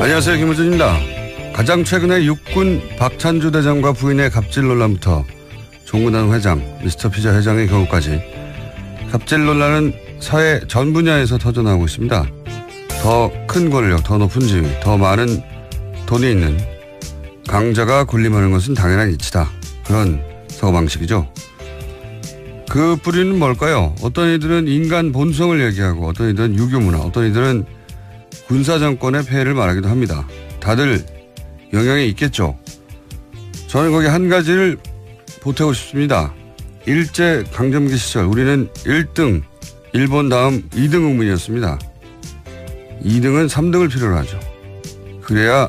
안녕하세요, 김호준입니다. 가장 최근에 육군 박찬주 대장과 부인의 갑질 논란부터 종근당 회장, 미스터 피자 회장의 경우까지 갑질 논란은 사회 전 분야에서 터져나오고 있습니다. 더 큰 권력, 더 높은 지위, 더 많은 돈이 있는 강자가 군림하는 것은 당연한 이치다. 그런 사고방식이죠. 그 뿌리는 뭘까요? 어떤 이들은 인간 본성을 얘기하고 어떤 이들은 유교문화, 어떤 이들은 군사정권의 폐해를 말하기도 합니다. 다들 영향이 있겠죠. 저는 거기 한 가지를 보태고 싶습니다. 일제강점기 시절 우리는 1등, 일본 다음 2등 국민이었습니다. 2등은 3등을 필요로 하죠. 그래야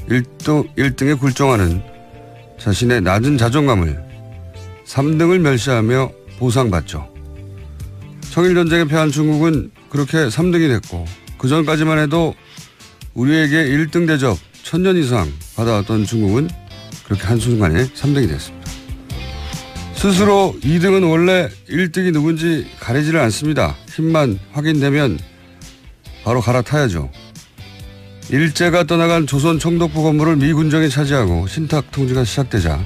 1등에 굴종하는 자신의 낮은 자존감을 3등을 멸시하며 보상받죠. 청일전쟁에 패한 중국은 그렇게 3등이 됐고 그 전까지만 해도 우리에게 1등 대접 1000년 이상 받아왔던 중국은 그렇게 한순간에 3등이 됐습니다. 스스로 2등은 원래 1등이 누군지 가리지를 않습니다. 힘만 확인되면 바로 갈아타야죠. 일제가 떠나간 조선 총독부 건물을 미 군정이 차지하고 신탁 통치가 시작되자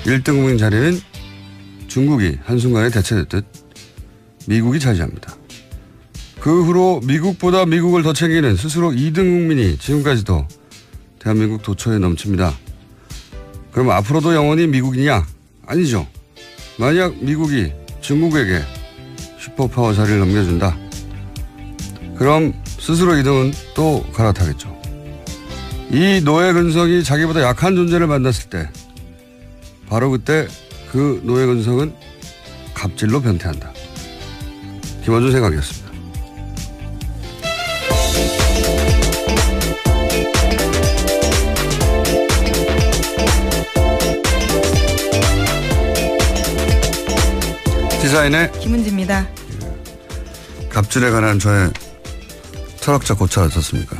1등 국민 자리는 중국이 한순간에 대체됐듯 미국이 차지합니다. 그 후로 미국보다 미국을 더 챙기는 스스로 2등 국민이 지금까지도 대한민국 도처에 넘칩니다. 그럼 앞으로도 영원히 미국이냐? 아니죠. 만약 미국이 중국에게 슈퍼파워 자리를 넘겨준다. 그럼 스스로 2등은 또 갈아타겠죠. 이 노예 근성이 자기보다 약한 존재를 만났을 때 바로 그때 그 노예 근성은 갑질로 변태한다. 김원준 생각이었습니다. 시사인의 김은지입니다. 갑질에 관한 저의 철학적 고찰 어떻습니까?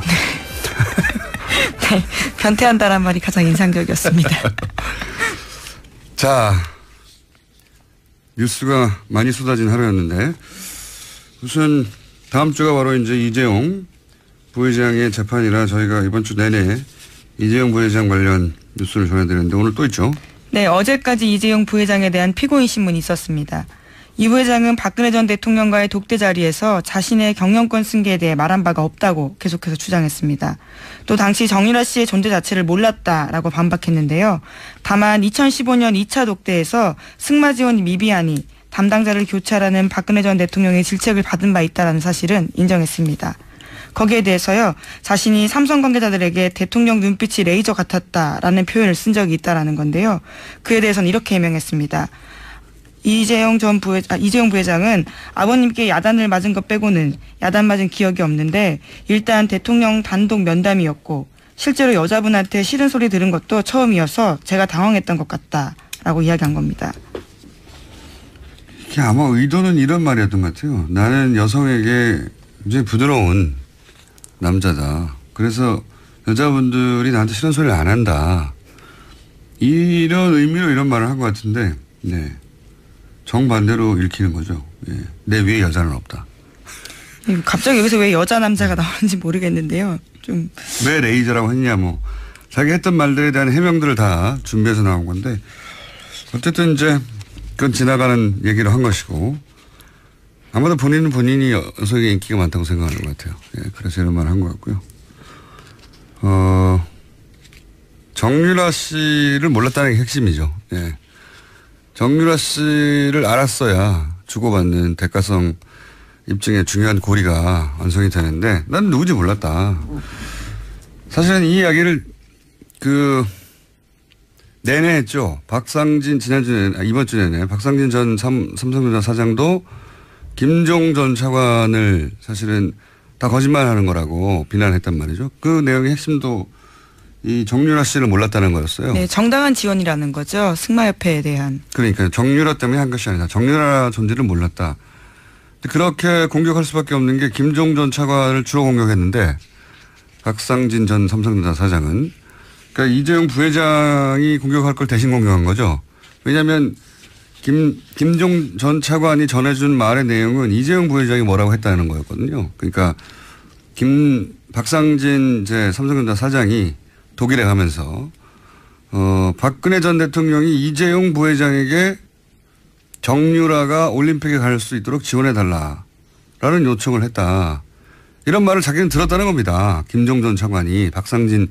네, 변태한다란 말이 가장 인상적이었습니다. 자, 뉴스가 많이 쏟아진 하루였는데 우선 다음 주가 바로 이제 이재용 부회장의 재판이라 저희가 이번 주 내내 이재용 부회장 관련 뉴스를 전해드렸는데 오늘 또 있죠? 네, 어제까지 이재용 부회장에 대한 피고인 신문이 있었습니다. 이 부회장은 박근혜 전 대통령과의 독대 자리에서 자신의 경영권 승계에 대해 말한 바가 없다고 계속해서 주장했습니다. 또 당시 정유라 씨의 존재 자체를 몰랐다라고 반박했는데요. 다만 2015년 2차 독대에서 승마지원 미비안이 담당자를 교체하라는 박근혜 전 대통령의 질책을 받은 바 있다는 사실은 인정했습니다. 거기에 대해서요. 자신이 삼성 관계자들에게 대통령 눈빛이 레이저 같았다라는 표현을 쓴 적이 있다라는 건데요. 그에 대해서는 이렇게 해명했습니다. 이재용 부회장은 아버님께 야단을 맞은 것 빼고는 야단 맞은 기억이 없는데 일단 대통령 단독 면담이었고 실제로 여자분한테 싫은 소리 들은 것도 처음이어서 제가 당황했던 것 같다라고 이야기한 겁니다. 이게 아마 의도는 이런 말이었던 것 같아요. 나는 여성에게 굉장히 부드러운 남자다. 그래서 여자분들이 나한테 싫은 소리를 안 한다. 이런 의미로 이런 말을 한 것 같은데 네. 정반대로 읽히는 거죠. 예. 내 위에 여자는 없다. 갑자기 여기서 왜 여자 남자가 나오는지 모르겠는데요. 좀 왜 레이저라고 했냐 뭐 자기 했던 말들에 대한 해명들을 다 준비해서 나온 건데 어쨌든 이제 그건 지나가는 얘기를 한 것이고 아마도 본인이 여성에게 인기가 많다고 생각하는 것 같아요. 예. 그래서 이런 말을 한 것 같고요. 정유라 씨를 몰랐다는 게 핵심이죠. 예. 정유라 씨를 알았어야 주고받는 대가성 입증의 중요한 고리가 완성이 되는데 난 누군지 몰랐다. 사실은 이 이야기를 내내 했죠. 박상진 이번 주 내내 박상진 전 삼성전자 사장도 김종 전 차관을 사실은 다 거짓말하는 거라고 비난했단 말이죠. 그 내용의 핵심도 이 정유라 씨를 몰랐다는 거였어요. 네, 정당한 지원이라는 거죠. 승마협회에 대한. 그러니까 정유라 때문에 한 것이 아니라 정유라 존재를 몰랐다. 그렇게 공격할 수밖에 없는 게 김종 전 차관을 주로 공격했는데 박상진 전 삼성전자 사장은 그러니까 이재용 부회장이 공격할 걸 대신 공격한 거죠. 왜냐하면 김종 전 차관이 전해준 말의 내용은 이재용 부회장이 뭐라고 했다는 거였거든요. 그러니까 박상진 삼성전자 사장이 독일에 가면서 박근혜 전 대통령이 이재용 부회장에게 정유라가 올림픽에 갈 수 있도록 지원해달라라는 요청을 했다. 이런 말을 자기는 들었다는 겁니다. 김종 전 차관이 박상진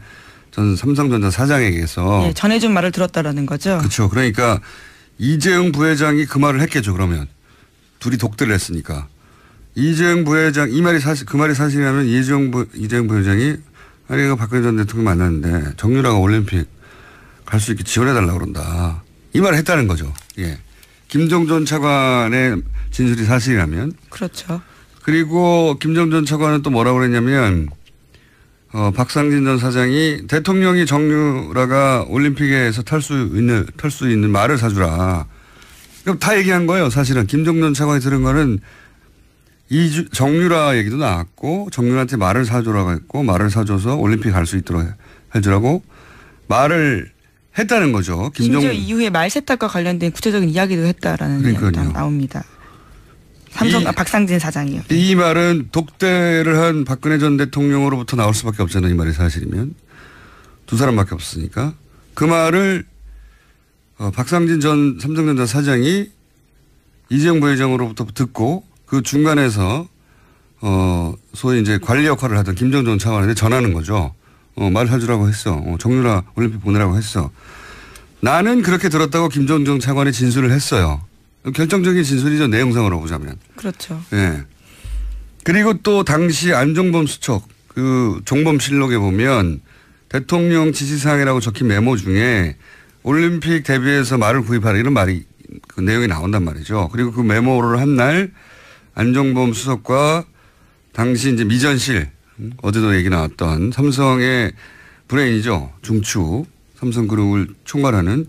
전 삼성전자 사장에게서. 네, 전해준 말을 들었다라는 거죠. 그렇죠. 그러니까 이재용 부회장이 그 말을 했겠죠. 그러면 둘이 독대를 했으니까. 이재용 부회장 그 말이 사실이라면 이재용 부회장이 아니 박근혜 전 대통령 만났는데 정유라가 올림픽 갈 수 있게 지원해달라고 그런다. 이 말을 했다는 거죠. 예. 김종 전 차관의 진술이 사실이라면. 그렇죠. 그리고 김종 전 차관은 또 뭐라고 그랬냐면 박상진 전 사장이 대통령이 정유라가 올림픽에서 탈 수 있는 말을 사주라. 그럼 다 얘기한 거예요. 사실은 김종 전 차관이 들은 거는 정유라 얘기도 나왔고 정유라한테 말을 사주라고 했고 말을 사줘서 올림픽 갈 수 있도록 해주라고 말을 했다는 거죠. 심지어 이후에 말 세탁과 관련된 구체적인 이야기도 했다라는 얘기가 나옵니다. 박상진 사장이요. 이 말은 독대를 한 박근혜 전 대통령으로부터 나올 수밖에 없잖아요. 이 말이 사실이면. 두 사람밖에 없으니까. 그 말을 박상진 전 삼성전자 사장이 이재용 부회장으로부터 듣고 그 중간에서 소위 이제 관리 역할을 하던 김종 전 차관한테 전하는 거죠. 말 사주라고 했어. 정유라 올림픽 보내라고 했어. 나는 그렇게 들었다고 김종 전 차관이 진술을 했어요. 결정적인 진술이죠. 내용상으로 보자면. 그렇죠. 예. 그리고 또 당시 안종범 수석 그 종범실록에 보면 대통령 지시사항이라고 적힌 메모 중에 올림픽 대비해서 말을 구입하라 이런 말이 그 내용이 나온단 말이죠. 그리고 그 메모를 한 날 안종범 수석과 당시 이제 미전실 어제도 얘기 나왔던 삼성의 브레인이죠. 중추 삼성그룹을 총괄하는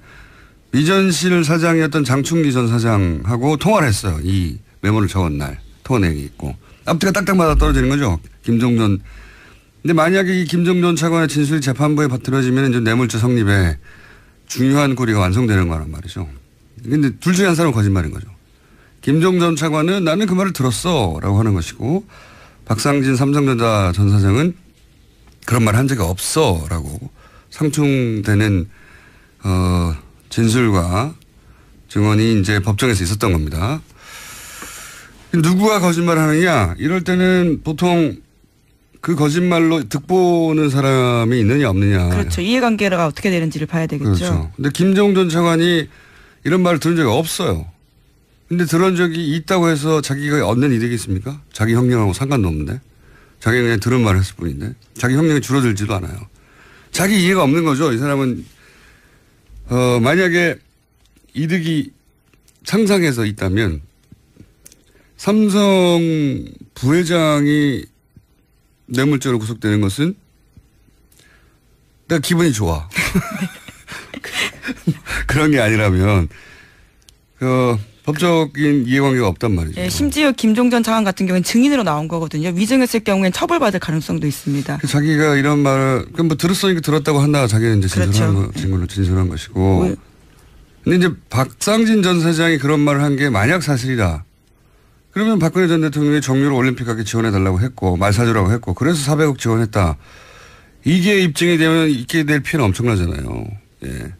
미전실 사장이었던 장충기 전 사장하고 통화를 했어요. 이 메모를 적은 날 통화 내용이 있고 앞뒤가 딱딱 맞아 떨어지는 거죠. 김종전. 근데 만약에 이 김종전 차관의 진술이 재판부에 받들어지면 이제 뇌물죄 성립에 중요한 고리가 완성되는 거란 말이죠. 근데 둘 중에 한 사람은 거짓말인 거죠. 김종전 차관은 나는 그 말을 들었어 라고 하는 것이고 박상진 삼성전자 전 사장은 그런 말 한 적이 없어 라고 상충되는 진술과 증언이 이제 법정에서 있었던 겁니다. 누구가 거짓말을 하느냐 이럴 때는 보통 그 거짓말로 득보는 사람이 있느냐 없느냐. 그렇죠. 이해관계가 어떻게 되는지를 봐야 되겠죠. 그렇죠. 근데 김종전 차관이 이런 말을 들은 적이 없어요. 근데 들은 적이 있다고 해서 자기가 얻는 이득이 있습니까? 자기 형량하고 상관도 없는데. 자기가 그냥 들은 말을 했을 뿐인데. 자기 형량이 줄어들지도 않아요. 자기 이해가 없는 거죠. 이 사람은 만약에 이득이 상상해서 있다면 삼성 부회장이 뇌물죄로 구속되는 것은 내가 기분이 좋아. 그런 게 아니라면 법적인 이해관계가 없단 말이죠. 네, 심지어 김종전 차관 같은 경우는 증인으로 나온 거거든요. 위증했을 경우엔 처벌받을 가능성도 있습니다. 자기가 이런 말을 그럼 뭐 들었으니까 들었다고 한다. 자기는 이제 진술한 것이고. 근데 이제 박상진 전 사장이 그런 말을 한 게 만약 사실이다. 그러면 박근혜 전 대통령이 정유로 올림픽 가게 지원해달라고 했고 말 사주라고 했고 그래서 400억 지원했다. 이게 입증이 되면 있게 될 피해는 엄청나잖아요. 예.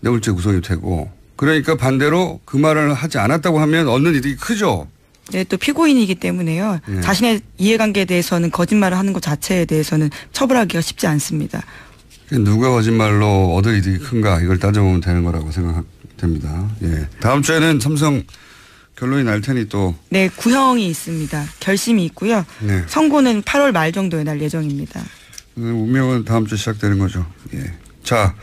뇌물죄 구성이 되고. 그러니까 반대로 그 말을 하지 않았다고 하면 얻는 이득이 크죠. 네, 또 피고인이기 때문에요. 네. 자신의 이해관계에 대해서는 거짓말을 하는 것 자체에 대해서는 처벌하기가 쉽지 않습니다. 누가 거짓말로 얻을 이득이 큰가 이걸 따져보면 되는 거라고 생각됩니다. 예. 다음 주에는 삼성 결론이 날 테니 또. 네, 구형이 있습니다. 결심이 있고요. 네. 선고는 8월 말 정도에 날 예정입니다. 운명은 다음 주 시작되는 거죠. 예. 자,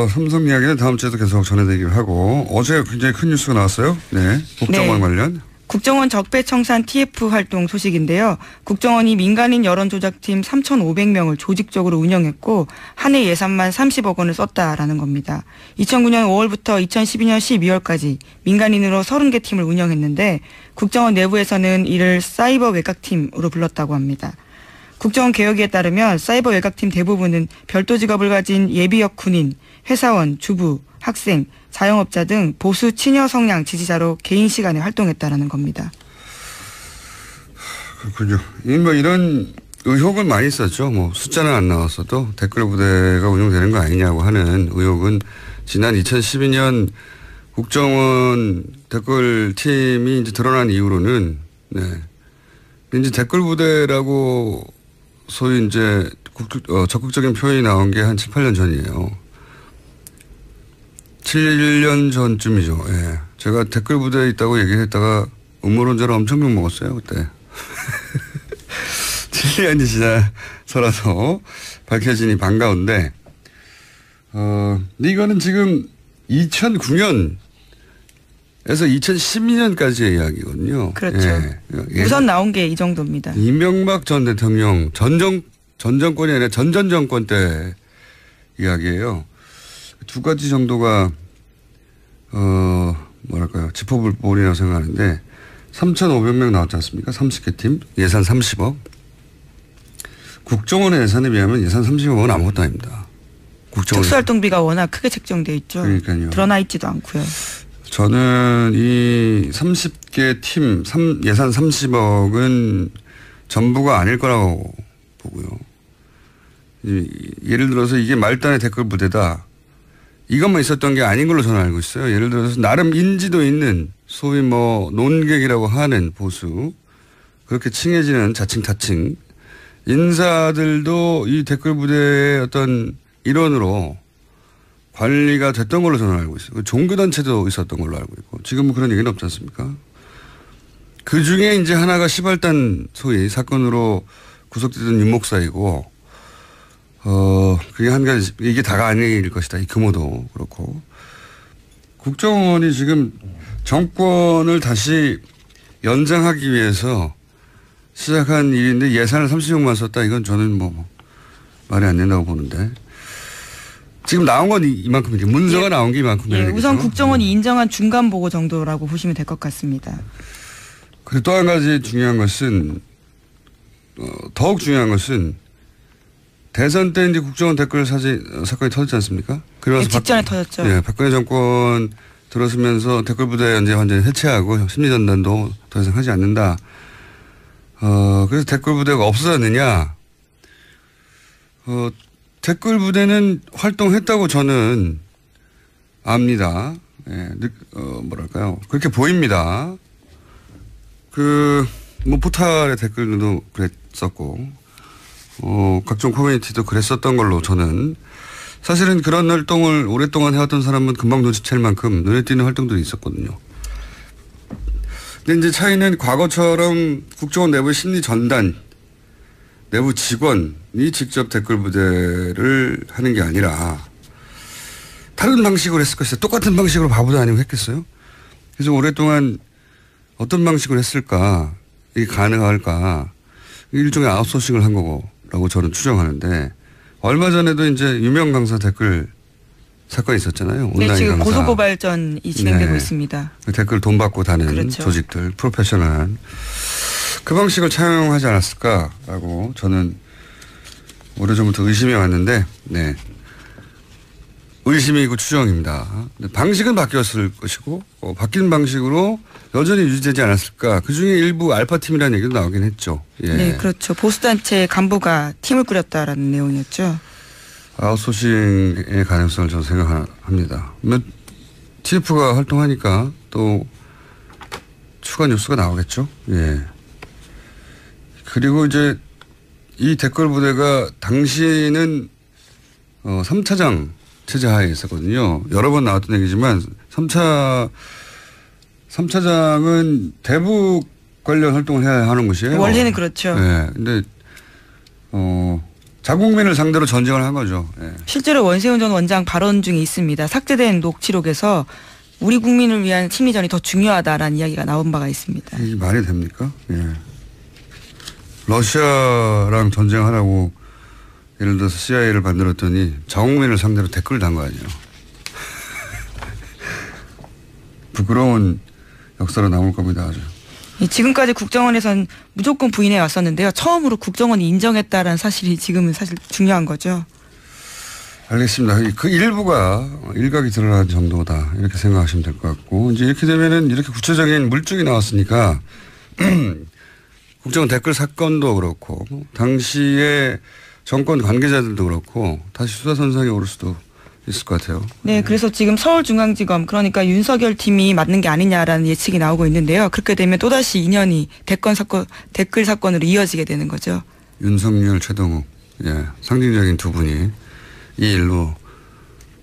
삼성 이야기는 다음 주에도 계속 전해드리기로 하고 어제 굉장히 큰 뉴스가 나왔어요. 네, 국정원 관련. 국정원 적폐청산 TF 활동 소식인데요. 국정원이 민간인 여론조작팀 3,500명을 조직적으로 운영했고 한 해 예산만 30억 원을 썼다라는 겁니다. 2009년 5월부터 2012년 12월까지 민간인으로 30개 팀을 운영했는데 국정원 내부에서는 이를 사이버 외곽팀으로 불렀다고 합니다. 국정원 개혁에 따르면 사이버 외곽팀 대부분은 별도 직업을 가진 예비역 군인, 회사원, 주부, 학생, 자영업자 등 보수 친여 성향 지지자로 개인 시간에 활동했다라는 겁니다. 그렇군요. 뭐 이런 의혹은 많이 있었죠. 뭐 숫자는 안 나왔어도 댓글 부대가 운영되는 거 아니냐고 하는 의혹은 지난 2012년 국정원 댓글 팀이 이제 드러난 이후로는 네. 이제 댓글 부대라고 소위 이제 적극적인 표현이 나온 게 한 7, 8년 전이에요. 7년 전쯤이죠. 예. 제가 댓글 부대에 있다고 얘기했다가 음모론자를 엄청 욕 먹었어요, 그때. 7년이 지나서라서 밝혀지니 반가운데, 근데 이거는 지금 2009년에서 2012년까지의 이야기거든요. 그렇죠. 예. 우선 나온 게 이 정도입니다. 이명박 전 대통령 전 정권이 아니라 전 정권 때 이야기예요. 두 가지 정도가 뭐랄까요, 짚어볼 볼이라고 생각하는데 3,500명 나왔지 않습니까? 30개 팀 예산 30억. 국정원의 예산에 비하면 예산 30억은 아무것도 아닙니다. 특수활동비가 워낙 크게 책정되어 있죠. 그러니까요. 드러나 있지도 않고요. 저는 이 30개 팀 예산 30억은 전부가 아닐 거라고 보고요. 예를 들어서 이게 말단의 댓글 부대다. 이것만 있었던 게 아닌 걸로 저는 알고 있어요. 예를 들어서 나름 인지도 있는 소위 뭐 논객이라고 하는 보수, 그렇게 칭해지는 자칭 타칭 인사들도 이 댓글 부대의 어떤 일원으로 관리가 됐던 걸로 저는 알고 있어요. 종교단체도 있었던 걸로 알고 있고, 지금은 그런 얘기는 없지 않습니까? 그 중에 이제 하나가 시발단 소위 사건으로 구속되던 윤 목사이고, 그게 한 가지, 이게 다가 아닐 것이다. 이 규모도 그렇고. 국정원이 지금 정권을 다시 연장하기 위해서 시작한 일인데 예산을 30억만 썼다. 이건 저는 뭐 말이 안 된다고 보는데. 지금 나온 건 이만큼이죠. 문서가 나온 게 이만큼이에요. 예, 우선 국정원이 인정한 중간 보고 정도라고 보시면 될 것 같습니다. 그리고 또 한 가지 중요한 것은, 더욱 중요한 것은 대선 때 이제 국정원 댓글 사건이 터졌지 않습니까? 그래서 네, 직전에 터졌죠. 네, 박근혜 정권 들어서면서 댓글 부대 이제 완전히 해체하고 심리전단도 더 이상 하지 않는다. 그래서 댓글 부대가 없어졌느냐? 댓글 부대는 활동했다고 저는 압니다. 예, 뭐랄까요. 그렇게 보입니다. 뭐 포탈의 댓글도 그랬었고, 각종 커뮤니티도 그랬었던 걸로 저는, 사실은 그런 활동을 오랫동안 해왔던 사람은 금방 눈치챌 만큼 눈에 띄는 활동들이 있었거든요. 근데 이제 차이는 과거처럼 국정원 내부 심리 전단, 내부 직원이 직접 댓글 부대를 하는 게 아니라 다른 방식으로 했을 것이다. 똑같은 방식으로 바보도 아니고 했겠어요? 그래서 오랫동안 어떤 방식으로 했을까? 이게 가능할까? 일종의 아웃소싱을 한 거라고 저는 추정하는데, 얼마 전에도 이제 유명 강사 댓글 사건이 있었잖아요. 온라인 네, 지금 강사. 고소고발전이 진행되고 네. 있습니다. 댓글 돈 받고 다는 그렇죠. 조직들, 프로페셔널한. 그 방식을 차용하지 않았을까라고 저는 오래전부터 의심해 왔는데, 네. 의심이고 추정입니다. 방식은 바뀌었을 것이고, 바뀐 방식으로 여전히 유지되지 않았을까. 그중에 일부 알파팀이라는 얘기도 나오긴 했죠. 예. 네, 그렇죠. 보수단체 간부가 팀을 꾸렸다라는 내용이었죠. 아웃소싱의 가능성을 저는 생각합니다. TF가 활동하니까 또 추가 뉴스가 나오겠죠. 예. 그리고 이제 이 댓글 부대가 당시에는 3차장 체제 하에 있었거든요. 여러 번 나왔던 얘기지만 3차장은 대북 관련 활동을 해야 하는 것이에요. 원래는 그렇죠. 네. 근데 자국민을 상대로 전쟁을 한 거죠. 네. 실제로 원세훈 전 원장 발언 중에 있습니다. 삭제된 녹취록에서 우리 국민을 위한 심리전이 더 중요하다라는 이야기가 나온 바가 있습니다. 이게 말이 됩니까? 예. 러시아랑 전쟁하라고 예를 들어서 CIA를 만들었더니 자국민을 상대로 댓글을 단 거 아니에요. 부끄러운 역사로 남을 겁니다. 아주. 지금까지 국정원에선 무조건 부인해 왔었는데요. 처음으로 국정원이 인정했다라는 사실이 지금은 사실 중요한 거죠. 알겠습니다. 그 일부가 일각이 드러난 정도다. 이렇게 생각하시면 될 것 같고. 이제 이렇게 되면은 이렇게 구체적인 물증이 나왔으니까 국정원 댓글 사건도 그렇고 당시에 정권 관계자들도 그렇고 다시 수사선상에 오를 수도 있을 것 같아요. 네, 그래서 지금 서울중앙지검 그러니까 윤석열 팀이 맞는 게 아니냐라는 예측이 나오고 있는데요. 그렇게 되면 또다시 인연이 댓글 사건으로 이어지게 되는 거죠. 윤석열, 최동욱, 예, 상징적인 두 분이 이 일로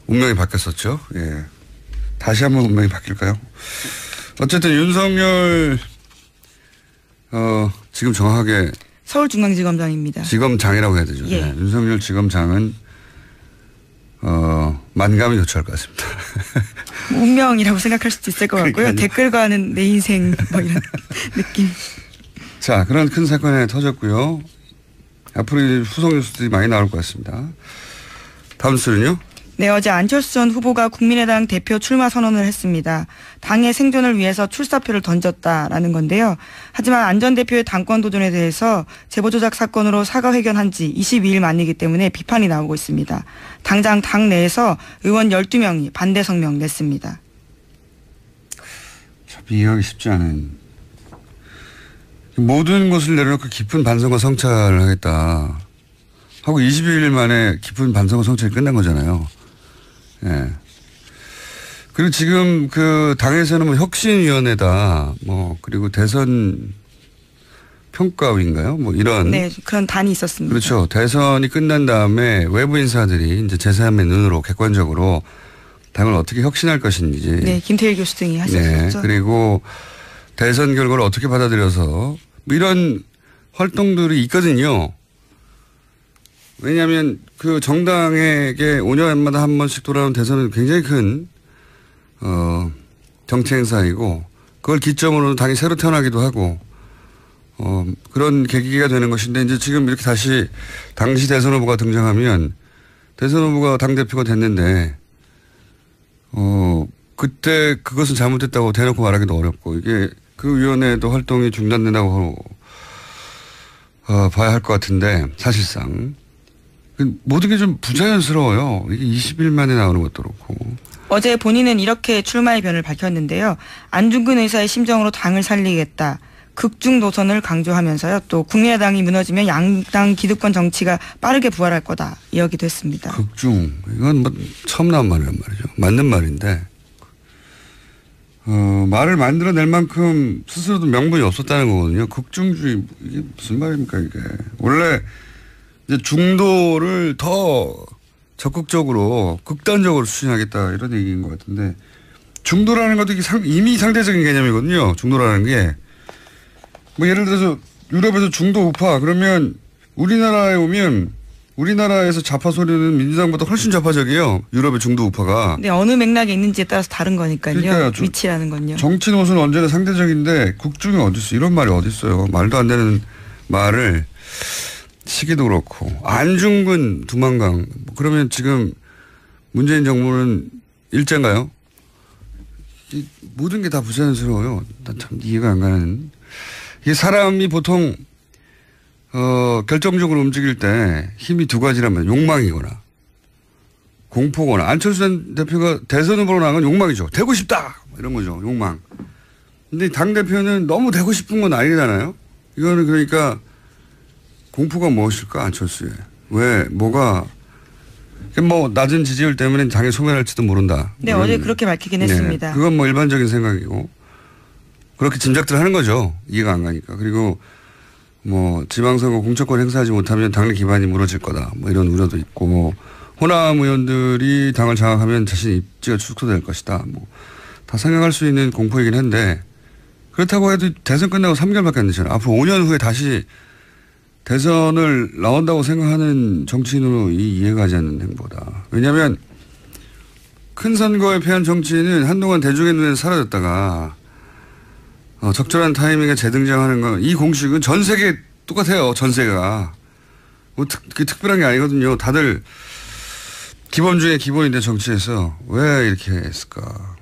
운명이 바뀌었었죠. 예, 다시 한번 운명이 바뀔까요? 어쨌든 윤석열 지금 정확하게 서울중앙지검장입니다. 지검장이라고 해야 되죠. 예. 네, 윤석열 지검장은 만감이 교차할 것 같습니다. 운명이라고 생각할 수도 있을 것 같고요. 그러니까요. 댓글과는 내 인생 뭐 이런 느낌. 자, 그런 큰 사건이 터졌고요. 앞으로 후속 뉴스들이 많이 나올 것 같습니다. 다음 뉴스는요? 네, 어제 안철수 전 후보가 국민의당 대표 출마 선언을 했습니다. 당의 생존을 위해서 출사표를 던졌다라는 건데요. 하지만 안 전 대표의 당권 도전에 대해서 제보 조작 사건으로 사과 회견한 지 22일 만이기 때문에 비판이 나오고 있습니다. 당장 당 내에서 의원 12명이 반대 성명 냈습니다. 참 이해하기 쉽지 않은. 모든 것을 내려놓고 깊은 반성과 성찰을 하겠다 하고 22일 만에 깊은 반성과 성찰이 끝난 거잖아요. 예. 그리고 지금 그 당에서는 뭐 혁신위원회다, 뭐 그리고 대선 평가위인가요? 뭐 이런. 네, 그런 단이 있었습니다. 그렇죠. 대선이 끝난 다음에 외부 인사들이 이제 제3의 눈으로 객관적으로 당을 어떻게 혁신할 것인지. 네, 김태일 교수 등이 하셨죠. 네, 그리고 대선 결과를 어떻게 받아들여서 뭐 이런 활동들이 있거든요. 왜냐하면 그 정당에게 5년마다 한 번씩 돌아오는 대선은 굉장히 큰 정치 행사이고 그걸 기점으로 당이 새로 태어나기도 하고 그런 계기가 되는 것인데 이제 지금 이렇게 다시 당시 대선 후보가 등장하면 대선 후보가 당대표가 됐는데 그때 그것은 잘못됐다고 대놓고 말하기도 어렵고 이게 그 위원회도 활동이 중단된다고 봐야 할 것 같은데 사실상 모든 게 좀 부자연스러워요. 이게 20일 만에 나오는 것도 그렇고. 어제 본인은 이렇게 출마의 변을 밝혔는데요. 안중근 의사의 심정으로 당을 살리겠다. 극중 노선을 강조하면서요. 또 국민의당이 무너지면 양당 기득권 정치가 빠르게 부활할 거다. 이야기도 했습니다. 극중. 이건 뭐 처음 나온 말이란 말이죠. 맞는 말인데 말을 만들어낼 만큼 스스로도 명분이 없었다는 거거든요. 극중주의 이게 무슨 말입니까 이게. 원래 이제 중도를 더 적극적으로 극단적으로 추진하겠다 이런 얘기인 것 같은데 중도라는 것도 이미 상대적인 개념이거든요. 중도라는 게. 뭐 예를 들어서 유럽에서 중도 우파 그러면 우리나라에 오면 우리나라에서 좌파 소리는 민주당보다 훨씬 좌파적이에요. 유럽의 중도 우파가. 네, 어느 맥락에 있는지에 따라서 다른 거니까요. 그러니까요. 위치라는 건요. 정치 노선은 언제나 상대적인데 극중이 어디 있어? 이런 말이 어디 있어요? 말도 안 되는 말을 시기도 그렇고 안중근 두만강 그러면 지금 문재인 정부는 일제인가요? 모든 게 다 부자연스러워요. 난 참 이해가 안 가는. 이게 사람이 보통 결정적으로 움직일 때 힘이 두 가지란 말이에요. 욕망이거나 공포거나. 안철수 전 대표가 대선 후보로 나간 건 욕망이죠. 되고 싶다 이런 거죠. 욕망. 근데 당대표는 너무 되고 싶은 건 아니잖아요. 이거는 그러니까 공포가 무엇일까 안철수에. 왜 뭐가 뭐 낮은 지지율 때문에 당에 소멸할지도 모른다. 네, 어제 그렇게 밝히긴 했습니다. 그건 뭐 일반적인 생각이고 그렇게 짐작들 하는 거죠. 이해가 안 가니까. 그리고 뭐 지방선거 공천권 행사하지 못하면 당내 기반이 무너질 거다. 뭐 이런 우려도 있고 뭐 호남 의원들이 당을 장악하면 자신 입지가 축소될 것이다. 뭐 다 생각할 수 있는 공포이긴 한데 그렇다고 해도 대선 끝나고 3개월밖에 안 되잖아요. 앞으로 5년 후에 다시 대선을 나온다고 생각하는 정치인으로 이해가 가지 않는 행보다. 왜냐하면 큰 선거에 패한 정치인은 한동안 대중의 눈에서 사라졌다가 적절한 타이밍에 재등장하는 건 이 공식은 전 세계 똑같아요. 전 세계가. 뭐 그게 특별한 게 아니거든요. 다들 기본 중에 기본인데 정치에서 왜 이렇게 했을까.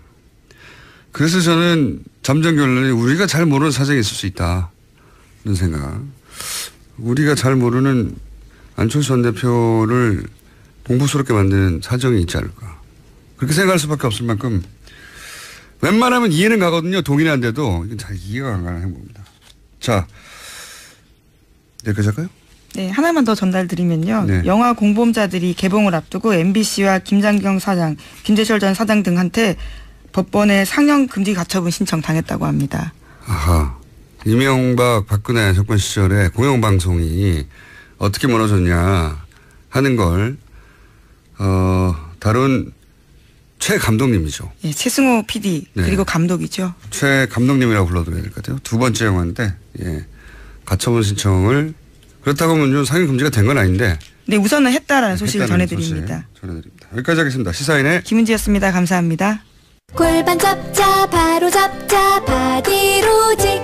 그래서 저는 잠정 결론이 우리가 잘 모르는 사정이 있을 수 있다. 이런 생각. 우리가 잘 모르는 안철수 전 대표를 공부스럽게 만드는 사정이 있지 않을까. 그렇게 생각할 수밖에 없을 만큼 웬만하면 이해는 가거든요. 동의는 안 돼도 이건 잘 이해가 안 가는 행보입니다. 자, 여기까지 할까요? 네, 하나만 더 전달드리면요. 네. 영화 공범자들이 개봉을 앞두고 MBC와 김장경 사장, 김재철 전 사장 등한테 법원에 상영 금지 가처분 신청 당했다고 합니다. 아하. 이명박 박근혜 정권 시절에 공영방송이 어떻게 무너졌냐 하는 걸 다룬 최 감독님이죠. 예, 최승호 PD 네. 그리고 감독이죠. 최 감독님이라고 불러드려야 될 것 같아요. 두 번째 영화인데 가처분 신청을 그렇다고 하면 상영 금지가 된 건 아닌데. 네, 우선은 했다라는 소식을 전해드립니다. 전해드립니다. 여기까지 하겠습니다. 시사인의 김은지였습니다. 감사합니다. 골반 잡자 바로 잡자 바디로직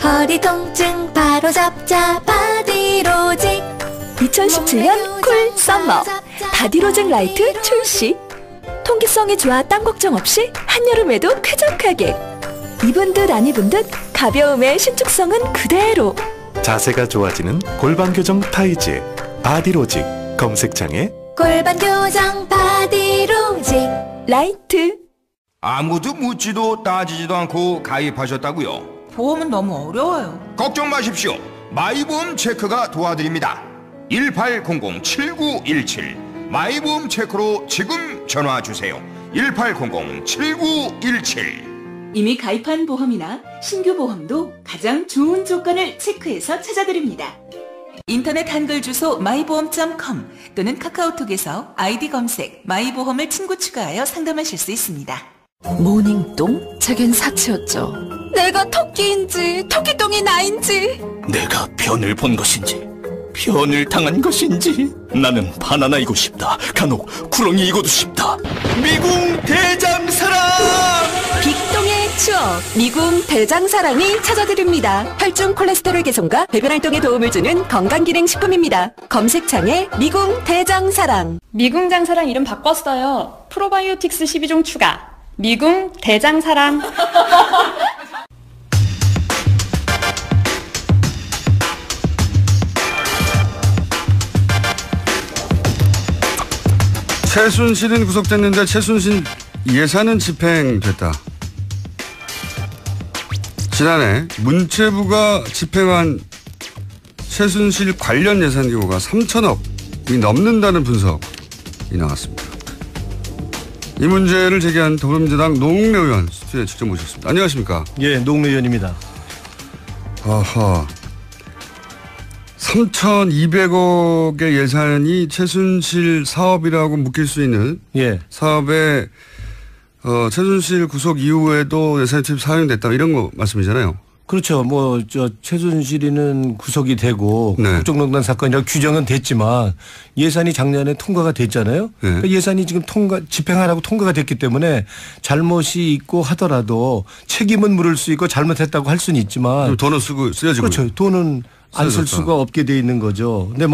허리 통증 바로 잡자 바디로직 2017년 쿨 썸머 바디로직 라이트 출시. 통기성이 좋아 땀 걱정 없이 한여름에도 쾌적하게. 입은 듯 안 입은 듯 가벼움의 신축성은 그대로. 자세가 좋아지는 골반 교정 타이즈 바디로직 검색창에 골반 교정 바디로직 라이트. 아무도 묻지도 따지지도 않고 가입하셨다고요? 보험은 너무 어려워요. 걱정 마십시오. 마이보험 체크가 도와드립니다. 1800-7917 마이보험 체크로 지금 전화 주세요. 1800-7917 이미 가입한 보험이나 신규 보험도 가장 좋은 조건을 체크해서 찾아드립니다. 인터넷 한글 주소 마이보험.com 또는 카카오톡에서 아이디 검색 마이보험을 친구 추가하여 상담하실 수 있습니다. 모닝똥? 제겐 사치였죠. 내가 토끼인지 토끼똥이 나인지. 내가 변을 본 것인지 변을 당한 것인지. 나는 바나나이고 싶다. 간혹 구렁이이고도 싶다. 미궁 대장사랑. 빅똥의 추억 미궁 대장사랑이 찾아드립니다. 혈중 콜레스테롤 개선과 배변 활동에 도움을 주는 건강기능식품입니다. 검색창에 미궁 대장사랑. 미궁 장사랑 이름 바꿨어요. 프로바이오틱스 12종 추가. 미궁 대장사랑. 최순실은 구속됐는데 최순실 예산은 집행됐다. 지난해 문체부가 집행한 최순실 관련 예산 규모가 3천억이 넘는다는 분석이 나왔습니다. 이 문제를 제기한 더불어민주당 노웅래 의원 스튜디오에 직접 모셨습니다. 안녕하십니까? 예, 노웅래 의원입니다. 아하. 3,200억의 예산이 최순실 사업이라고 묶일 수 있는 사업에 최순실 구속 이후에도 예산이 사용됐다 이런 거 말씀이잖아요. 그렇죠. 최순실이는 구속이 되고 국정농단 사건이라고 규정은 됐지만 예산이 작년에 통과가 됐잖아요. 그러니까 예산이 지금 집행하라고 통과가 됐기 때문에 잘못이 있고 하더라도 책임은 물을 수 있고 잘못했다고 할 수는 있지만 돈은 쓰여지고 그렇죠. 돈은 안 쓸 수가 없게 돼 있는 거죠. 근데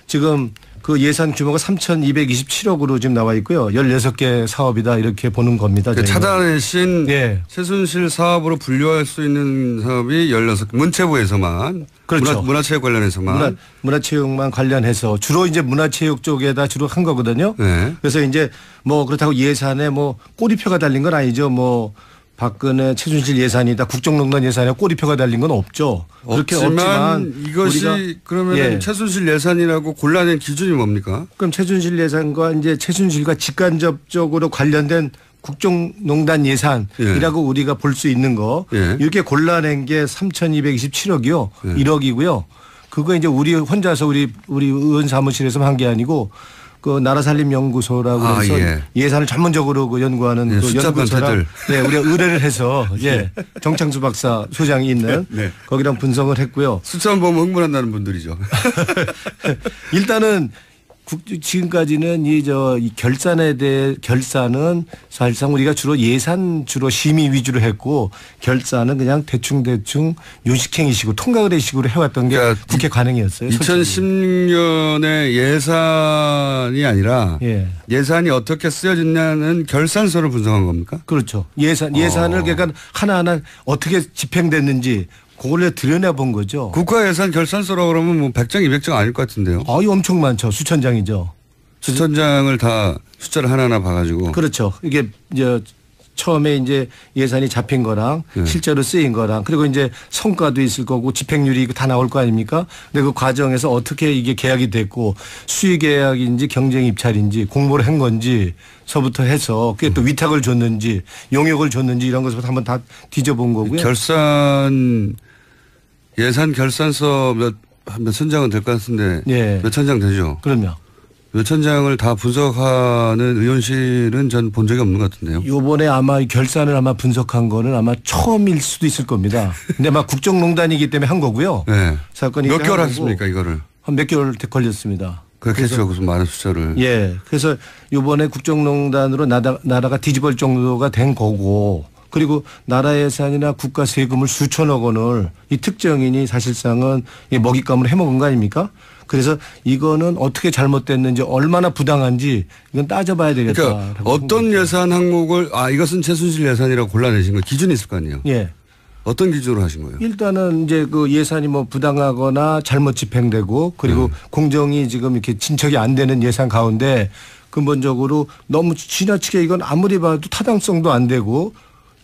지금 그 예산 규모가 3,227억으로 지금 나와 있고요. 16개 사업이다 이렇게 보는 겁니다. 찾아내신 최순실 사업으로 분류할 수 있는 사업이 16개. 문체부에서만. 그렇죠. 문화체육 관련해서만. 문화체육만 관련해서 주로 이제 문화체육 쪽에다 주로 한 거거든요. 그래서 이제 그렇다고 예산에 꼬리표가 달린 건 아니죠. 박근혜 최순실 예산이다 국정농단 예산에 꼬리표가 달린 건 없죠. 그렇게 없지만 이것이 그러면 최순실 예산이라고 골라낸 기준이 뭡니까? 그럼 최순실 예산과 이제 최순실과 직간접적으로 관련된 국정농단 예산이라고 우리가 볼 수 있는 거 이렇게 골라낸 게 3,227억이요. 1억이고요. 그거 이제 우리 혼자서 우리 의원 사무실에서 한 게 아니고 그 나라살림연구소라고 해서 예산을 전문적으로 연구하는 그 연구소랑 우리가 의뢰를 해서 정창수 박사 소장이 있는 거기랑 분석을 했고요. 숫자만 보면 흥분한다는 분들이죠. 일단은 지금까지는 이 결산은 사실상 우리가 주로 심의 위주로 했고 결산은 그냥 대충 요식행위식으로 통과의례식으로 해왔던 게 국회 관행이었어요. 2010년에 예산이 아니라 예산이 어떻게 쓰여졌냐는 결산서를 분석한 겁니까? 그렇죠. 예산을 그러니까 하나하나 어떻게 집행됐는지 그걸 들여다본 거죠. 국가 예산 결산서라고 그러면 100장, 200장 아닐 것 같은데요. 이거 엄청 많죠. 수천 장이죠. 추천장을 다 숫자를 하나하나 봐가지고. 그렇죠. 이게 이제 처음에 이제 예산이 잡힌 거랑 실제로 쓰인 거랑 그리고 이제 성과도 있을 거고 집행률이 다 나올 거 아닙니까? 근데 그 과정에서 어떻게 이게 계약이 됐고 수의 계약인지 경쟁 입찰인지 공모를 한 건지서부터 해서 그게 또 위탁을 줬는지 용역을 줬는지 이런 것부터 한번 다 뒤져본 거고요. 예산 결산서 몇 천장은 될 것 같은데 예. 몇 천장 되죠? 그럼요. 몇 천장을 다 분석하는 의원실은 전 본 적이 없는 것 같은데요. 이번에 아마 결산을 아마 분석한 거는 아마 처음일 수도 있을 겁니다. 근데 아마 국정농단이기 때문에 한 거고요. 네. 사건이 몇 개월 하셨습니까 이거를? 한 몇 개월 걸렸습니다. 그렇겠죠. 무슨 많은 숫자를. 예. 그래서 이번에 국정농단으로 나라가 뒤집을 정도가 된 거고 그리고 나라 예산이나 국가 세금을 수천억 원을 이 특정인이 사실상은 먹잇감으로 해먹은 거 아닙니까? 그래서 이거는 어떻게 잘못됐는지 얼마나 부당한지 이건 따져봐야 되겠다. 그러니까 어떤 예산 항목을 이것은 최순실 예산이라고 골라내신 거 기준이 있을 거 아니에요. 예. 어떤 기준으로 하신 거예요? 일단은 이제 그 예산이 뭐 부당하거나 잘못 집행되고 그리고 공정이 지금 이렇게 진척이 안 되는 예산 가운데 근본적으로 너무 지나치게 이건 아무리 봐도 타당성도 안 되고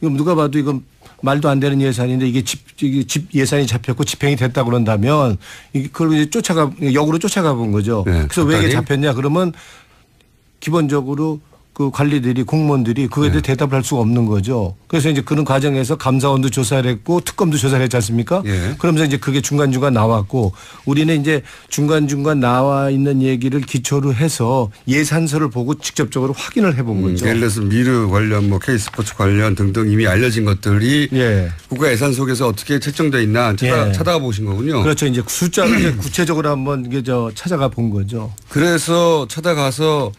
이건 누가 봐도 이건 말도 안 되는 예산인데 이게 집 예산이 잡혔고 집행이 됐다 그런다면 그걸 이제 역으로 쫓아가 본 거죠. 네, 그래서 왜 이게 잡혔냐 그러면 기본적으로 그 관리들이 공무원들이 그거에 대해 대답을 할 수가 없는 거죠. 그래서 이제 그런 과정에서 감사원도 조사를 했고 특검도 조사를 했지 않습니까? 예. 그러면서 이제 그게 중간중간 나왔고 우리는 이제 중간중간 나와 있는 얘기를 기초로 해서 예산서를 보고 직접적으로 확인을 해본 거죠. 예를 들어서 미르 관련 뭐 K스포츠 관련 등등 이미 알려진 것들이 국가 예산 속에서 어떻게 책정되어 있나 찾아가 보신 거군요. 그렇죠. 이제 숫자를 이제 구체적으로 한번 이게 찾아가 본 거죠. 그래서 찾아가서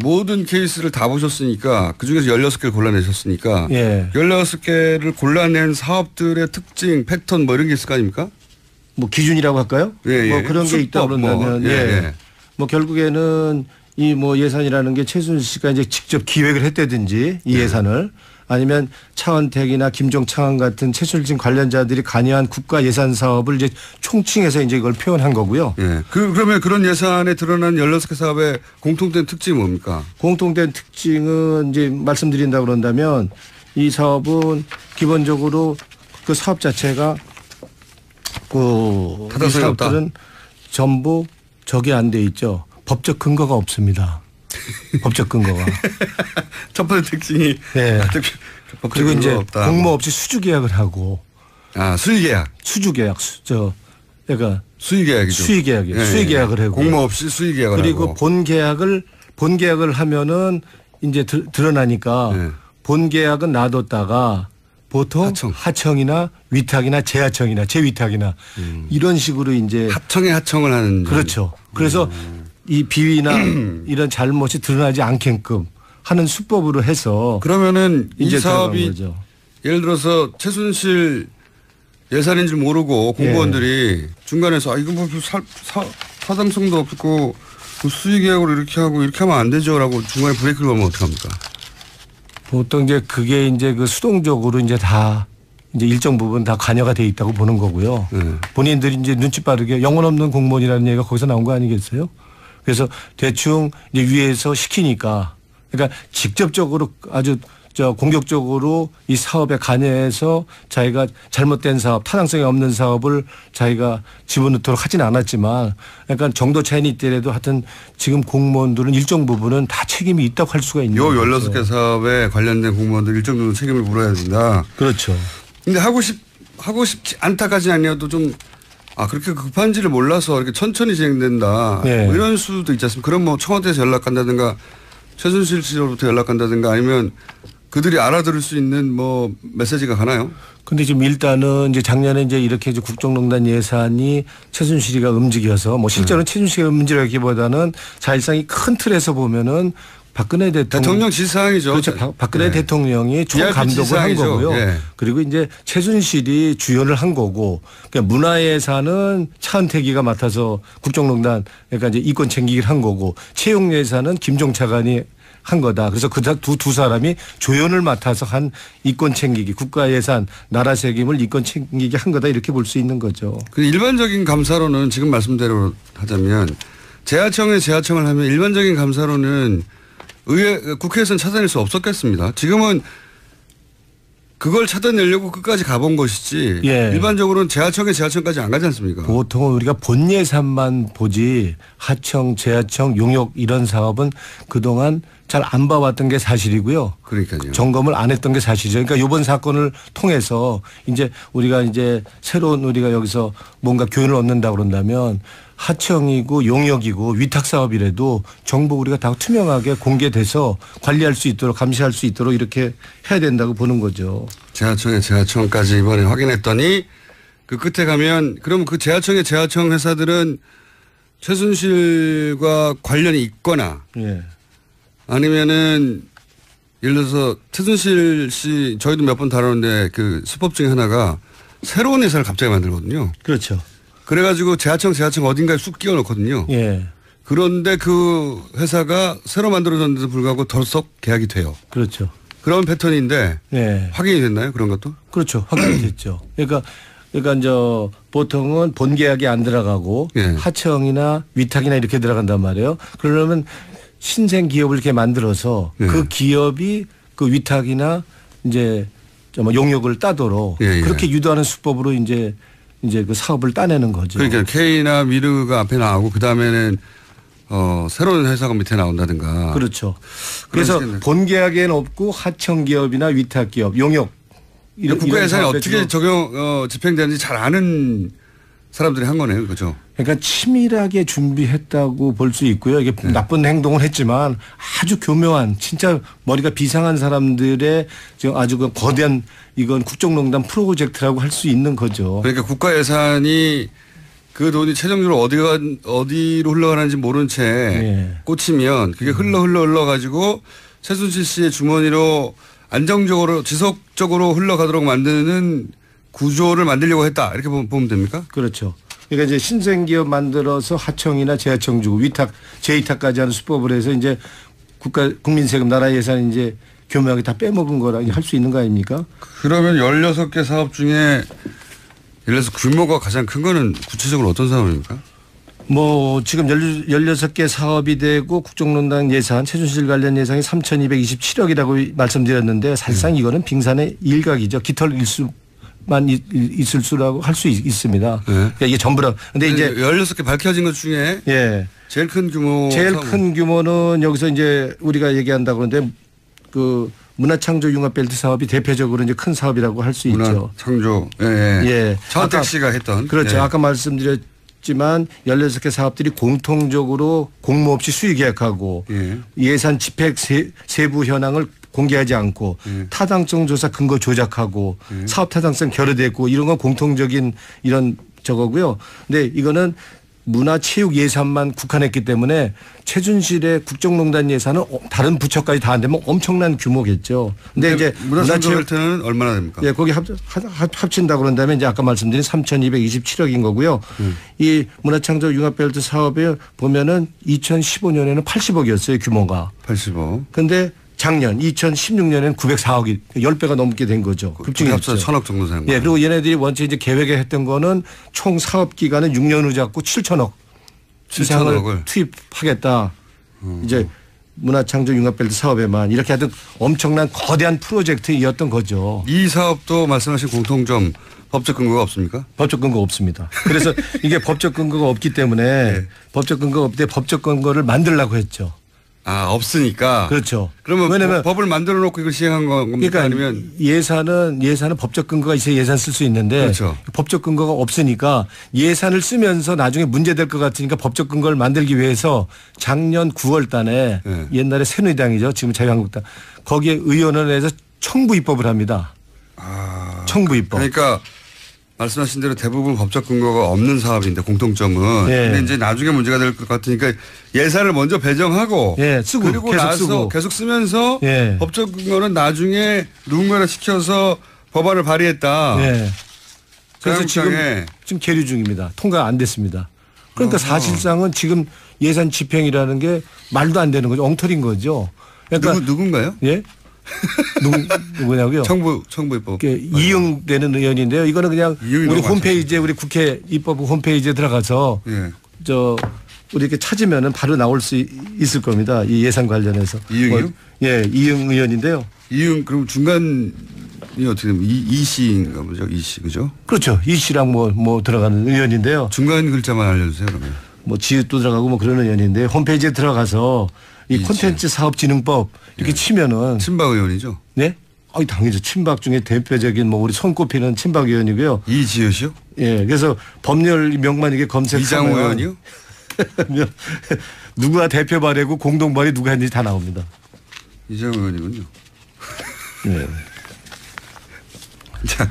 모든 케이스를 다 보셨으니까 그중에서 16개를 골라내셨으니까 16개를 골라낸 사업들의 특징, 패턴 뭐 이런 게 있을 거 아닙니까? 뭐 기준이라고 할까요? 뭐 그런 게 있다 그런다면 뭐 결국에는 이 뭐 예산이라는 게 최순실 씨가 이제 직접 기획을 했다든지 이 예산을 아니면 차은택이나 김종창 같은 최순실 관련자들이 관여한 국가 예산 사업을 이제 총칭해서 이제 이걸 표현한 거고요. 그러면 그런 예산에 드러난 16개 사업의 공통된 특징이 뭡니까? 공통된 특징은 이제 말씀드린다 그런다면 이 사업은 기본적으로 그 사업 자체가 그 타당성이 없다. 전부 적이 안 돼 있죠. 법적 근거가 없습니다. 법적 근거가. 첫 번째 특징이. 그리고 이제 없다. 공모 없이 수주 계약을 하고. 수의 계약. 수주 계약. 그러니까 수의 계약이죠. 수의 계약이에요. 수의 계약을 하고. 공모 없이 수의 계약을 그리고 하고. 본 계약을 하면은 이제 드러나니까 본 계약은 놔뒀다가 보통 하청이나 위탁이나 재하청이나 재위탁이나 이런 식으로 이제 하청을 하는. 그렇죠. 그래서 이 비위나 이런 잘못이 드러나지 않게끔 하는 수법으로 해서 그러면은 이제 이 사업이 예를 들어서 최순실 예산인 줄 모르고 공무원들이 중간에서 이거 뭐 사당성도 없고 수의계약으로 이렇게 하고 이렇게 하면 안 되죠라고 중간에 브레이크를 걸면 어떡합니까? 보통 이제 그게 이제 그 수동적으로 이제 다 이제 일정 부분 다 관여가 돼 있다고 보는 거고요. 본인들이 이제 눈치 빠르게 영혼 없는 공무원이라는 얘기가 거기서 나온 거 아니겠어요? 그래서 대충 이제 위에서 시키니까 그러니까 직접적으로 아주 공격적으로 이 사업에 관여해서 자기가 잘못된 사업, 타당성이 없는 사업을 자기가 집어넣도록 하진 않았지만 약간 정도 차이는 있더라도 하여튼 지금 공무원들은 일정 부분은 다 책임이 있다고 할 수가 있는 거죠. 16개 사업에 관련된 공무원들 일정 정도 책임을 물어야 된다. 그렇죠. 근데 하고 싶지 않다까지는 아니어도 좀 그렇게 급한지를 몰라서 이렇게 천천히 진행된다. 뭐 이런 수도 있지 않습니까? 그럼 뭐 청와대에서 연락 간다든가 최순실 씨로부터 연락 간다든가 아니면 그들이 알아들을 수 있는 뭐 메시지가 가나요? 근데 지금 일단은 이제 작년에 이제 이렇게 이제 국정농단 예산이 최순실이가 움직여서 뭐 실제로는 최순실이가 움직이기보다는 사실상 이 큰 틀에서 보면은 박근혜 대통령 지시사항이죠. 그렇죠. 박근혜 대통령이 총감독을 한 거고요. 그리고 이제 최순실이 주연을 한 거고 그러니까 문화예산은 차은택이가 맡아서 국정농단 그러니까 이제 이권 챙기기를 한 거고 채용예산은 김종차관이 한 거다. 그래서 그 두 사람이 조연을 맡아서 한 이권 챙기기, 국가예산, 나라 책임을 이권 챙기기 한 거다 이렇게 볼 수 있는 거죠. 그 일반적인 감사로는 지금 말씀대로 하자면 재하청을 하면 일반적인 감사로는 국회에서는 찾아낼 수 없었겠습니다. 지금은 그걸 찾아내려고 끝까지 가본 것이지 예. 일반적으로는 재하청까지 안 가지 않습니까? 보통은 우리가 본 예산만 보지 하청, 재하청, 용역 이런 사업은 그동안 잘 안 봐왔던 게 사실이고요. 그러니까요. 점검을 안 했던 게 사실이죠. 그러니까 이번 사건을 통해서 이제 우리가 이제 새로운 우리가 여기서 뭔가 교훈을 얻는다고 그런다면 하청이고 용역이고 위탁 사업이라도 정보 우리가 다 투명하게 공개돼서 관리할 수 있도록 감시할 수 있도록 이렇게 해야 된다고 보는 거죠. 재하청까지 이번에 확인했더니 그 끝에 가면 그럼 그 재하청 회사들은 최순실과 관련이 있거나 예. 아니면은 예를 들어서 최순실 씨 저희도 몇 번 다뤘는데 그 수법 중에 하나가 새로운 회사를 갑자기 만들거든요. 그렇죠. 그래가지고 재하청 어딘가에 쑥 끼워 넣거든요. 예. 그런데 그 회사가 새로 만들어졌는데도 불구하고 덜썩 계약이 돼요. 그렇죠. 그런 패턴인데 예. 확인이 됐나요? 그런 것도? 그렇죠. 확인이 됐죠. 그러니까 보통은 본 계약이 안 들어가고 예. 하청이나 위탁이나 이렇게 들어간단 말이에요. 그러려면 신생 기업을 이렇게 만들어서 예. 그 기업이 그 위탁이나 이제 용역을 따도록 예. 그렇게 유도하는 수법으로 이제 그 사업을 따내는 거죠. 그러니까 K나 미르가 앞에 나오고 그 다음에는 새로운 회사가 밑에 나온다든가. 그렇죠. 그래서 본 계약에는 없고 하청 기업이나 위탁 기업, 용역 국가 예산이 어떻게 집행되는지 잘 아는 사람들이 한 거네요, 그렇죠? 그러니까 치밀하게 준비했다고 볼 수 있고요. 이게 나쁜 행동을 했지만 아주 교묘한 진짜 머리가 비상한 사람들의 지금 아주 그 거대한 이건 국정농단 프로젝트라고 할 수 있는 거죠. 그러니까 국가 예산이 그 돈이 최종적으로 어디로 흘러가는지 모른 채 예. 꽂히면 그게 흘러가지고 최순실 씨의 주머니로 안정적으로 지속적으로 흘러가도록 만드는 구조를 만들려고 했다. 이렇게 보면 됩니까? 그렇죠. 그러니까 이제 신생기업 만들어서 하청이나 재하청 주고 재위탁까지 하는 수법을 해서 이제 국민 세금 나라 예산 이제 교묘하게 다 빼먹은 거라 할 수 있는 거 아닙니까? 그러면 16개 사업 중에 예를 들어서 규모가 가장 큰 거는 구체적으로 어떤 사업입니까? 지금 16개 사업이 되고 국정농단 예산, 최순실 관련 예산이 3,227억이라고 말씀드렸는데 사실상 이거는 빙산의 일각이죠. 깃털 일수만 있을 수라고 할 수 있습니다. 네. 그러니까 이게 전부라. 근데 이제 16개 밝혀진 것 중에 예. 제일 큰 규모는 여기서 이제 우리가 얘기한다고 그러는데 그 문화창조 융합벨트 사업이 대표적으로 이제 큰 사업이라고 할 수 있죠. 문화창조. 예. 차은택 씨가 했던. 그렇죠. 예. 아까 말씀드렸지만 16개 사업들이 공통적으로 공모 없이 수의 계약하고 예. 예산 집행 세부 현황을 공개하지 않고 타당성 조사 근거 조작하고 사업 타당성 결여됐고 이런 건 공통적인 이런 저거고요. 근데 이거는 문화체육 예산만 국한했기 때문에 최순실의 국정농단 예산은 다른 부처까지 다 안 되면 엄청난 규모겠죠. 근데 이제 문화체육벨트는 얼마나 됩니까? 예, 거기 합친다고 그런다면 이제 아까 말씀드린 3,227억인 거고요. 이 문화창조 융합벨트 사업에 보면은 2015년에는 80억이었어요, 규모가. 80억. 근데 작년 2016년에는 904억이 10배가 넘게 된 거죠. 급증했죠. 1,000억 정도 되는 거예요. 예, 그리고 얘네들이 원체 이제 계획에 했던 거는 총 사업 기간은 6년을 잡고 7천억 이상을 투입하겠다. 이제 문화창조 융합벨트 사업에만 이렇게 하던 엄청난 거대한 프로젝트였던 거죠. 이 사업도 말씀하신 공통점 법적 근거가 없습니까? 법적 근거 없습니다. 그래서 이게 법적 근거가 없기 때문에 네. 법적 근거가 없대 법적 근거를 만들려고 했죠. 아, 없으니까. 그렇죠. 그러면 왜냐면 법을 만들어 놓고 이걸 시행한 겁니까? 그러니까 아니면 예산은 법적 근거가 있어야 예산 쓸 수 있는데 그렇죠. 법적 근거가 없으니까 예산을 쓰면서 나중에 문제될 것 같으니까 법적 근거를 만들기 위해서 작년 9월 달에 네. 옛날에 새누리당이죠. 지금 자유한국당. 거기에 의원원에서 청부 입법을 합니다. 아. 청부 입법. 그러니까 말씀하신 대로 대부분 법적 근거가 없는 사업인데 공통점은. 네. 근데 이제 나중에 문제가 될 것 같으니까 예산을 먼저 배정하고. 네, 쓰고 그리고 계속 나서 쓰고. 계속 쓰면서. 네. 법적 근거는 나중에 누군가를 시켜서 법안을 발의했다. 네. 그래서 지금 계류 중입니다. 통과 안 됐습니다. 그러니까 사실상은 지금 예산 집행이라는 게 말도 안 되는 거죠. 엉터리인 거죠. 그러니까 누군가요? 예. 누구냐고요? 청부 입법. 이용되는 의원인데요. 이거는 그냥 우리 홈페이지에 우리 국회 입법부 홈페이지에 들어가서 예. 이렇게 찾으면은 바로 나올 수 있을 겁니다. 이 예산 관련해서. 이응이요? 예, 이응 의원인데요. 이응 그럼 중간이 어떻게 되면 이 씨인가 보죠? 이 씨 그죠? 그렇죠. 이 씨랑 뭐 들어가는 의원인데요. 중간 글자만 알려주세요 그러면. 뭐 지읒도 들어가고 뭐 그런 의원인데 홈페이지에 들어가서 이 콘텐츠 사업진흥법 이렇게 치면은 친박 의원이죠? 네? 당연히 친박 중에 대표적인 뭐 우리 손꼽히는 친박 의원이고요. 이지읒이요? 예. 그래서 법률 명만 이게 검색하면 이장호 의원이요? 누가 대표 발의고 공동 발의 누가 했는지 다 나옵니다. 이장호 의원이군요. 네. 자,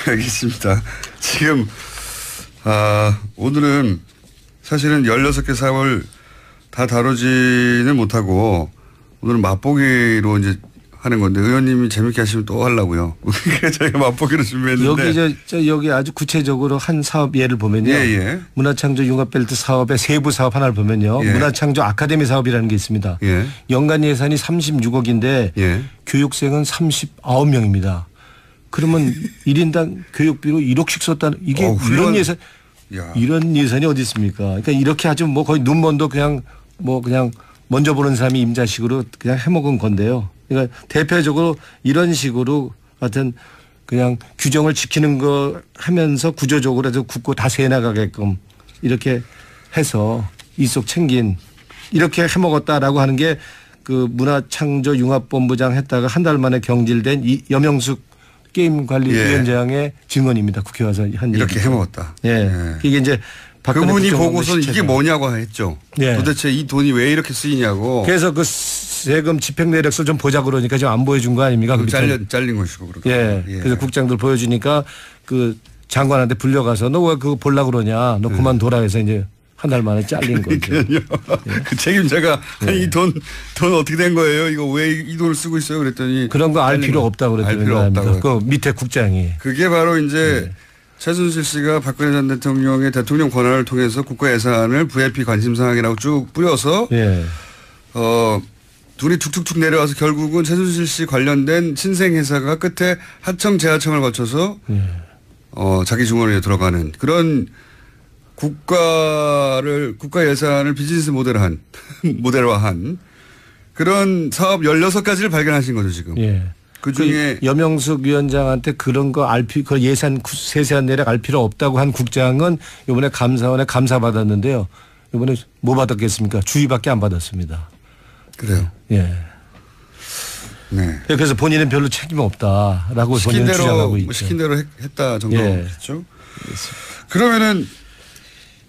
알겠습니다. 지금 오늘은 사실은 16개 사업을 다 다루지는 못하고 오늘은 맛보기로 이제 하는 건데 의원님이 재밌게 하시면 또 하려고요. 그러니까 저희가 맛보기로 준비했는데 여기 아주 구체적으로 한 사업 예를 보면요. 예. 문화창조 융합벨트 사업의 세부 사업 하나를 보면요. 예. 문화창조 아카데미 사업이라는 게 있습니다. 예. 연간 예산이 36억인데 예. 교육생은 39명입니다. 그러면 1인당 교육비로 1억씩 썼다는 이게 이런 예산 이런 예산이 어디 있습니까? 그러니까 이렇게 아주 뭐 거의 눈먼도 그냥 먼저 보는 사람이 임자식으로 그냥 해먹은 건데요. 그러니까 대표적으로 이런 식으로 하여튼 그냥 규정을 지키는 거 하면서 구조적으로 해서 굳고 다 새나가게끔 이렇게 해서 이속 챙긴 이렇게 해먹었다라고 하는 게 그 문화창조융합본부장 했다가 한 달 만에 경질된 여명숙 게임관리위원장의 증언입니다. 국회 와서 한 이렇게 해먹었다. 예. 이게 이제 그분이 보고서 이게 뭐냐고 했죠. 예. 도대체 이 돈이 왜 이렇게 쓰이냐고. 그래서 그 세금 집행 내역서 좀 보자 그러니까 지금 안 보여준 거 아닙니까? 잘린 것이고 그렇고. 예. 그래서 국장들 보여주니까 그 장관한테 불려가서 너 왜 그거 보려고 그러냐. 너 그만둬라 해서 이제 한 달 만에 잘린 거죠. 예. 그 책임자가 이 돈 어떻게 된 거예요? 이거 왜 이 돈을 쓰고 있어요? 그랬더니 그런 거 알 필요 없다고 그랬더니 알 필요 없다고. 그 밑에 국장이. 그게 바로 이제 최순실 씨가 박근혜 전 대통령의 대통령 권한을 통해서 국가 예산을 VIP 관심사항이라고 쭉 뿌려서 돈이 툭툭툭 내려와서 결국은 최순실 씨 관련된 신생회사가 끝에 하청 재하청을 거쳐서 자기 주머니에 들어가는 그런 국가 예산을 비즈니스 모델화한 그런 사업 16가지를 발견하신 거죠 지금. 예. 그 중에 여명숙 위원장한테 그런 거 그 예산 세세한 내역 알 필요 없다고 한 국장은 이번에 감사원에 감사 받았는데요. 이번에 뭐 받았겠습니까? 주의밖에 안 받았습니다. 그래요. 예. 네. 그래서 본인은 별로 책임 없다라고 본인은 주장하고 있죠. 시킨 대로 했다 정도겠죠. 그러면은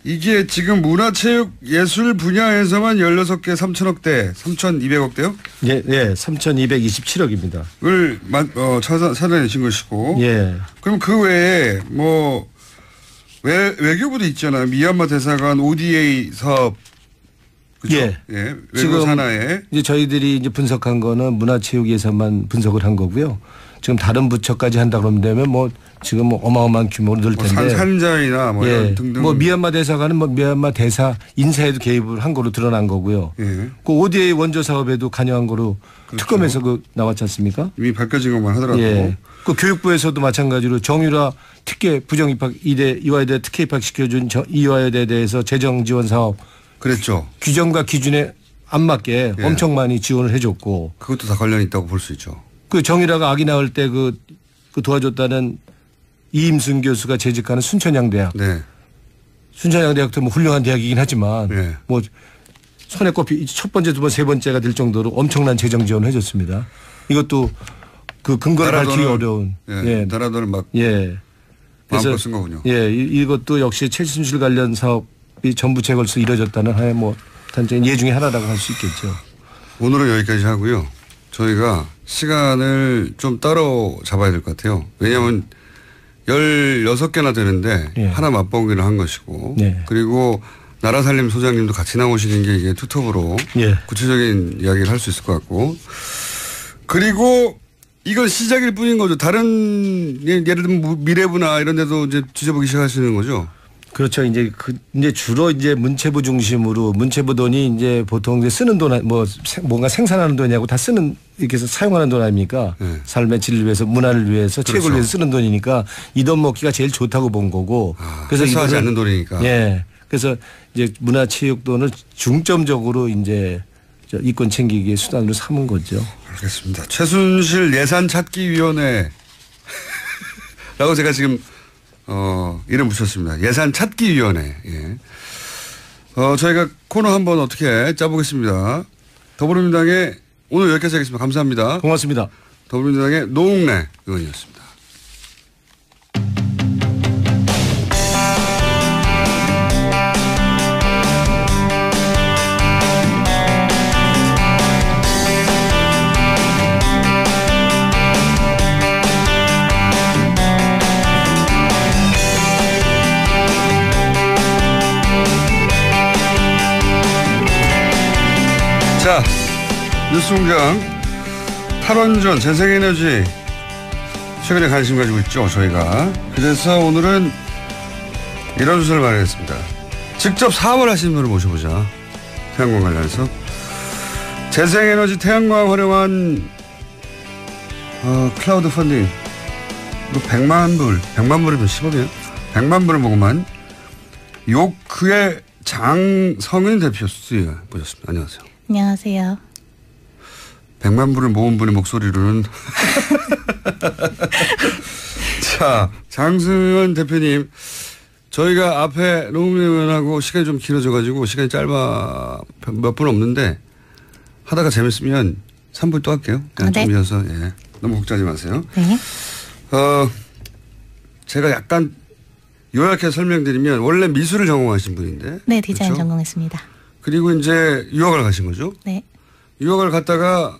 이게 지금 문화체육예술 분야에서만 16개 3천억대 3,200억대요? 예, 3,227억입니다. 을 찾아내신 것이고. 예. 그럼 그 외에 뭐 외교부도 있잖아요. 미얀마 대사관 ODA 사업. 그죠? 예. 외교 산하에. 이제 저희들이 이제 분석한 거는 문화체육 예산만 분석을 한 거고요. 지금 다른 부처까지 한다 그러면 되면 뭐 지금 뭐 어마어마한 규모로 늘 텐데. 산자이나 뭐 이런 등등. 뭐 미얀마 대사관은 뭐 미얀마 대사 인사에도 개입을 한 거로 드러난 거고요. 예. 그 ODA 원조 사업에도 관여한 거로 그렇죠. 특검에서 그 나왔지 않습니까? 이미 밝혀진 것만 하더라도. 예. 그 교육부에서도 마찬가지로 정유라 특혜 부정 입학 이화여대 특혜 입학 시켜준 이화여대에 대해서 재정 지원 사업. 그랬죠. 규정과 기준에 안 맞게 엄청 많이 지원을 해줬고. 그것도 다 관련이 있다고 볼 수 있죠. 그 정유라가 아기 낳을 때 그 도와줬다는 이임순 교수가 재직하는 순천향대학. 네. 순천향대학도 뭐 훌륭한 대학이긴 하지만 뭐 손에 꼽히 첫 번째, 두 번째, 세 번째가 될 정도로 엄청난 재정 지원을 해줬습니다. 이것도 그 근거를 밝히기 어려운. 나라 돈을 막 그래서 쓴 거군요. 이것도 역시 최순실 관련 사업이 전부채 걸쳐 이뤄졌다는 하나의 뭐 단적인 예 중에 하나라고 할 수 있겠죠. 오늘은 여기까지 하고요. 저희가 시간을 좀 따로 잡아야 될 것 같아요. 왜냐하면 16개나 되는데 하나 맛보기를 한 것이고 그리고 나라살림 소장님도 같이 나오시는 게 이게 투톱으로 구체적인 이야기를 할 수 있을 것 같고 그리고 이건 시작일 뿐인 거죠. 다른 예를 들면 미래부나 이런 데도 이제 뒤져보기 시작하시는 거죠. 그렇죠. 이제 주로 이제 문체부 중심으로 문체부 돈이 이제 보통 이제 쓰는 돈 뭔가 생산하는 돈이냐고 다 쓰는 이렇게 해서 사용하는 돈 아닙니까? 삶의 질을 위해서 문화를 위해서 그렇죠. 체육을 위해서 쓰는 돈이니까 이 돈 먹기가 제일 좋다고 본 거고. 그래서 회수하지 않는 돈이니까. 예. 그래서 이제 문화체육돈을 중점적으로 이제 이권 챙기기의 수단으로 삼은 거죠. 알겠습니다. 최순실 예산찾기위원회 라고 제가 지금 이름 붙였습니다. 예산찾기위원회. 예. 저희가 코너 한번 어떻게 짜보겠습니다. 더불어민주당의 오늘 여기까지 하겠습니다. 감사합니다. 고맙습니다. 더불어민주당의 노웅래 의원이었습니다. 자, 뉴스공장 탈원전, 재생에너지 최근에 관심 가지고 있죠, 저희가. 그래서 오늘은 이런 수사를 마련했습니다. 직접 사업을 하시는 분을 모셔보자. 태양광 관련해서. 재생에너지 태양광 활용한 클라우드 펀딩. 이거 100만 불이면 10억이에요? 100만 불을 모금한 요크의 장성은 대표 수요 모셨습니다. 안녕하세요. 안녕하세요. 100만 불을 모은 분의 목소리로는. 자, 장승현 대표님. 저희가 앞에 노웅래 의원하고 시간이 좀 길어져가지고 시간이 짧아 몇 분 없는데 하다가 재밌으면 3분 또 할게요. 그냥 네. 좀 이어서. 예. 너무 걱정하지 마세요. 네. 제가 약간 요약해서 설명드리면 원래 미술을 전공하신 분인데. 네, 디자인 그렇죠? 전공했습니다. 그리고 이제 유학을 가신 거죠? 네. 유학을 갔다가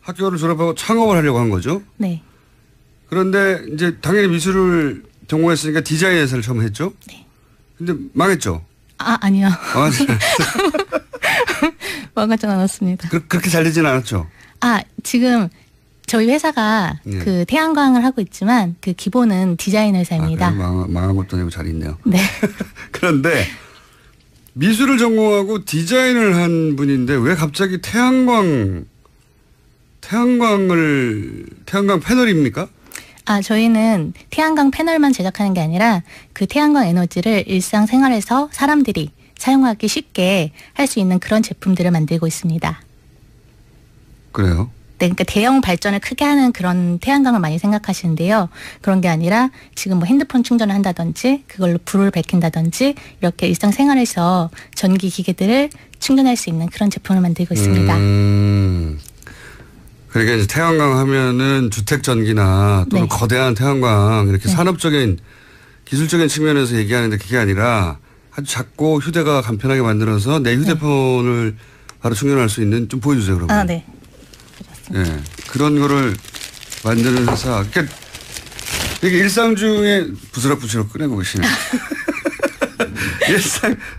학교를 졸업하고 창업을 하려고 한 거죠? 네. 그런데 이제 당연히 미술을 전공했으니까 디자인 회사를 처음 했죠? 네. 근데 망했죠? 아니요. 망하진 않았습니다. 그렇게 잘 되진 않았죠? 지금 저희 회사가 네. 그 태양광을 하고 있지만 그 기본은 디자인 회사입니다. 망한 것도 아니고 잘 있네요. 네. 그런데 미술을 전공하고 디자인을 한 분인데 왜 갑자기 태양광 패널입니까? 저희는 태양광 패널만 제작하는 게 아니라 그 태양광 에너지를 일상생활에서 사람들이 사용하기 쉽게 할 수 있는 그런 제품들을 만들고 있습니다. 그래요? 네, 그러니까 대형 발전을 크게 하는 그런 태양광을 많이 생각하시는데요. 그런 게 아니라 지금 뭐 핸드폰 충전을 한다든지 그걸로 불을 밝힌다든지 이렇게 일상생활에서 전기 기계들을 충전할 수 있는 그런 제품을 만들고 있습니다. 그러니까 이제 태양광 하면은 주택 전기나 또는 네. 거대한 태양광 이렇게 네. 산업적인 기술적인 측면에서 얘기하는데 그게 아니라 아주 작고 휴대가 간편하게 만들어서 내 휴대폰을 바로 충전할 수 있는 좀 보여주세요 그러면. 네. 예, 그런 거를 만드는 회사. 그러니까 이게 일상 중에 부스럭부스럭 꺼내고 계시네.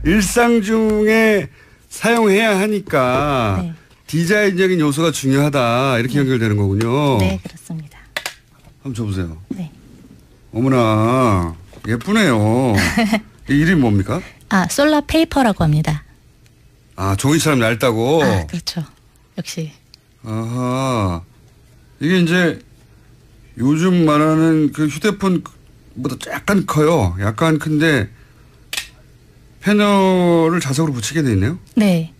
일상 중에 사용해야 하니까 네. 디자인적인 요소가 중요하다 이렇게 연결되는 거군요. 네, 그렇습니다. 한번 줘보세요. 네. 어머나 예쁘네요. 이 이름이 뭡니까? 솔라 페이퍼라고 합니다. 종이처럼 얇다고. 그렇죠. 역시. 아하. 이게 이제 요즘 말하는 그 휴대폰보다 약간 커요. 약간 큰데 패널을 자석으로 붙이게 돼 있네요. 네.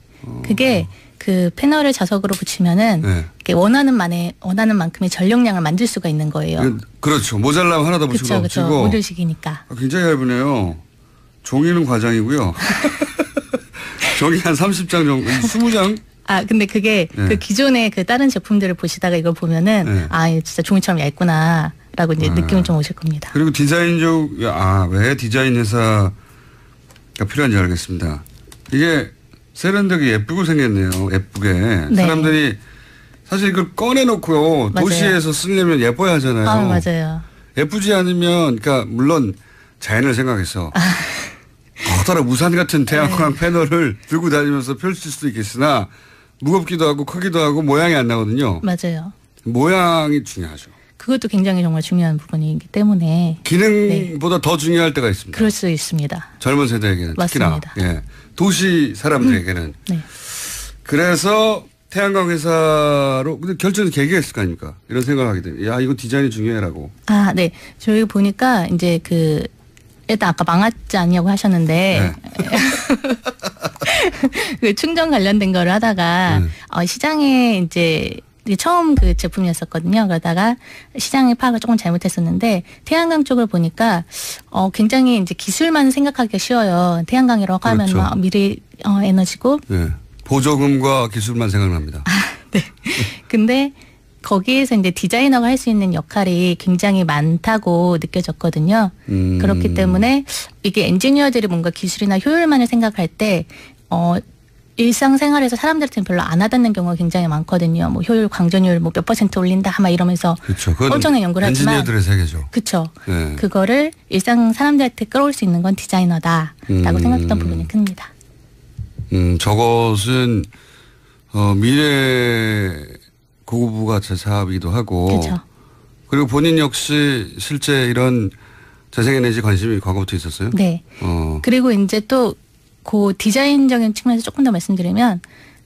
그게 그 패널을 자석으로 붙이면은 이렇게 원하는 만큼의 전력량을 만들 수가 있는 거예요. 그렇죠. 모자라면 하나 더 붙이고 그렇죠. 모듈식이니까. 굉장히 얇으네요. 종이는 과장이고요. 종이 한 30장 정도, 20장? 근데 그게 그 기존의 그 다른 제품들을 보시다가 이걸 보면은 진짜 종이처럼 얇구나라고 이제 느낌을 좀 오실 겁니다. 그리고 디자인적, 왜 디자인 회사가 필요한지 알겠습니다. 이게 세련되게 예쁘고 생겼네요. 예쁘게. 네. 사람들이 사실 이걸 꺼내놓고요. 맞아요. 도시에서 쓰려면 예뻐야 하잖아요. 맞아요. 예쁘지 않으면, 그러니까 물론 자연을 생각해서 커다란 우산 같은 태양광 패널을 들고 다니면서 펼칠 수도 있겠으나 무겁기도 하고 크기도 하고 모양이 안 나거든요. 맞아요. 모양이 중요하죠. 그것도 굉장히 정말 중요한 부분이기 때문에 기능보다 더 중요할 때가 있습니다. 그럴 수 있습니다. 젊은 세대에게는 맞습니다. 특히나 도시 사람들에게는. 네. 그래서 태양광 회사로 근데 결정은 계기가 있을 거 아닙니까? 이런 생각을 하게 돼요. 이거 디자인이 중요해라고. 네. 저희 보니까 이제 그 일단 아까 망하지 않냐고 하셨는데 네. 그 충전 관련된 거를 하다가 시장에 이제 처음 그 제품이었었거든요. 그러다가 시장의 파악을 조금 잘못했었는데 태양광 쪽을 보니까 굉장히 이제 기술만 생각하기가 쉬워요. 태양광이라고 하면 그렇죠. 막 미래 에너지고 네. 보조금과 기술만 생각납니다. 네. 근데 거기에서 이제 디자이너가 할 수 있는 역할이 굉장히 많다고 느껴졌거든요. 그렇기 때문에 이게 엔지니어들이 뭔가 기술이나 효율만을 생각할 때 일상생활에서 사람들한테는 별로 안 와닿는 경우가 굉장히 많거든요. 뭐 효율, 광전율 뭐 몇 % 올린다 막 이러면서 그렇죠. 엄청난 연구를 하지만 엔지니어들의 세계죠. 그렇죠. 네. 그거를 일상 사람들한테 끌어올 수 있는 건 디자이너다라고 생각했던 부분이 큽니다. 저것은 미래 고부가 사업이기도 하고 그렇죠. 그리고 본인 역시 실제 이런 재생에너지 관심이 과거부터 있었어요? 네. 그리고 이제 또 그 디자인적인 측면에서 조금 더 말씀드리면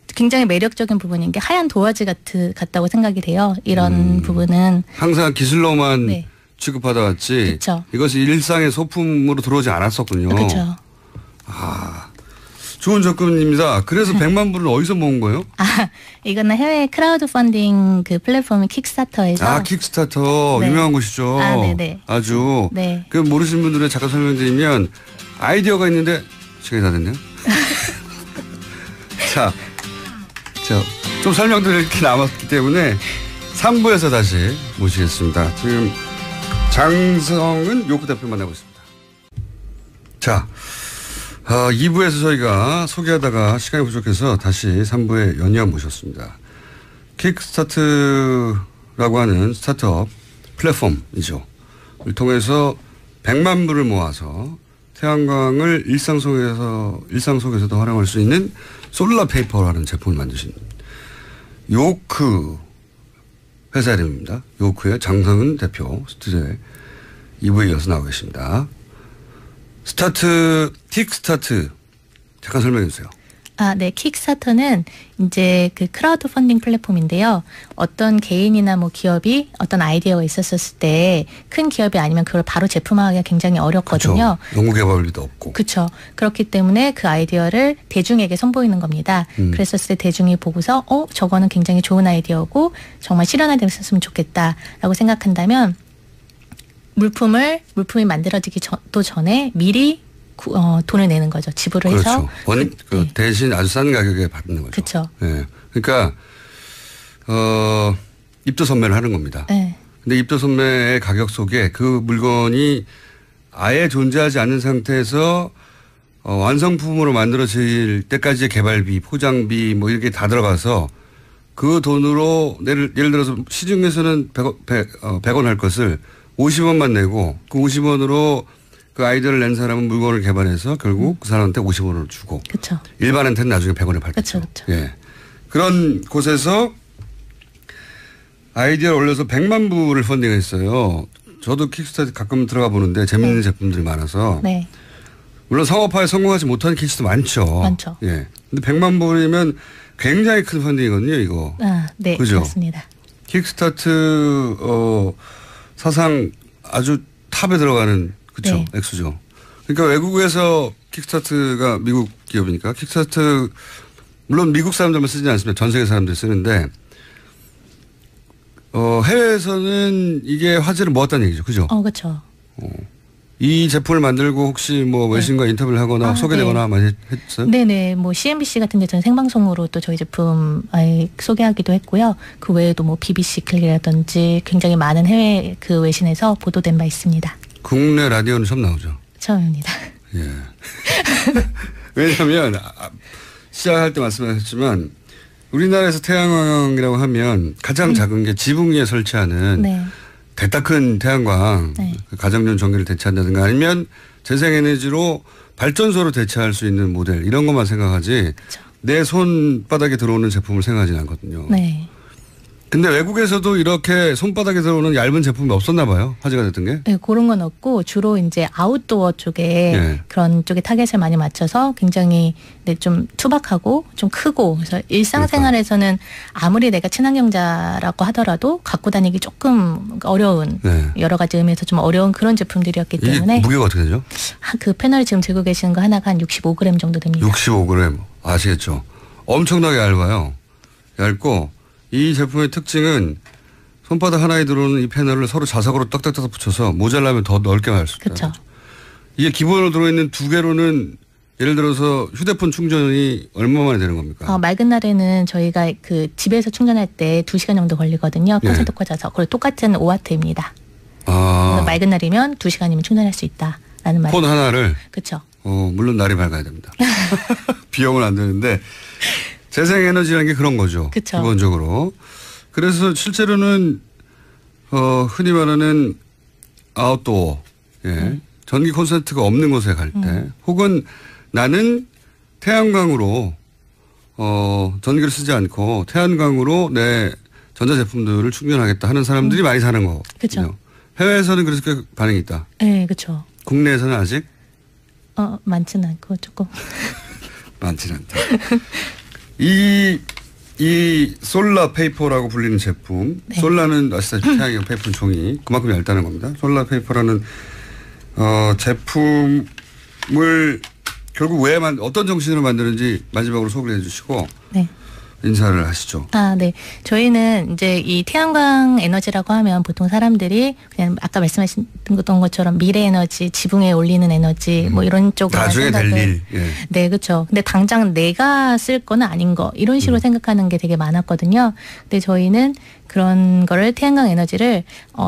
굉장히 매력적인 부분인 게 하얀 도화지 같다고 생각이 돼요. 이런 부분은. 항상 기술로만 네. 취급하다 왔지 그쵸. 이것이 일상의 소품으로 들어오지 않았었군요. 그렇죠. 아, 좋은 접근입니다. 그래서 100만 불은 어디서 모은 거예요? 이거는 해외 크라우드 펀딩 그 플랫폼인 킥스타터에서. 킥스타터 네. 유명한 곳이죠. 네네. 아주. 네. 그 모르시는 분들은 잠깐 설명드리면 아이디어가 있는데 시간이 다 됐네요. 자, 좀 설명드릴 게 남았기 때문에 3부에서 다시 모시겠습니다. 지금 장성은 요크 대표 만나고 있습니다. 자, 2부에서 저희가 소개하다가 시간이 부족해서 다시 3부에 연이어 모셨습니다. 킥스타트라고 하는 스타트업 플랫폼이죠. 을 통해서 100만 불을 모아서 태양광을 일상 속에서도 활용할 수 있는 솔라 페이퍼라는 제품을 만드신 요크 회사 이름입니다. 요크의 장성은 대표 스튜디오에 2부에 이어서 나오고 계십니다. 킥스타트 잠깐 설명해 주세요. 네. 킥스타터는 이제 그 크라우드 펀딩 플랫폼인데요. 어떤 개인이나 뭐 기업이 어떤 아이디어가 있었을 때 큰 기업이 아니면 그걸 바로 제품화하기가 굉장히 어렵거든요. 그렇죠. 연구개발비도 없고. 그렇죠. 그렇기 때문에 그 아이디어를 대중에게 선보이는 겁니다. 그랬었을 때 대중이 보고서 저거는 굉장히 좋은 아이디어고 정말 실현화됐으면 좋겠다라고 생각한다면 물품이 만들어지기 전에 미리 돈을 내는 거죠. 지불을 해서. 그렇죠. 대신 아주 싼 가격에 받는 거죠. 그렇죠. 네. 그러니까 입도선매를 하는 겁니다. 네. 근데 입도선매의 가격 속에 그 물건이 아예 존재하지 않는 상태에서 완성품으로 만들어질 때까지의 개발비, 포장비 뭐 이렇게 다 들어가서 그 돈으로 예를 들어서 시중에서는 100원 할 것을 50원만 내고 그 50원으로 그 아이디어를 낸 사람은 물건을 개발해서 결국 그 사람한테 50원을 주고. 그렇죠. 일반한테는 나중에 100원에 팔겠죠. 그렇죠. 예. 그런 곳에서 아이디어를 올려서 100만 불을 펀딩했어요. 저도 킥스타트 가끔 들어가 보는데 재밌는 제품들이 많아서. 네. 물론 상업화에 성공하지 못한 케이스도 많죠. 많죠. 예. 근데 100만 불이면 굉장히 큰 펀딩이거든요, 이거. 네. 그죠? 맞습니다. 킥스타트 사상 아주 탑에 들어가는 그렇죠. 네. 액수죠. 그러니까 외국에서 킥스타트가 미국 기업이니까 킥스타트 물론 미국 사람들만 쓰지 않습니다. 전 세계 사람들이 쓰는데 해외에서는 이게 화제를 모았다는 얘기죠. 그죠? 그렇죠. 이 제품을 만들고 혹시 뭐 외신과 인터뷰를 하거나 소개되거나 많이 했어요? 네네. 뭐 CNBC 같은 데서는 생방송으로 또 저희 제품 소개하기도 했고요. 그 외에도 뭐 BBC 클릭이라든지 굉장히 많은 해외 그 외신에서 보도된 바 있습니다. 국내 라디오는 처음 나오죠? 처음입니다. 예. 왜냐하면 시작할 때 말씀하셨지만 우리나라에서 태양광이라고 하면 가장 작은 게 지붕 위에 설치하는 네. 대따 큰 태양광 네. 가정용 전기를 대체한다든가 아니면 재생에너지로 발전소로 대체할 수 있는 모델 이런 것만 생각하지 그렇죠. 내 손바닥에 들어오는 제품을 생각하지는 않거든요. 네. 근데 외국에서도 이렇게 손바닥에 들어오는 얇은 제품이 없었나 봐요. 화제가 됐던 게. 네, 그런 건 없고 주로 이제 아웃도어 쪽에 네. 그런 쪽에 타겟을 많이 맞춰서 굉장히 네, 좀 투박하고 좀 크고 그래서 일상생활에서는 아무리 내가 친환경자라고 하더라도 갖고 다니기 조금 어려운 네. 여러 가지 의미에서 좀 어려운 그런 제품들이었기 때문에 무게가 어떻게 되죠? 그 패널 지금 들고 계시는 거 하나가 한 65g 정도 됩니다. 65g 아시겠죠? 엄청나게 얇아요. 얇고 이 제품의 특징은 손바닥 하나에 들어오는 이 패널을 서로 자석으로 딱딱딱 붙여서 모자라면 더 넓게 할 수 있다. 그렇죠. 이게 기본으로 들어있는 두 개로는 예를 들어서 휴대폰 충전이 얼마 만에 되는 겁니까? 맑은 날에는 저희가 그 집에서 충전할 때 2시간 정도 걸리거든요. 콘센트 꽂아서. 그리고 똑같은 5W입니다. 그래서 맑은 날이면 2시간이면 충전할 수 있다라는 말이죠. 폰 하나를? 그렇죠. 물론 날이 밝아야 됩니다. 비용은 안 되는데 재생에너지라는 게 그런 거죠. 그쵸. 기본적으로. 그래서 실제로는 흔히 말하는 아웃도어, 전기 콘센트가 없는 곳에 갈 때 혹은 나는 태양광으로 전기를 쓰지 않고 태양광으로 내 전자제품들을 충전하겠다 하는 사람들이 많이 사는 거거든요. 그렇죠. 해외에서는 그래서 꽤 반응이 있다. 네, 그렇죠. 국내에서는 아직? 많지는 않고 조금. 많지는 않다. 이 솔라 페이퍼라고 불리는 제품. 네. 솔라는 아시다시피 태양형 페이퍼 종이 그만큼 얇다는 겁니다. 솔라 페이퍼라는 제품을 결국 왜 어떤 정신으로 만드는지 마지막으로 소개해 주시고 네. 인사를 하시죠. 네. 저희는 이제 이 태양광 에너지라고 하면 보통 사람들이 그냥 아까 말씀하셨던 것처럼 미래 에너지, 지붕에 올리는 에너지 뭐 이런 쪽으로 나중에 될 일. 예. 네, 그렇죠. 근데 당장 내가 쓸 거는 아닌 거 이런 식으로 생각하는 게 되게 많았거든요. 근데 저희는 그런 거를 태양광 에너지를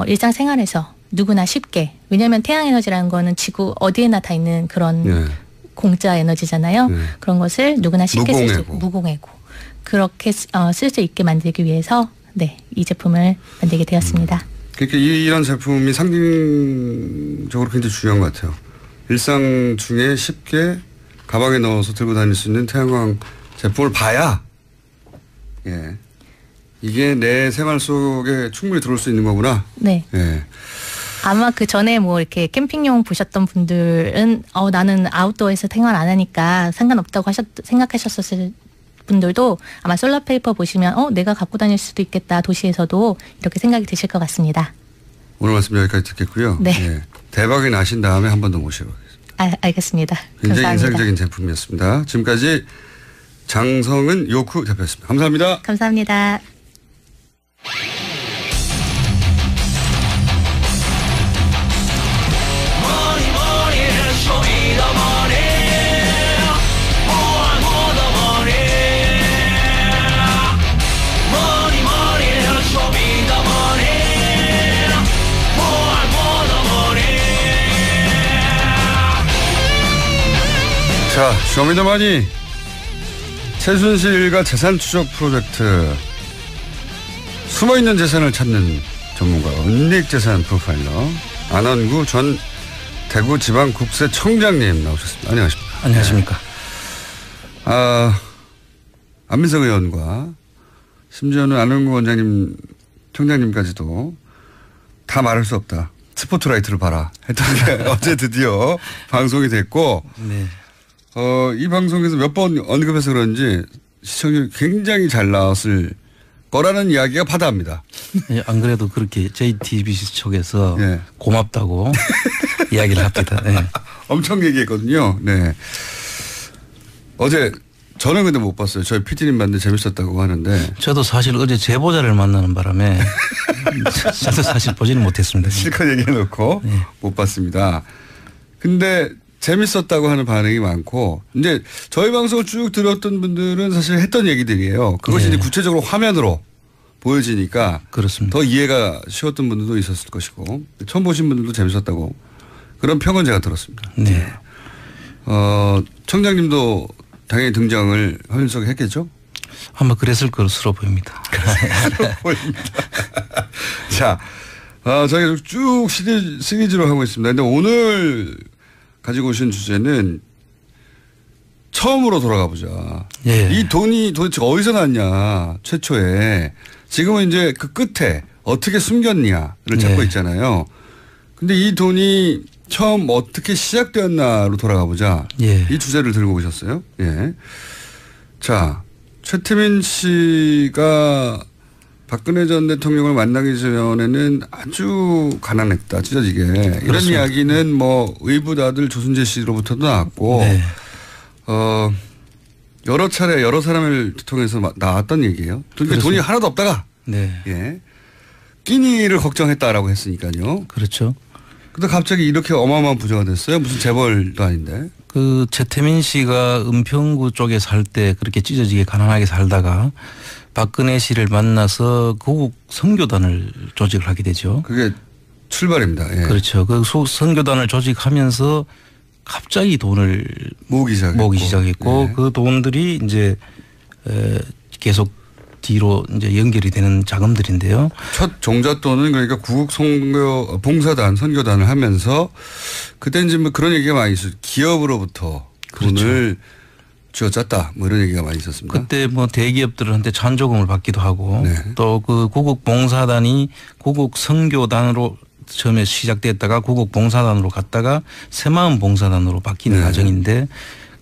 일상생활에서 누구나 쉽게 왜냐하면 태양 에너지라는 거는 지구 어디에나 다 있는 그런 공짜 에너지잖아요. 그런 것을 누구나 쉽게 쓸 수 있고 무공해고. 그렇게 쓸 수 있게 만들기 위해서 이 제품을 만들게 되었습니다. 그러니까 이런 제품이 상징적으로 굉장히 중요한 것 같아요. 일상 중에 쉽게 가방에 넣어서 들고 다닐 수 있는 태양광 제품을 봐야 이게 내 생활 속에 충분히 들어올 수 있는 거구나. 네. 아마 그 전에 뭐 이렇게 캠핑용 보셨던 분들은 나는 아웃도어에서 생활 안 하니까 상관없다고 생각하셨었을 분들도 아마 솔라페이퍼 보시면 내가 갖고 다닐 수도 있겠다. 도시에서도 이렇게 생각이 드실 것 같습니다. 오늘 말씀 여기까지 듣겠고요. 네. 대박이 나신 다음에 한 번 더 모시겠습니다. 알겠습니다. 굉장히 감사합니다. 인상적인 제품이었습니다. 지금까지 장성은 요크 대표였습니다. 감사합니다. 감사합니다. 자, 쇼미더머니 최순실과 재산 추적 프로젝트 숨어있는 재산을 찾는 전문가 은닉재산 프로파일러 안원구 전 대구지방국세청장님 나오셨습니다. 안녕하십니까? 안녕하십니까? 안민석 의원과 심지어는 안원구 원장님 청장님까지도 다 말할 수 없다. 스포트라이트를 봐라 했던 게 어제 드디어 방송이 됐고 네. 이 방송에서 몇 번 언급해서 그런지 시청률이 굉장히 잘 나왔을 거라는 이야기가 바다합니다. 예, 안 그래도 그렇게 JTBC 쪽에서 고맙다고 이야기를 합니다. 네. 엄청 얘기했거든요. 네. 어제 저는 근데 못 봤어요. 저희 PD님 봤는데 재밌었다고 하는데. 저도 사실 어제 제보자를 만나는 바람에 저도 사실 보지는 못했습니다. 실컷 얘기해놓고 못 봤습니다. 근데 재밌었다고 하는 반응이 많고 이제 저희 방송을 쭉 들었던 분들은 사실 했던 얘기들이에요. 그것이 이제 구체적으로 화면으로 보여지니까 그렇습니다. 더 이해가 쉬웠던 분들도 있었을 것이고 처음 보신 분들도 재밌었다고 그런 평은 제가 들었습니다. 네. 청장님도 당연히 등장을 허윤석이 했겠죠? 아마 그랬을 것으로 보입니다. 보입니다. 자, 저희가 쭉 시리즈로 하고 있습니다. 근데 오늘 가지고 오신 주제는 처음으로 돌아가 보자. 이 돈이 도대체 어디서 났냐. 최초에 지금은 이제 그 끝에 어떻게 숨겼냐를 찾고 네. 있잖아요. 근데 이 돈이 처음 어떻게 시작되었나로 돌아가 보자. 예. 이 주제를 들고 오셨어요. 예. 자, 최태민 씨가 박근혜 전 대통령을 만나기 전에는 아주 가난했다, 찢어지게. 이런 그렇습니다. 이야기는 뭐 의붓아들 조순재 씨로부터도 나왔고, 네. 여러 차례 여러 사람을 통해서 나왔던 얘기예요. 그러니까 돈이 하나도 없다가, 네. 예. 끼니를 걱정했다라고 했으니까요. 그렇죠. 근데 갑자기 이렇게 어마어마한 부자가 됐어요. 무슨 재벌도 아닌데. 그 최태민 씨가 은평구 쪽에 살 때 그렇게 찢어지게 가난하게 살다가 박근혜 씨를 만나서 고국 선교단을 조직을 하게 되죠. 그게 출발입니다. 예. 그렇죠. 그 선교단을 조직하면서 갑자기 돈을 모으기 시작했고 예. 그 돈들이 이제 계속 뒤로 이제 연결이 되는 자금들인데요. 첫 종잣돈은 그러니까 구국 봉사단, 선교단을 하면서 그때 이제 뭐 그런 얘기가 많이 있었어요. 기업으로부터 돈을 쥐어짰다. 뭐 이런 얘기가 많이 있었습니다. 그때 뭐 대기업들한테 찬조금을 받기도 하고 또 그 구국 봉사단이 구국 선교단으로 처음에 시작됐다가 구국 봉사단으로 갔다가 새마음 봉사단으로 바뀌는 과정인데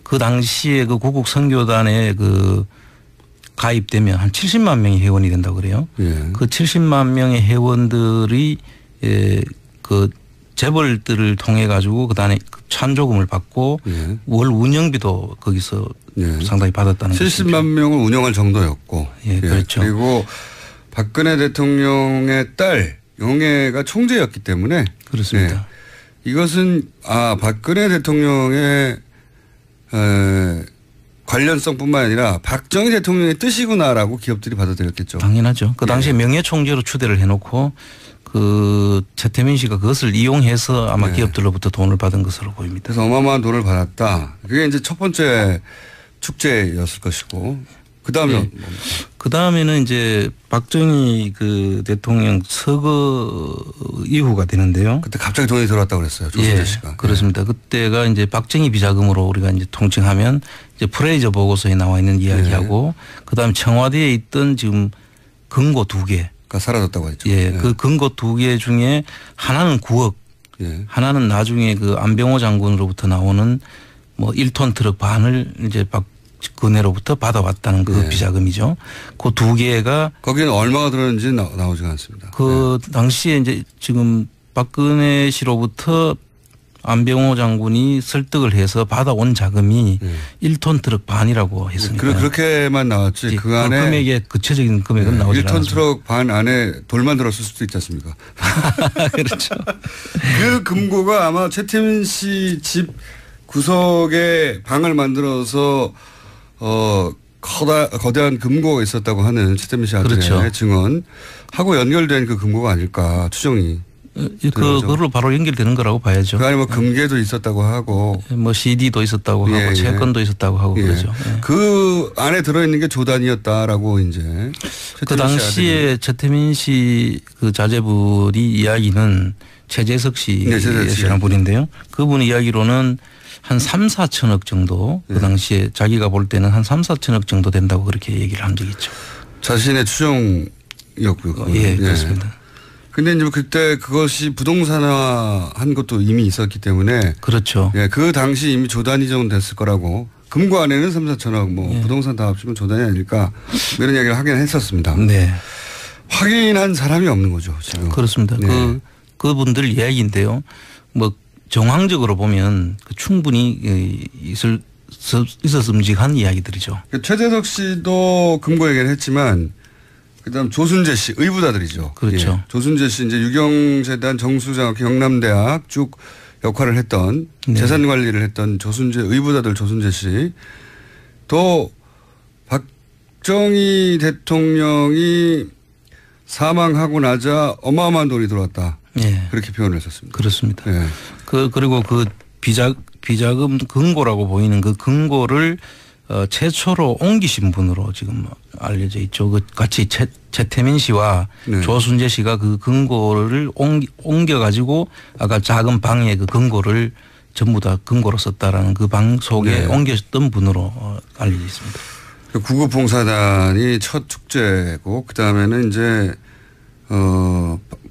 그 당시에 그 구국 선교단에 그 가입되면 한 70만 명의 회원이 된다고 그래요. 그 70만 명의 회원들이 그 재벌들을 통해 가지고 그다음에 찬조금을 받고 월 운영비도 거기서 상당히 받았다는 거죠. 70만 명을 운영할 정도였고. 예, 그렇죠. 그리고 박근혜 대통령의 딸 용해가 총재였기 때문에 그렇습니다. 이것은 박근혜 대통령의 관련성뿐만 아니라 박정희 대통령의 뜻이구나라고 기업들이 받아들였겠죠. 당연하죠. 그 당시에 명예총재로 추대를 해놓고 그 최태민 씨가 그것을 이용해서 아마 기업들로부터 돈을 받은 것으로 보입니다. 그래서 어마어마한 돈을 받았다. 그게 이제 첫 번째 축제였을 것이고 그다음에 그 다음에는 이제 박정희 그 대통령 서거 이후가 되는데요. 그때 갑자기 돈이 들어왔다고 그랬어요. 조순재 씨가. 그렇습니다. 그때가 이제 박정희 비자금으로 우리가 이제 통칭하면 이제 프레이저 보고서에 나와 있는 이야기하고 그다음에 청와대에 있던 지금 금고 2개. 사라졌다고 했죠. 그 금고 2개 중에 하나는 9억, 하나는 나중에 그 안병호 장군으로부터 나오는 뭐 1톤 트럭 반을 이제 박근혜로부터 받아왔다는 그 비자금이죠. 그 2개가 거기는 얼마가 들었는지 나오지가 않습니다. 그 당시에 이제 지금 박근혜 씨로부터 안병호 장군이 설득을 해서 받아온 자금이 1톤 트럭 반이라고 했습니다. 그렇게만 나왔지. 그 안에 금액의 구체적인 금액은 나오지 않았습니다. 1톤 트럭 반 안에 돌만 들었을 수도 있지 않습니까? 그렇죠. 그 금고가 아마 최태민 씨 집 구석에 방을 만들어서 거대한 금고가 있었다고 하는 최태민 씨 아들의 증언하고 연결된 그 금고가 아닐까 추정이. 그걸로 바로 연결되는 거라고 봐야죠. 그 안에 뭐 금괴도 있었다고 하고. 뭐 CD도 있었다고 하고 채권도 있었다고 하고 그러죠. 그 안에 들어있는 게 조단이었다라고 이제. 그 당시에 최태민 씨 그 자제분이 이야기는 최재석 씨라는 분인데요. 그분 이야기로는 한 3, 4천억 정도 그 당시에 자기가 볼 때는 한 3, 4천억 정도 된다고 그렇게 얘기를 한 적이 있죠. 자신의 추정이었고요. 그렇습니다. 근데 이제 그때 그것이 부동산화한 것도 이미 있었기 때문에. 그렇죠. 그 당시 이미 조단이 정도 됐을 거라고. 금고 안에는 3, 4천억 뭐 부동산 다 합치면 조단이 아닐까 이런 이야기를 하긴 했었습니다. 확인한 사람이 없는 거죠 지금. 그렇습니다. 그분들 이야기인데요. 뭐 정황적으로 보면 충분히 있었음직한 이야기들이죠. 최재석 씨도 금고 얘기를 했지만 그다음 조순재 씨 의붓아들이죠. 그렇죠. 조순재 씨 이제 유경재단 정수장 경남대학 쭉 역할을 했던 재산 관리를 했던 조순재 의붓아들 조순재 씨 또 박정희 대통령이 사망하고 나자 어마어마한 돈이 들어왔다. 그렇게 표현을 했었습니다. 그렇습니다. 그리고 그 비자금 금고라고 보이는 그 금고를 최초로 옮기신 분으로 지금 알려져 있죠. 그 같이 최태민 씨와 조순재 씨가 그 금고를 옮겨가지고 아까 작은 방에 그 금고를 전부 다 금고로 썼다라는 그 방 속에 옮겼던 분으로 알려져 있습니다. 구급봉사단이 첫 축제고 그다음에는 이제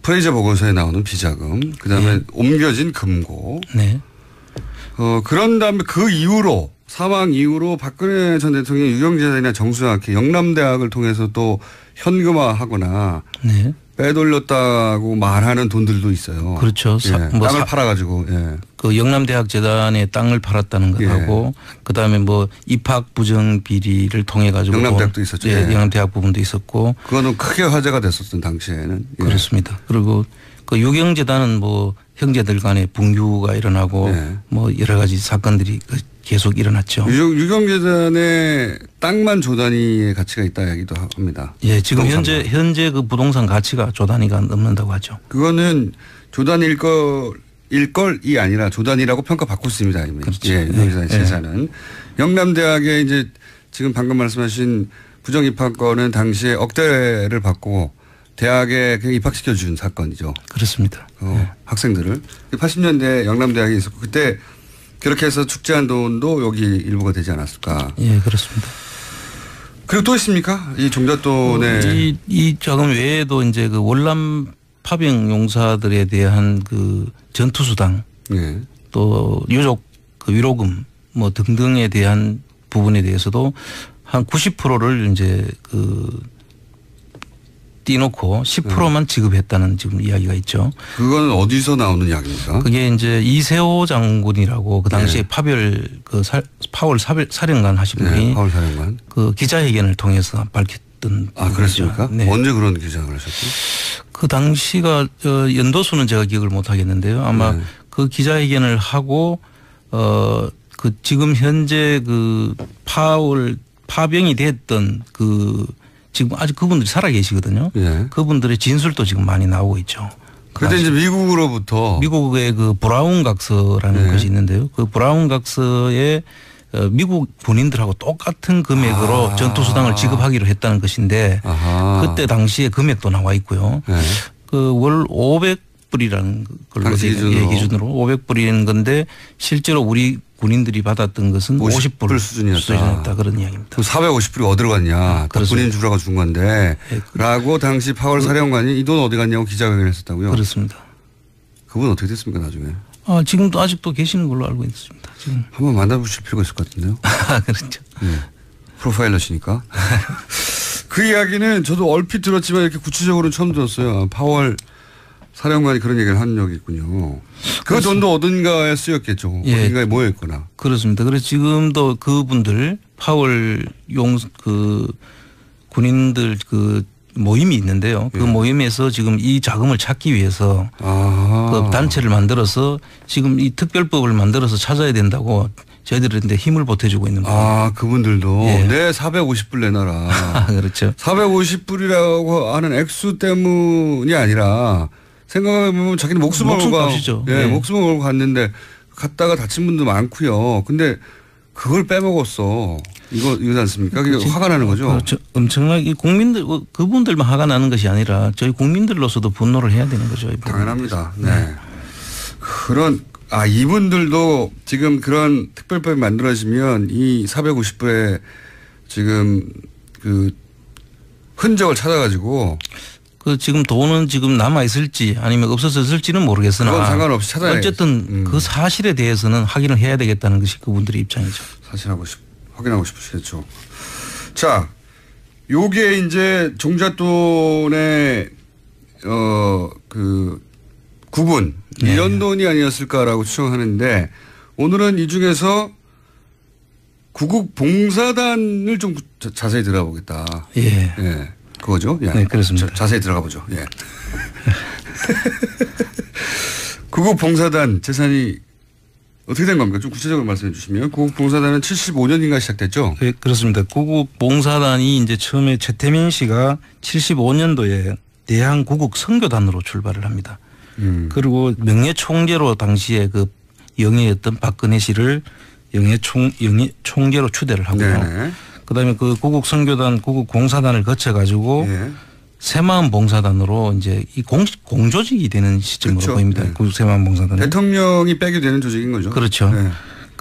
프레이저 보고서에 나오는 비자금, 그다음에 옮겨진 금고. 네. 그런 다음에 그 이후로 사망 이후로 박근혜 전 대통령이 유경재단이나 정수학회, 영남대학을 통해서 또 현금화하거나 네. 빼돌렸다고 말하는 돈들도 있어요. 그렇죠. 땅을 팔아가지고. 그 영남대학 재단에 땅을 팔았다는 것하고 그다음에 뭐 입학 부정 비리를 통해 가지고 영남대학도 있었죠. 영남대학 부분도 있었고. 그거는 크게 화제가 됐었던 당시에는. 그렇습니다. 그리고 그 유경재단은 뭐 형제들 간에 분규가 일어나고 뭐 여러 가지 사건들이 계속 일어났죠. 유경재단의 땅만 조 단위의 가치가 있다 이야기도 합니다. 예, 지금 현재 그 부동산 가치가 조 단위가 넘는다고 하죠. 그거는 조 단위일 걸이 아니라 조 단위라고 평가받고 있습니다. 이미. 그렇죠. 예, 유경재단 재산은. 영남대학에 이제 지금 방금 말씀하신 부정 입학권은 당시에 억대를 받고 대학에 그냥 입학시켜 준 사건이죠. 그렇습니다. 학생들을. 80년대 영남대학에 있었고 그때 그렇게 해서 축제한 돈도 여기 일부가 되지 않았을까. 예, 그렇습니다. 그리고 또 있습니까? 이 종잣돈에. 이 자금 외에도 이제 그 월남 파병 용사들에 대한 그 전투수당 또 유족 그 위로금 뭐 등등에 대한 부분에 대해서도 한 90%를 이제 띄놓고 10%만 지급했다는 지금 이야기가 있죠. 그건 어디서 나오는 이야기입니까? 그게 이제 이세호 장군이라고 그 당시에 파월 사령관 하신 분이 파월 사령관. 그 기자회견을 통해서 밝혔던. 그렇습니까? 네. 언제 그런 기자를 하셨죠? 그 당시가 연도수는 제가 기억을 못 하겠는데요. 아마 그 기자회견을 하고 그 지금 현재 그 파병이 됐던 지금 아직 그분들이 살아 계시거든요. 그분들의 진술도 지금 많이 나오고 있죠. 그런데 이제 미국으로부터 미국의 그 브라운 각서라는 것이 있는데요. 그 브라운 각서에 미국 군인들하고 똑같은 금액으로 전투수당을 지급하기로 했다는 것인데 그때 당시에 금액도 나와 있고요. 그 월 500불이라는 걸로 기준으로 500불인 건데 실제로 우리 군인들이 받았던 것은 50불 수준이었다 그런 이야기입니다. 450불이 어디로 갔냐. 군인 주라고 준 건데 라고 당시 파월 사령관이 이 돈 어디 갔냐고 기자회견을 했었다고요. 그렇습니다. 그분 어떻게 됐습니까 나중에? 지금도 아직도 계시는 걸로 알고 있습니다. 지금. 한번 만나보실 필요가 있을 것 같은데요. 그렇죠. 프로파일러시니까. 그 이야기는 저도 얼핏 들었지만 이렇게 구체적으로는 처음 들었어요. 파월 사령관이 그런 얘기를 한 적이 있군요. 그 돈도 어딘가에 쓰였겠죠. 어딘가에 모여있거나. 그렇습니다. 그래서 지금도 그분들 파월 군인들 모임이 있는데요. 그 모임에서 지금 이 자금을 찾기 위해서 그 단체를 만들어서 지금 이 특별법을 만들어서 찾아야 된다고 저희들한테 힘을 보태주고 있는 거예요. 그분들도 내 450불 내놔라. 그렇죠. 450불이라고 하는 액수 때문이 아니라 생각해보면 자기는 목숨을 걸고 목숨을 걸고 갔는데 갔다가 다친 분도 많고요. 근데 그걸 빼먹었어. 이거지 않습니까? 그게 화가 나는 거죠. 그렇죠. 엄청나게 국민들 그분들만 화가 나는 것이 아니라 저희 국민들로서도 분노를 해야 되는 거죠. 당연합니다. 네. 이분들도 지금 그런 특별법이 만들어지면 이 450불에 지금 그 흔적을 찾아가지고 지금 돈은 지금 남아 있을지 아니면 없어졌을지는 모르겠으나 그건 상관없이 찾아야 어쨌든 그 사실에 대해서는 확인을 해야 되겠다는 것이 그분들의 입장이죠. 확인하고 싶으시겠죠. 자, 요게 이제 종잣돈의 구분 이런 돈이 아니었을까라고 추정하는데 오늘은 이 중에서 구국 봉사단을 좀 자세히 들어보겠다. 그거죠? 네, 그렇습니다. 자세히 들어가 보죠. 구국 봉사단 재산이 어떻게 된 겁니까? 좀 구체적으로 말씀해 주시면. 구국 봉사단은 75년인가 시작됐죠? 네, 그렇습니다. 구국 봉사단이 이제 처음에 최태민 씨가 75년도에 대한구국 선교단으로 출발을 합니다. 그리고 명예총재로 당시에 그 영예였던 박근혜 씨를 영예총재로 추대를 하고요. 그다음에 그 구국 선교단, 구국 봉사단을 거쳐 가지고 새마음 봉사단으로 이제 이 공조직이 되는 시점으로 보입니다. 구국 새마음 봉사단. 대통령이 빼게 되는 조직인 거죠. 그렇죠.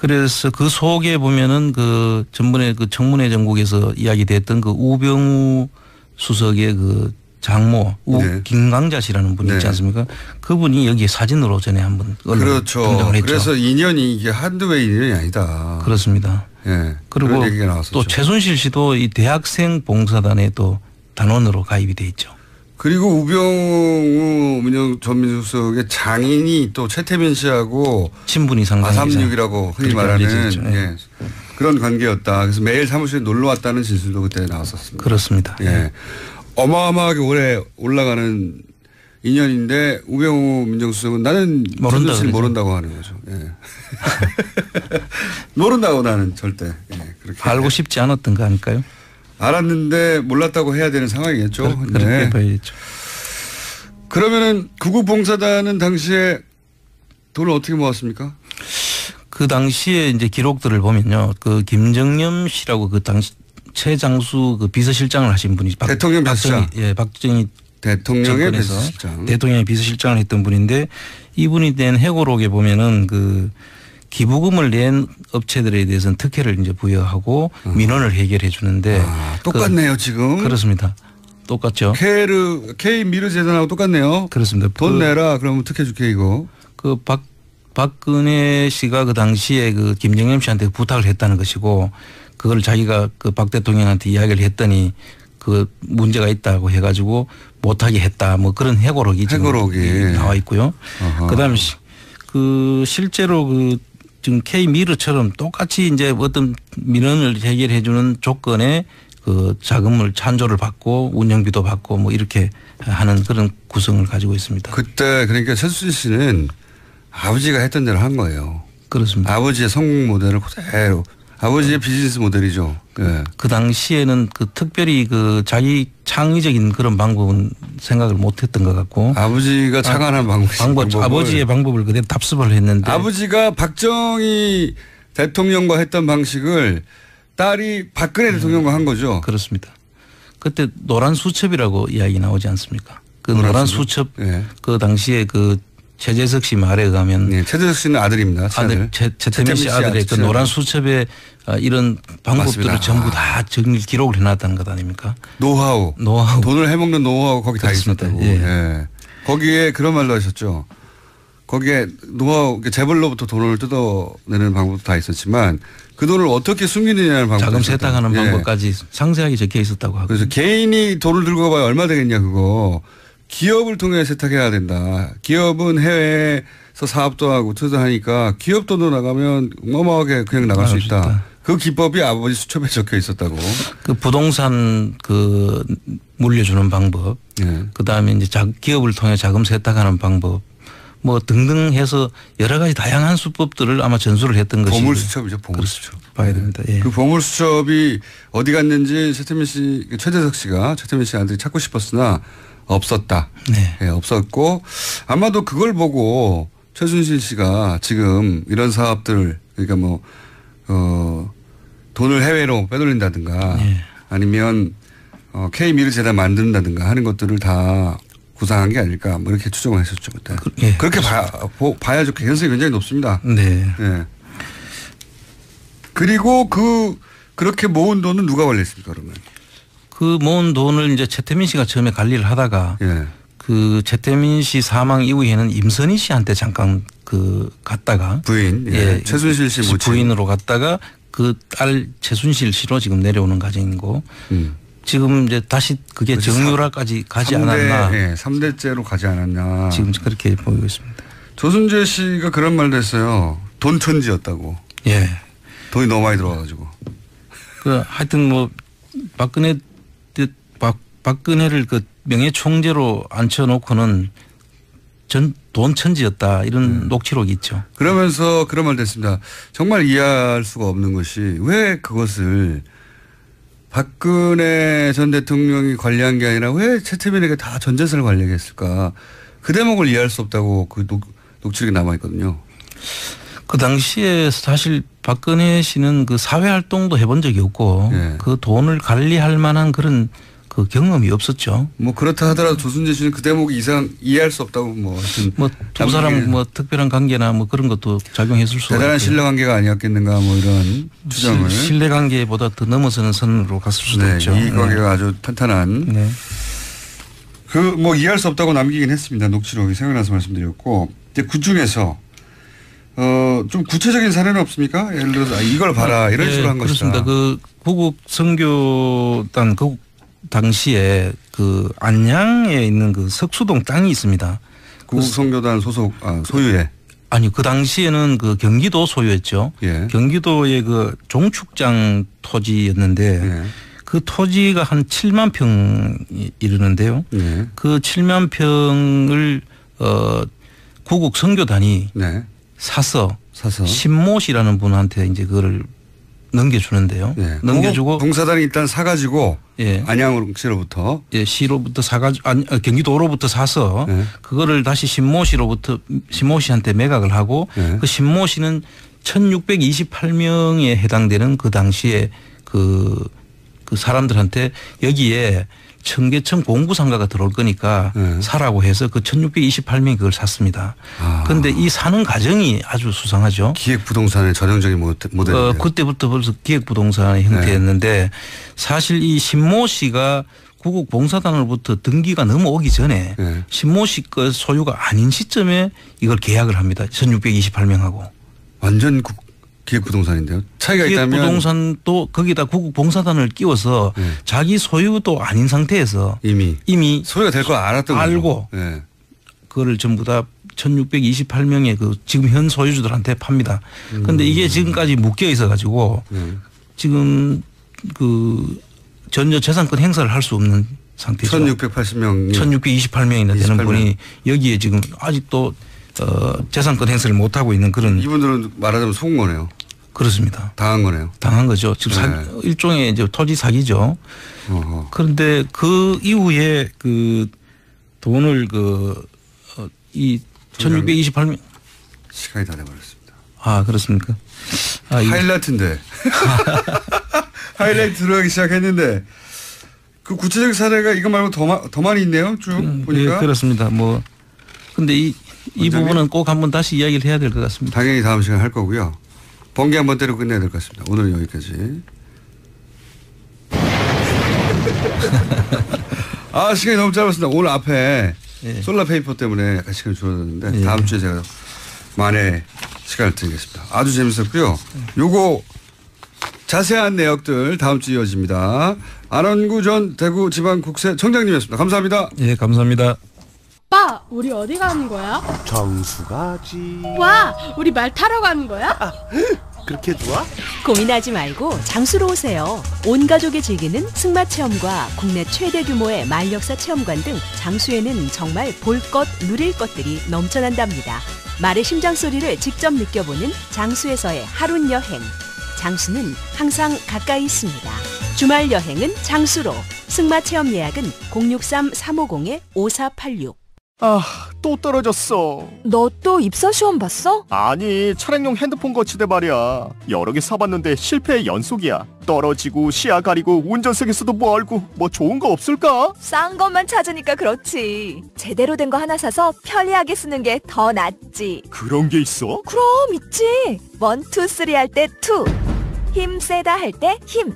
그래서 그 속에 보면은 그 전번에 그 청문회 전국에서 이야기됐던 그 우병우 수석의 그 장모 네. 김광자 씨라는 분이 있지 않습니까? 그분이 여기 사진으로 전에 한번 그렇죠. 등장을 했죠. 그래서 인연이 이게 한두 해 인연이 아니다. 그렇습니다. 예. 그리고 그런 얘기가 나왔었죠. 또 최순실 씨도 이 대학생 봉사단에 또 단원으로 가입이 돼 있죠. 그리고 우병우 전 민주수석의 장인이 또 최태민 씨하고 친분이 상당히 436이라고 흔히 말하는 예. 그런 관계였다. 그래서 매일 사무실에 놀러 왔다는 진술도 그때 나왔었습니다. 그렇습니다. 예. 어마어마하게 오래 올라가는 인연인데 우병우 민정수석은 나는 최순실 모른다고 하는 거죠. 예. 모른다고 나는 절대. 예. 그렇게 알고 싶지 않았던 거 아닐까요? 알았는데 몰랐다고 해야 되는 상황이겠죠. 그렇게 네. 봐야죠. 그러면은 구국봉사단은 당시에 돈을 어떻게 모았습니까? 그 당시에 이제 기록들을 보면요. 그 김정념 씨라고 그 당시 최장수 그 비서실장을 하신 분이 대통령 비서실장. 박정희 대통령의 비서실장. 대통령의 비서실장을 했던 분인데 이분이 낸 회고록에 보면은 그 기부금을 낸 업체들에 대해서는 특혜를 이제 부여하고 민원을 해결해 주는데 똑같네요 지금. 그렇습니다. 똑같죠. K 미르 재단하고 똑같네요. 그렇습니다. 돈 내라 그러면 특혜 줄게 이거. 그 박근혜 씨가 그 당시에 그 김정남 씨한테 부탁을 했다는 것이고 그걸 자기가 그 박 대통령한테 이야기를 했더니 그 문제가 있다고 해가지고 못하게 했다 뭐 그런 해고록이 지금 나와 있고요. 그다음에 그 실제로 그 지금 K 미르처럼 똑같이 이제 어떤 민원을 해결해 주는 조건에 그 자금을 찬조를 받고 운영비도 받고 뭐 이렇게 하는 그런 구성을 가지고 있습니다. 그때 그러니까 최순실 씨는 아버지가 했던 대로 한 거예요. 그렇습니다. 아버지의 성공 모델을 그대로 아버지의 비즈니스 모델이죠. 네. 그 당시에는 그 특별히 그 자기 창의적인 그런 방법은 생각을 못했던 것 같고 아버지가 창안한 방법을 아버지의 방법을 그대로 답습을 했는데 아버지가 박정희 대통령과 했던 방식을 딸이 박근혜 대통령과 한 거죠. 그렇습니다. 그때 노란 수첩이라고 이야기 나오지 않습니까? 그 노란 수첩 네. 그 당시에 그 최재석 씨 말에 의하면 네, 최재석 씨는 아들입니다. 최태민 씨 아들의 그 노란 수첩에 이런 방법들을 맞습니다. 전부 다 기록을 해놨다는 것 아닙니까? 노하우. 돈을 해먹는 노하우 거기 그렇습니다. 다 있었다고. 예. 예. 거기에 그런 말도 하셨죠. 거기에 노하우 재벌로부터 돈을 뜯어내는 방법도 다 있었지만 그 돈을 어떻게 숨기느냐는 방법. 자금 세탁하는 방법까지 상세하게 적혀 있었다고 하고. 그래서 개인이 돈을 들고 가봐야 얼마 되겠냐 그거. 기업을 통해 세탁해야 된다. 기업은 해외에서 사업도 하고 투자하니까 기업 돈으로 나가면 어마어마하게 그냥 나갈 수 있다. 그 기법이 아버지 수첩에 적혀 있었다고. 그 부동산 그 물려주는 방법. 네. 그 다음에 이제 기업을 통해 자금 세탁하는 방법. 뭐 등등 해서 여러 가지 다양한 수법들을 아마 전수를 했던 것이. 보물수첩이죠. 보물수첩. 봐야 됩니다. 예. 그 보물수첩이 어디 갔는지 최재석 씨가 최태민 씨 아들이 찾고 싶었으나 없었다. 네. 네, 없었고 아마도 그걸 보고 최순실 씨가 지금 이런 사업들 그러니까 뭐 돈을 해외로 빼돌린다든가 네. 아니면 K 미르 재단 만든다든가 하는 것들을 다 구상한 게 아닐까 뭐 이렇게 추정을 했었죠 그때. 네. 그렇게 봐야죠. 개연성이 굉장히 높습니다. 네. 네. 그리고 그렇게 모은 돈은 누가 관리했습니까 그러면? 그 모은 돈을 이제 최태민 씨가 처음에 관리를 하다가 예. 그 최태민 씨 사망 이후에는 임선희 씨한테 잠깐 그 갔다가 부인 예. 최순실 씨 부인으로 갔다가 그 딸 최순실 씨로 지금 내려오는 과정이고 지금 이제 다시 그게 정유라까지 가지 않았나. 예, 3대째로 가지 않았나. 지금 그렇게 보이고 있습니다. 조순재 씨가 그런 말도 했어요. 돈 천지였다고. 예. 돈이 너무 많이 들어와가지고. 그 하여튼 뭐 박근혜를 그 명예총재로 앉혀놓고는 돈 천지였다 이런 녹취록이 있죠. 그러면서 그런 말도 했습니다. 정말 이해할 수가 없는 것이 왜 그것을 박근혜 전 대통령이 관리한 게 아니라 왜 최태민에게 다 전 재산을 관리하게 했을까. 그 대목을 이해할 수 없다고 그 녹취록이 남아있거든요. 그 당시에 사실 박근혜 씨는 그 사회활동도 해본 적이 없고 그 돈을 관리할 만한 그런 그 경험이 없었죠. 뭐 그렇다 하더라도 조순재 씨는 그 대목 이상 이해할 수 없다고 뭐 두 사람 뭐 특별한 관계나 뭐 그런 것도 작용했을 수가 대단한 신뢰 관계가 아니었겠는가 뭐 이런 추정을 신뢰 관계보다 더 넘어서는 선으로 갔을 수도 있죠. 이 관계가 아주 탄탄한. 네. 그 뭐 이해할 수 없다고 남기긴 했습니다. 녹취록이 생각나서 말씀드렸고 이제 그 중에서 좀 구체적인 사례는 없습니까? 예를 들어서 이걸 봐라 이런 식으로 한 것이다. 그렇습니다. 그 구국 선교단 그 당시에 그 안양에 있는 그 석수동 땅이 있습니다. 구국 선교단 소속 소유의 아니 그 당시에는 그 경기도 소유였죠. 예. 경기도의 그 종축장 토지였는데 예. 그 토지가 한 7만 평이 이르는데요. 예. 그 7만 평을 구국 선교단이 네. 사서 신모 씨라는 분한테 이제 그거를 넘겨주는데요. 예. 넘겨주고 봉사단이 일단 사가지고 예. 안양시로부터 시로부터 경기도로부터 사서 그거를 다시 신모 씨한테 매각을 하고 그 신모 씨는 1628명에 해당되는 그 당시에 그 사람들한테 여기에 청계천 공구상가가 들어올 거니까 사라고 해서 그 1628명이 그걸 샀습니다. 그런데 이 사는 과정이 아주 수상하죠. 기획부동산의 전형적인 모델이에요. 그때부터 벌써 기획부동산의 형태였는데 사실 이 신모 씨가 구국봉사단으로부터 등기가 넘어오기 전에 신모 씨 거 소유가 아닌 시점에 이걸 계약을 합니다. 1628명하고. 완전 기획부동산인데요. 차이가 있다면. 기획부동산도 거기다 구국봉사단을 끼워서 자기 소유도 아닌 상태에서 이미 소유가 될 거 알았던 알고 네. 그거를 전부 다 1628명의 그 지금 현 소유주들한테 팝니다. 그런데 이게 지금까지 묶여 있어 가지고 지금 그 전혀 재산권 행사를 할 수 없는 상태죠. 1628명이나 되는 분이 여기에 지금 아직도 재산권 행사를 못 하고 있는 그런. 이분들은 말하자면 속은 거네요. 그렇습니다. 당한 거네요. 당한 거죠. 지금 일종의 이제 토지 사기죠. 그런데 그 이후에 그 돈을 이 1628명 시간이 다 돼버렸습니다. 아 그렇습니까? 하이라이트인데 하이라이트 들어가기 시작했는데 그 구체적 사례가 이거 말고 더 많이 있네요. 쭉 보니까. 네, 그렇습니다. 뭐 근데 이 부분은 꼭 한번 다시 이야기를 해야 될 것 같습니다. 당연히 다음 시간에 할 거고요. 번개 한번 때리고 끝내야 될 것 같습니다. 오늘은 여기까지. 시간이 너무 짧았습니다. 오늘 앞에 솔라페이퍼 때문에 약간 시간이 줄어들었는데 다음 주에 제가 만에 시간을 드리겠습니다. 아주 재밌었고요. 요거 자세한 내역들 다음 주에 이어집니다. 안원구 전 대구지방국세청장님이었습니다. 감사합니다. 예, 감사합니다. 오빠, 우리 어디 가는 거야? 정수 가지. 와, 우리 말 타러 가는 거야? 그렇게 좋아? 고민하지 말고 장수로 오세요. 온 가족이 즐기는 승마 체험과 국내 최대 규모의 말역사 체험관 등 장수에는 정말 볼 것, 누릴 것들이 넘쳐난답니다. 말의 심장 소리를 직접 느껴보는 장수에서의 하룬 여행. 장수는 항상 가까이 있습니다. 주말 여행은 장수로. 승마 체험 예약은 063-350-5486. 또 떨어졌어. 너 또 입사 시험 봤어? 아니, 차량용 핸드폰 거치대 말이야. 여러 개 사봤는데 실패의 연속이야. 떨어지고 시야 가리고 운전석에서도 멀고 뭐 좋은 거 없을까? 싼 것만 찾으니까 그렇지. 제대로 된 거 하나 사서 편리하게 쓰는 게 더 낫지. 그런 게 있어? 그럼 있지. 1, 2, 3 할 때 2. 힘 세다 할 때 힘. 2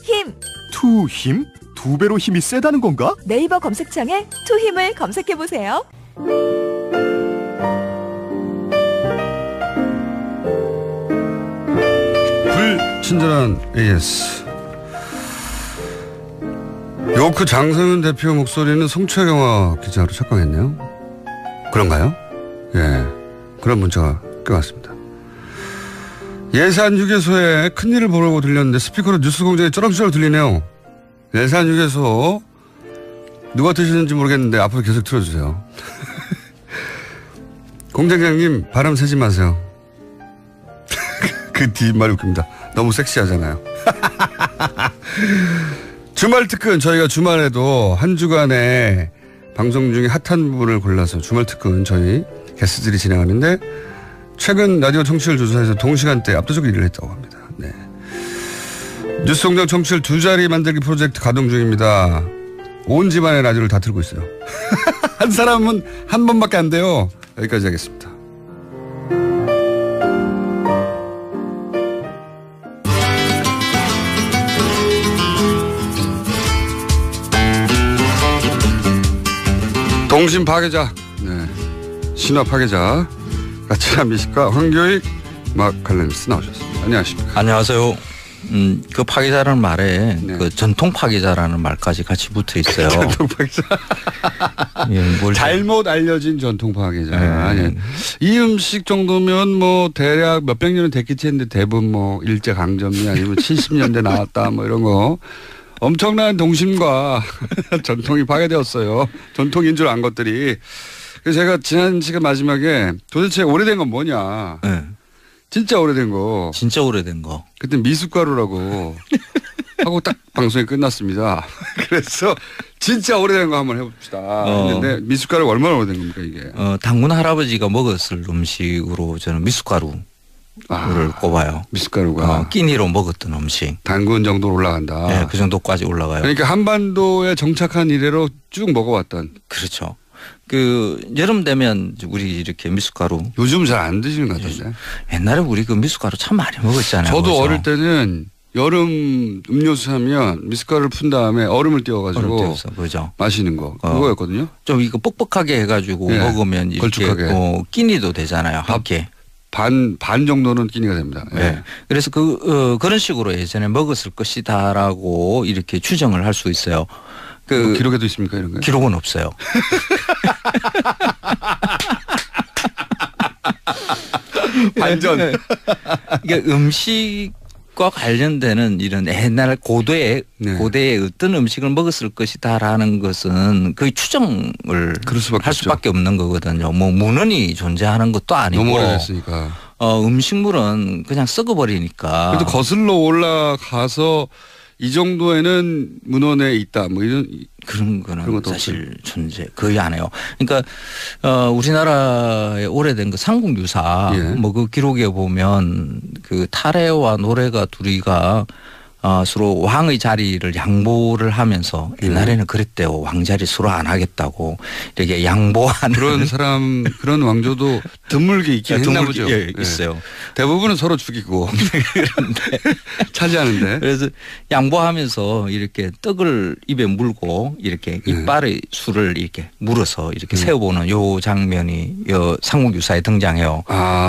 힘. 2 힘? 2배로 힘이 세다는 건가? 네이버 검색창에 2 힘을 검색해보세요. 불친절한 AS. 요크 장성윤 대표 목소리는 송채경화 기자로 착각했네요. 그런가요? 예, 그런 문자가 껴왔습니다. 예산휴게소에 큰일을 보려고 들렸는데 스피커로 뉴스공장에 쩌렁쩌렁 들리네요. 예산휴게소 누가 드시는지 모르겠는데 앞으로 계속 틀어주세요. 공장장님 발음 세지 마세요. 그 뒷말이 웃깁니다. 너무 섹시하잖아요. 주말 특근, 저희가 주말에도 한 주간에 방송 중에 핫한 부분을 골라서 주말 특근 저희 게스트들이 진행하는데 최근 라디오 청취율 조사에서 동시간대 압도적 1위를 했다고 합니다. 네. 뉴스공장 청취율 2자리 만들기 프로젝트 가동 중입니다. 온 집안의 라디오를 다 틀고 있어요. 한 사람은 한 번밖에 안 돼요. 여기까지 하겠습니다. 동심 파괴자, 네. 신화 파괴자, 가치한 미식가 황교익 칼럼니스트 나오셨습니다. 안녕하십니까? 안녕하세요. 그 파괴자라는 말에 네. 그 전통 파괴자라는 말까지 같이 붙어 있어요. 전통 파괴자. 예, 잘못 알려진 전통 파괴자. 네. 예. 이 음식 정도면 뭐 대략 몇백 년은 됐겠지 했는데 대부분 뭐 일제 강점기 아니면 70년대 나왔다 뭐 이런 거. 엄청난 동심과 전통이 파괴되었어요. 전통인 줄 안 것들이. 그래서 제가 지난 시간 마지막에 도대체 오래된 건 뭐냐. 네. 진짜 오래된 거. 진짜 오래된 거. 그때 미숫가루라고 하고 딱 방송이 끝났습니다. 그래서 진짜 오래된 거 한번 해봅시다. 했는데 미숫가루가 얼마나 오래된 겁니까 이게? 당군 할아버지가 먹었을 음식으로 저는 미숫가루를 꼽아요. 미숫가루가. 끼니로 먹었던 음식. 당군 정도로 올라간다. 네, 그 정도까지 올라가요. 그러니까 한반도에 정착한 이래로 쭉 먹어왔던. 그렇죠. 그 여름 되면 우리 이렇게 미숫가루. 요즘 잘 안 드시는 것 같은데. 옛날에 우리 그 미숫가루 참 많이 먹었잖아요. 저도 그렇죠? 어릴 때는 여름 음료수 하면 미숫가루를 푼 다음에 얼음을 띄워가지고 그렇죠. 마시는 거 그거였거든요. 좀 이거 뻑뻑하게 해가지고 네. 먹으면 이렇게 걸쭉하게. 끼니도 되잖아요. 함께. 반 정도는 끼니가 됩니다. 네. 네. 그래서 그런 식으로 예전에 먹었을 것이다라고 이렇게 추정을 할 수 있어요. 뭐 기록에도 있습니까 이런 거? 기록은 없어요. 반전. 이게 음식과 관련되는 이런 옛날 고대의 어떤 음식을 먹었을 것이다라는 것은 거의 추정을 할 수밖에 없는 거거든요. 뭐 문헌이 존재하는 것도 아니고. 너무 오래됐으니까. 음식물은 그냥 썩어버리니까. 그래도 거슬러 올라가서 이 정도에는 문헌에 있다 뭐 이런 그런 거는 사실 존재 거의 안 해요. 그러니까 우리나라의 오래된 그 삼국유사 뭐 그 기록에 보면 그 타래와 노래가 둘이가 서로 왕의 자리를 양보를 하면서 옛날에는 그랬대요. 왕자리 서로 안 하겠다고 이렇게 양보하는 그런 사람 그런 왕조도 드물게 있긴 했나 보죠. 예, 있어요. 대부분은 서로 죽이고 차지하는데 그래서 양보하면서 이렇게 떡을 입에 물고 이렇게 이빨의 술을 이렇게 물어서 이렇게 세워보는 요 장면이 요 삼국유사에 등장해요.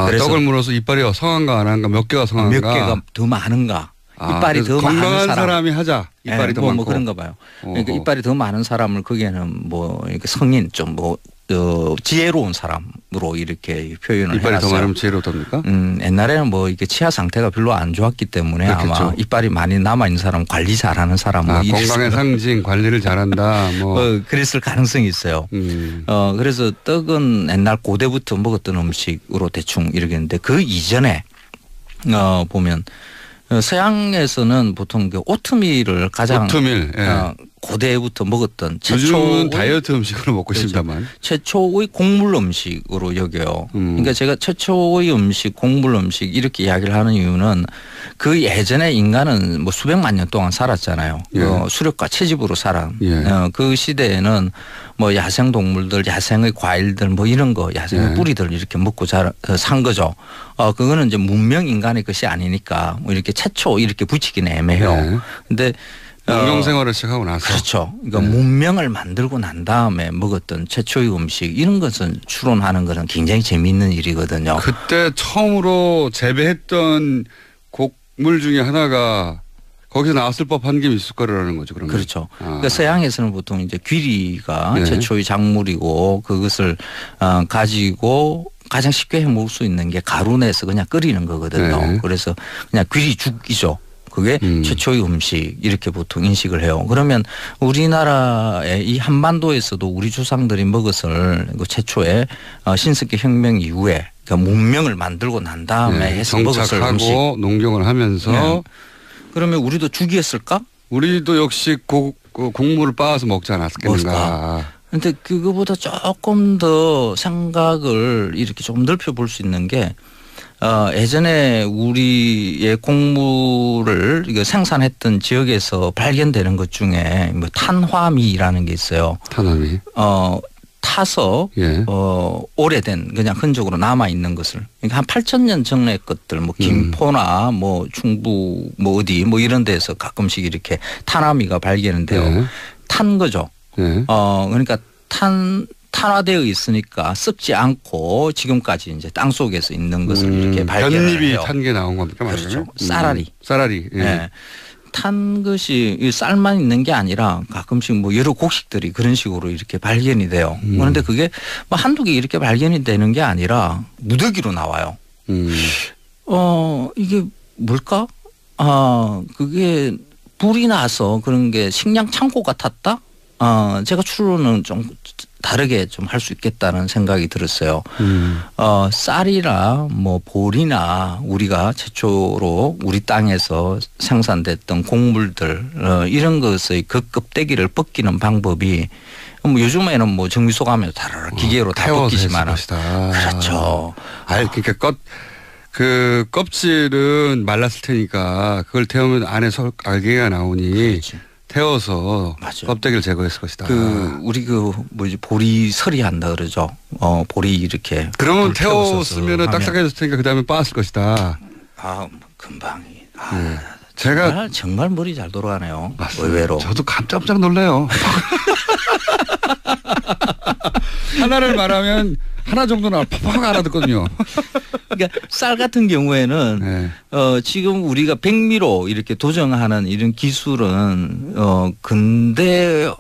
그래서 떡을 물어서 이빨이 성한가 안 한가 몇 개가 성한가 몇 개가 더 많은가. 이빨이 더 많은 건강한 사람이 하자. 이빨이 더 많고. 뭐 그런가 봐요. 그러니까 이빨이 더 많은 사람을 거기에는 뭐 이렇게 성인 좀 뭐 지혜로운 사람으로 이렇게 표현을 이빨이 해놨어요. 더 많으면 지혜롭답니까? 옛날에는 뭐 이게 치아 상태가 별로 안 좋았기 때문에 그렇겠죠. 아마 이빨이 많이 남아 있는 사람 관리 잘하는 사람 뭐 건강의 상징 관리를 잘한다. 뭐 그랬을 가능성이 있어요. 그래서 떡은 옛날 고대부터 먹었던 음식으로 대충 이러겠는데 그 이전에 보면. 서양에서는 보통 그 오트밀을 가장 고대부터 먹었던 요즘은 다이어트 음식으로 먹고 싶다만 최초의 곡물 음식으로 여겨요. 그러니까 제가 최초의 음식, 곡물 음식 이렇게 이야기를 하는 이유는 그 예전에 인간은 뭐 수백만 년 동안 살았잖아요. 수렵과 채집으로 살아. 그 시대에는 뭐 야생 동물들, 야생의 과일들 뭐 이런 거, 야생의 뿌리들 이렇게 먹고 산 거죠. 그거는 이제 문명 인간의 것이 아니니까 뭐 이렇게 최초 이렇게 붙이기는 애매해요. 근데 문명 생활을 시작하고 나서. 그렇죠. 그러니까 문명을 만들고 난 다음에 먹었던 최초의 음식 이런 것은 추론하는 것은 굉장히 재미있는 일이거든요. 그때 처음으로 재배했던 곡물 중에 하나가 거기서 나왔을 법한 게 미숫가루라는 거죠. 그러면. 그렇죠. 그러니까 서양에서는 보통 이제 귀리가 최초의 작물이고 그것을 가지고 가장 쉽게 해 먹을 수 있는 게 가루 내서 그냥 끓이는 거거든요. 그래서 그냥 귀리죽이죠. 그게 최초의 음식 이렇게 보통 인식을 해요. 그러면 우리나라의 이 한반도에서도 우리 조상들이 먹었을 그 최초의 신석기 혁명 이후에 그러니까 문명을 만들고 난 다음에 해서 먹었을 음식. 농경을 하면서 그러면 우리도 죽이었을까? 우리도 역시 곡물을 빻아서 먹지 않았겠는가. 그런데 그거보다 조금 더 생각을 이렇게 좀 넓혀 볼 수 있는 게 예전에 우리의 곡물을 이거 생산했던 지역에서 발견되는 것 중에 뭐 탄화미라는 게 있어요. 탄화미. 타서 예. 오래된 그냥 흔적으로 남아 있는 것을 그러니까 한 8,000년 전의 것들 뭐 김포나 뭐 충북 뭐 어디 뭐 이런 데서 가끔씩 이렇게 탄화미가 발견되어 예. 탄 거죠. 예. 그러니까 탄화되어 있으니까 썩지 않고 지금까지 이제 땅 속에서 있는 것을 이렇게 발견해요. 볏잎이 탄 게 나온 겁니까? 그렇죠. 쌀알이. 쌀알이. 예. 예. 탄 것이 쌀만 있는 게 아니라 가끔씩 뭐 여러 곡식들이 그런 식으로 이렇게 발견이 돼요. 그런데 그게 뭐 한두 개 이렇게 발견이 되는 게 아니라 무더기로 나와요. 이게 뭘까? 그게 불이 나서 그런 게 식량 창고 같았다? 제가 추론은 좀 다르게 좀 할 수 있겠다는 생각이 들었어요. 쌀이나 뭐 보리나 우리가 최초로 우리 땅에서 생산됐던 곡물들 이런 것의 그 껍데기를 벗기는 방법이 뭐 요즘에는 뭐 정미소 가면 다르르 기계로 다 벗기지만 그렇죠. 그러니까 그 껍질은 말랐을 테니까 그걸 태우면 안에서 알갱이가 나오니. 그렇지. 태워서 맞아. 껍데기를 제거했을 것이다. 우리 뭐지 보리설이 한다 그러죠. 보리 이렇게. 그러면 태웠으면 딱딱해졌을 테니까 그 다음에 빻았을 것이다. 금방. 네. 제가 정말 머리 잘 돌아가네요. 맞습니다. 의외로. 저도 깜짝 놀래요. 하나를 말하면 하나 정도는 팍팍 알아듣거든요. 그러니까 쌀 같은 경우에는 네. 지금 우리가 백미로 이렇게 도정하는 이런 기술은 근대화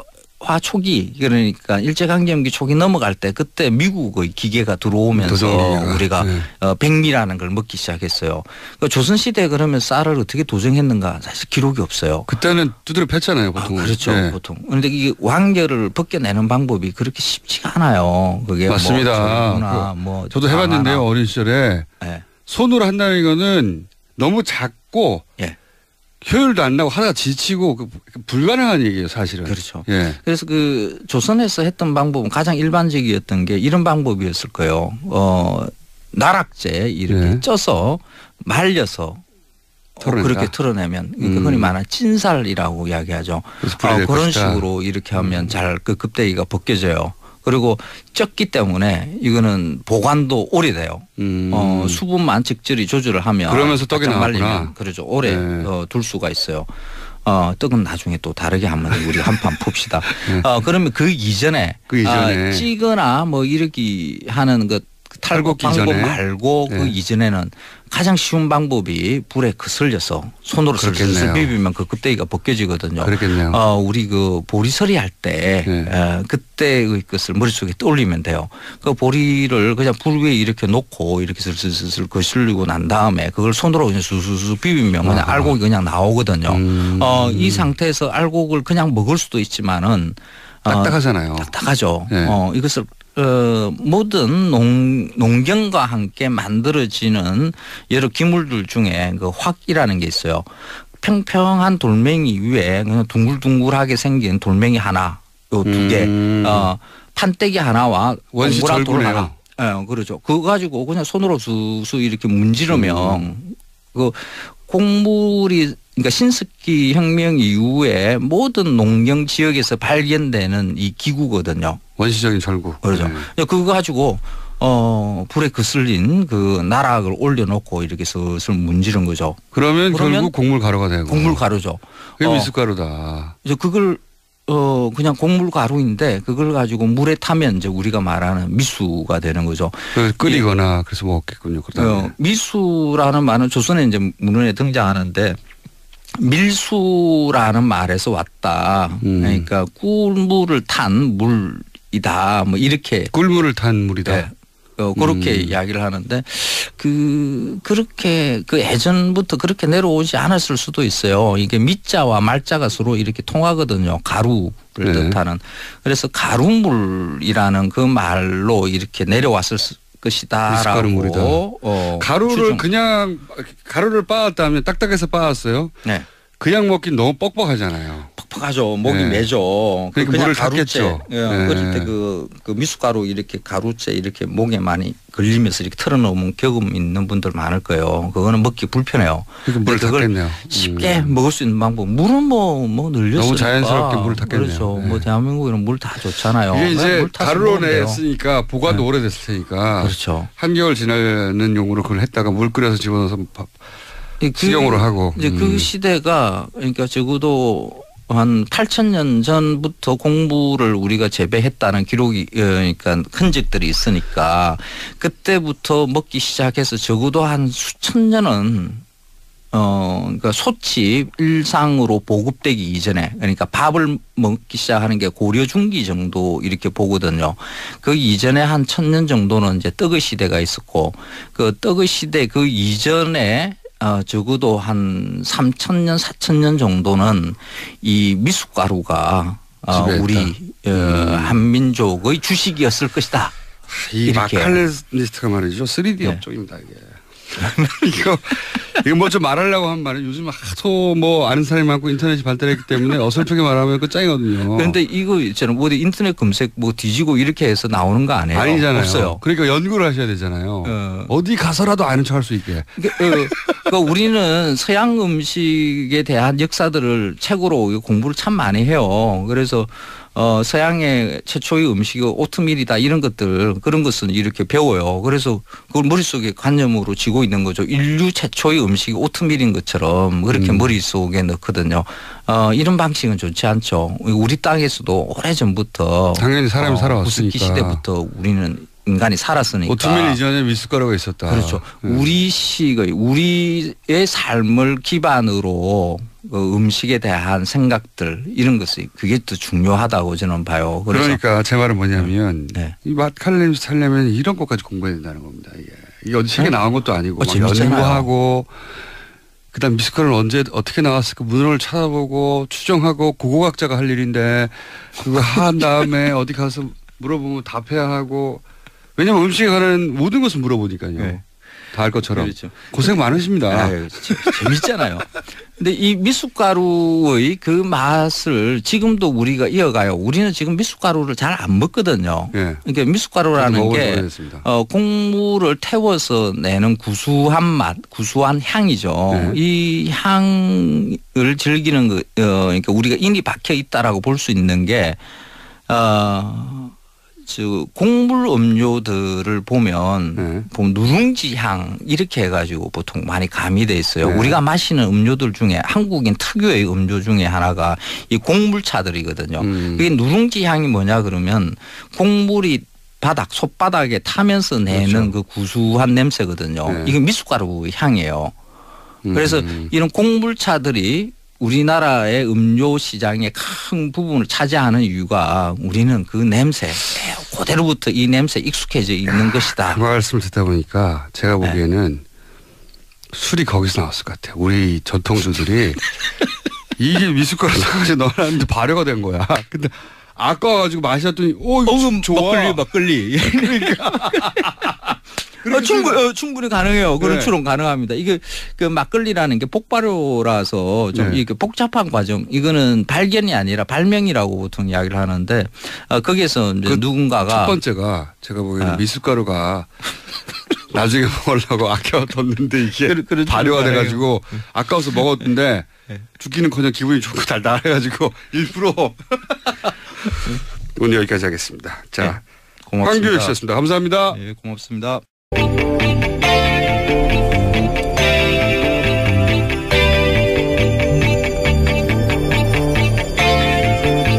초기 그러니까 일제강점기 초기 넘어갈 때 그때 미국의 기계가 들어오면서 우리가 네. 백미라는 걸 먹기 시작했어요. 그러니까 조선시대에 그러면 쌀을 어떻게 도정했는가 사실 기록이 없어요. 그때는 두드려 팼잖아요. 보통. 그렇죠. 네. 보통. 그런데 이게 왕결을 벗겨내는 방법이 그렇게 쉽지가 않아요. 그게 맞습니다. 뭐 저도 해봤는데요. 어린 시절에 네. 손으로 한다는 거는 너무 작고 예. 효율도 안 나고 하다가 지치고 불가능한 얘기예요, 사실은. 그렇죠. 예. 그래서 조선에서 했던 방법은 가장 일반적이었던 게 이런 방법이었을 거예요. 나락제 이렇게 쪄서 말려서 그렇게 털어내면 그러니까 흔히 말하는 찐살이라고 이야기하죠. 그런 식으로 이렇게 하면 잘 그 껍데기가 벗겨져요. 그리고 쪘기 때문에 이거는 보관도 오래돼요. 수분만 적절히 조절을 하면 그러면서 떡이 나왔구나. 그렇죠. 오래 둘 수가 있어요. 떡은 나중에 또 다르게 한번 우리 한판 풉시다. 그러면 그 이전에 찌거나 뭐 이렇게 하는 것 탈곡 방법 말고 그 이전에는 가장 쉬운 방법이 불에 거슬려서 손으로 슬슬 비비면 그 껍데기가 벗겨지거든요. 그렇겠네요. 우리 그 보리서리 할 때 그때의 것을 머릿속에 떠올리면 돼요. 그 보리를 그냥 불 위에 이렇게 놓고 이렇게 슬슬 거슬리고 난 다음에 그걸 손으로 그냥 수수수 비비면 그냥 알곡이 그냥 나오거든요. 이 상태에서 알곡을 그냥 먹을 수도 있지만은 딱딱하잖아요. 딱딱하죠. 이것을 모든 농경과 함께 만들어지는 여러 기물들 중에 그 확이라는 게 있어요. 평평한 돌멩이 위에 그냥 둥글둥글하게 생긴 돌멩이 하나, 요 두 개, 판때기 하나와 동그란 돌 하나. 그렇죠. 그거 가지고 그냥 손으로 수수 이렇게 문지르면 그 곡물이 그러니까 신석기 혁명 이후에 모든 농경 지역에서 발견되는 이 기구거든요. 원시적인 절구. 그렇죠. 그거 가지고 불에 거슬린 그 나락을 올려놓고 이렇게 슬슬 문지른 거죠. 그러면 결국 곡물 가루가 되고. 곡물 가루죠. 그게 미숫가루다. 그래서 그걸 그냥 곡물 가루인데 그걸 가지고 물에 타면 이제 우리가 말하는 미수가 되는 거죠. 끓이거나 그래서 먹겠군요. 미수라는 말은 조선에 이제 문헌에 등장하는데 밀수라는 말에서 왔다. 그러니까 꿀물을 탄 물이다. 뭐 이렇게 꿀물을 탄 물이다. 네. 그렇게 이야기를 하는데 그렇게 예전부터 그렇게 내려오지 않았을 수도 있어요. 이게 미자와 말자가 서로 이렇게 통하거든요. 가루를 뜻하는. 그래서 가루물이라는 그 말로 이렇게 내려왔을 것이다라고. 가루를 그냥 가루를 빻았다면 딱딱해서 빻았어요. 네. 그냥 먹긴 너무 뻑뻑하잖아요. 퍽퍽하죠. 목이 매죠. 그러니까 물을 탔겠죠. 예, 어릴 때 그 미숫가루 이렇게 가루째 이렇게 목에 많이 걸리면서 이렇게 털어놓으면 경험 있는 분들 많을 거예요. 그거는 먹기 불편해요. 그러니까 물을 탔겠네요. 쉽게 먹을 수 있는 방법. 물은 뭐 늘렸으니까. 너무 자연스럽게 물을 탔겠네요. 그렇죠. 뭐 대한민국에는 물 다 좋잖아요. 이게 이제 가루로 냈으니까 보관도 오래됐을 테니까. 그렇죠. 한겨울 지나는 용으로 그걸 했다가 물 끓여서 집어넣어서 식용으로 하고. 이제 그 시대가 그러니까 적어도 한 8,000년 전부터 공부를 우리가 재배했다는 기록이 그러니까 흔적들이 있으니까 그때부터 먹기 시작해서 적어도 한 수천 년은 그러니까 소치 일상으로 보급되기 이전에 그러니까 밥을 먹기 시작하는 게 고려 중기 정도 이렇게 보거든요. 그 이전에 한 1,000년 정도는 이제 떡의 시대가 있었고 그 떡의 시대 그 이전에 적어도 한 3,000년, 4,000년 정도는 이 미숫가루가 우리 한민족의 주식이었을 것이다. 이 마칼레니스트가 말이죠. 3D 업종입니다. 이게. 이거 뭐 좀 말하려고 하면 말이에요. 요즘 하도 뭐 아는 사람이 많고 인터넷이 발달했기 때문에 어설프게 말하면 그 짱이거든요. 그런데 이거 있잖아요. 뭐 인터넷 검색 뭐 뒤지고 이렇게 해서 나오는 거 아니에요? 아니잖아요. 없어요. 그러니까 연구를 하셔야 되잖아요. 어디 가서라도 아는 척 할 수 있게. 그러니까 우리는 서양 음식에 대한 역사들을 책으로 공부를 참 많이 해요. 그래서 서양의 최초의 음식이 오트밀이다 이런 것들 그런 것은 이렇게 배워요. 그래서 그걸 머릿속에 관념으로 쥐고 있는 거죠. 인류 최초의 음식이 오트밀인 것처럼 그렇게 머릿속에 넣거든요. 이런 방식은 좋지 않죠. 우리 땅에서도 오래전부터 당연히 사람이 살아왔으니까. 구석기 시대부터 우리는 인간이 살았으니까. 오트밀 이전에 미숫가루가 있었다. 그렇죠. 우리의 삶을 기반으로 그 음식에 대한 생각들 이런 것이 그게 또 중요하다고 저는 봐요. 그러니까 제 말은 뭐냐면 이 마칼레니 살려면 이런 것까지 공부해야 된다는 겁니다. 이게 어디 책에 나온 것도 아니고 연구하고 그다음 미숫가루는 언제 어떻게 나왔을까 문헌을 찾아보고 추정하고 고고학자가 할 일인데 그거 한 다음에 어디 가서 물어보면 답해야 하고 왜냐하면 음식에 관한 모든 것을 물어보니까요. 다 알 것처럼. 그렇죠. 고생 많으십니다. 재밌잖아요. 근데 이 미숫가루의 그 맛을 지금도 우리가 이어가요. 우리는 지금 미숫가루를 잘 안 먹거든요. 그러니까 미숫가루라는 게 곡물을 태워서 내는 구수한 맛, 구수한 향이죠. 이 향을 즐기는 거, 그러니까 우리가 인이 박혀 있다라고 볼 수 있는 게 곡물 음료들을 보면 누룽지 향 이렇게 해가지고 보통 많이 가미돼 있어요. 우리가 마시는 음료들 중에 한국인 특유의 음료 중에 하나가 이 곡물차들이거든요. 그게 누룽지 향이 뭐냐 그러면 곡물이 솥바닥에 타면서 내는 그 구수한 냄새거든요. 이게 미숫가루 향이에요. 그래서 이런 곡물차들이 우리나라의 음료 시장의 큰 부분을 차지하는 이유가 우리는 그 냄새 그대로부터 이 냄새에 익숙해져 있는 것이다. 그 말씀을 듣다 보니까 제가 보기에는 술이 거기서 나왔을 것 같아요. 우리 전통주들이 이게 미숫가루 사가지고 넣어놨는데 발효가 된 거야. 근데 아까워가지고 마셨더니 좋아. 막걸리. 그러니까. 충분히 가능해요. 그런 추론 가능합니다. 이게 그 막걸리라는 게 폭발효라서 좀 이게 복잡한 과정. 이거는 발견이 아니라 발명이라고 보통 이야기를 하는데 거기에서 이제 누군가가 첫 번째가 제가 보기에는 미숫가루가 나중에 먹으려고 아껴뒀는데 이게 발효가 돼가지고 아까워서 먹었는데 죽기는커녕 기분이 좋고 달달해가지고 일부러 오늘 여기까지 하겠습니다. 자, 고맙습니다. 황교익 씨였습니다. 감사합니다. 네, 고맙습니다.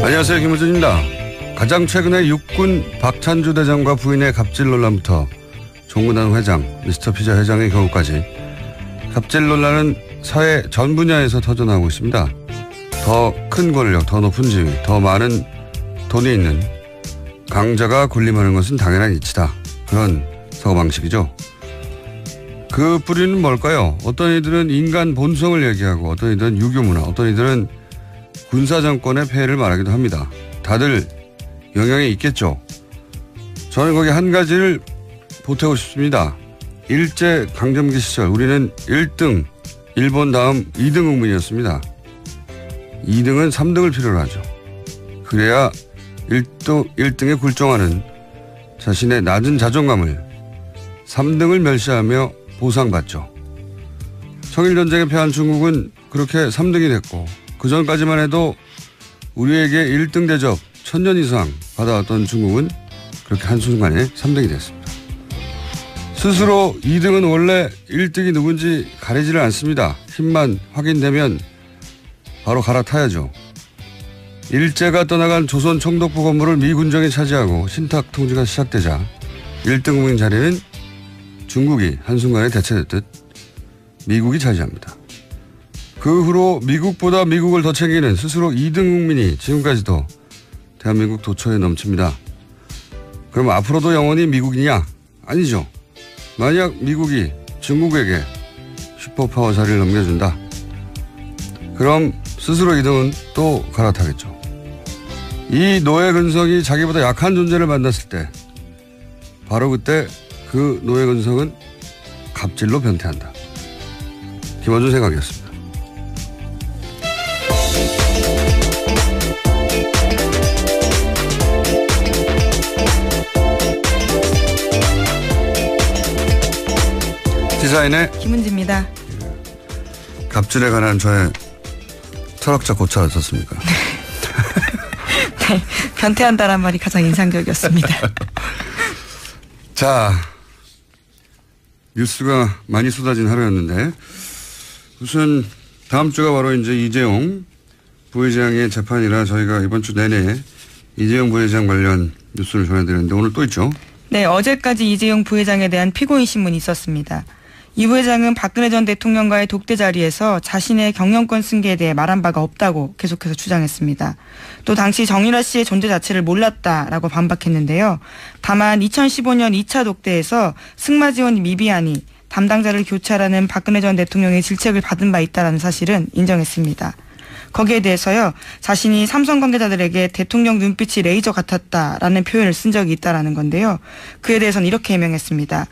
안녕하세요. 김호준입니다. 가장 최근에 육군 박찬주 대장과 부인의 갑질 논란부터 종근당 회장, 미스터 피자 회장의 경우까지 갑질 논란은 사회 전 분야에서 터져나오고 있습니다. 더 큰 권력, 더 높은 지위, 더 많은 돈이 있는 강자가 군림하는 것은 당연한 이치다. 그런 사고방식이죠. 그 뿌리는 뭘까요? 어떤 이들은 인간 본성을 얘기하고 어떤 이들은 유교문화, 어떤 이들은 군사정권의 폐해를 말하기도 합니다. 다들 영향이 있겠죠. 저는 거기 한 가지를 보태고 싶습니다. 일제강점기 시절 우리는 1등, 일본 다음 2등 국민이었습니다. 2등은 3등을 필요로 하죠. 그래야 1등에 굴종하는 자신의 낮은 자존감을 3등을 멸시하며 보상받죠. 청일전쟁에 패한 중국은 그렇게 3등이 됐고 그 전까지만 해도 우리에게 1등 대접 1000년 이상 받아왔던 중국은 그렇게 한순간에 3등이 됐습니다. 스스로 2등은 원래 1등이 누군지 가리지를 않습니다. 힘만 확인되면 바로 갈아타야죠. 일제가 떠나간 조선 총독부 건물을 미 군정이 차지하고 신탁 통치가 시작되자 1등 국민 자리는 중국이 한순간에 대체됐듯 미국이 차지합니다. 그 후로 미국보다 미국을 더 챙기는 스스로 2등 국민이 지금까지도 대한민국 도처에 넘칩니다. 그럼 앞으로도 영원히 미국이냐? 아니죠. 만약 미국이 중국에게 슈퍼파워 자리를 넘겨준다. 그럼 스스로 2등은 또 갈아타겠죠. 이 노예 근성이 자기보다 약한 존재를 만났을 때 바로 그때 그 노예 근성은 갑질로 변태한다. 김원준 생각이었습니다. 시사인의 김은지입니다. 갑질에 관한 저의 철학적 고찰 어떻습니까? 네, 변태한다란 말이 가장 인상적이었습니다. 자, 뉴스가 많이 쏟아진 하루였는데 우선 다음 주가 바로 이제 이재용 부회장의 재판이라 저희가 이번 주 내내 이재용 부회장 관련 뉴스를 전해드렸는데 오늘 또 있죠? 네, 어제까지 이재용 부회장에 대한 피고인 신문이 있었습니다. 이 부회장은 박근혜 전 대통령과의 독대 자리에서 자신의 경영권 승계에 대해 말한 바가 없다고 계속해서 주장했습니다. 또 당시 정유라 씨의 존재 자체를 몰랐다라고 반박했는데요. 다만 2015년 2차 독대에서 승마지원 미비하니 담당자를 교체하라는 박근혜 전 대통령의 질책을 받은 바 있다라는 사실은 인정했습니다. 거기에 대해서요. 자신이 삼성 관계자들에게 대통령 눈빛이 레이저 같았다라는 표현을 쓴 적이 있다라는 건데요. 그에 대해서는 이렇게 해명했습니다.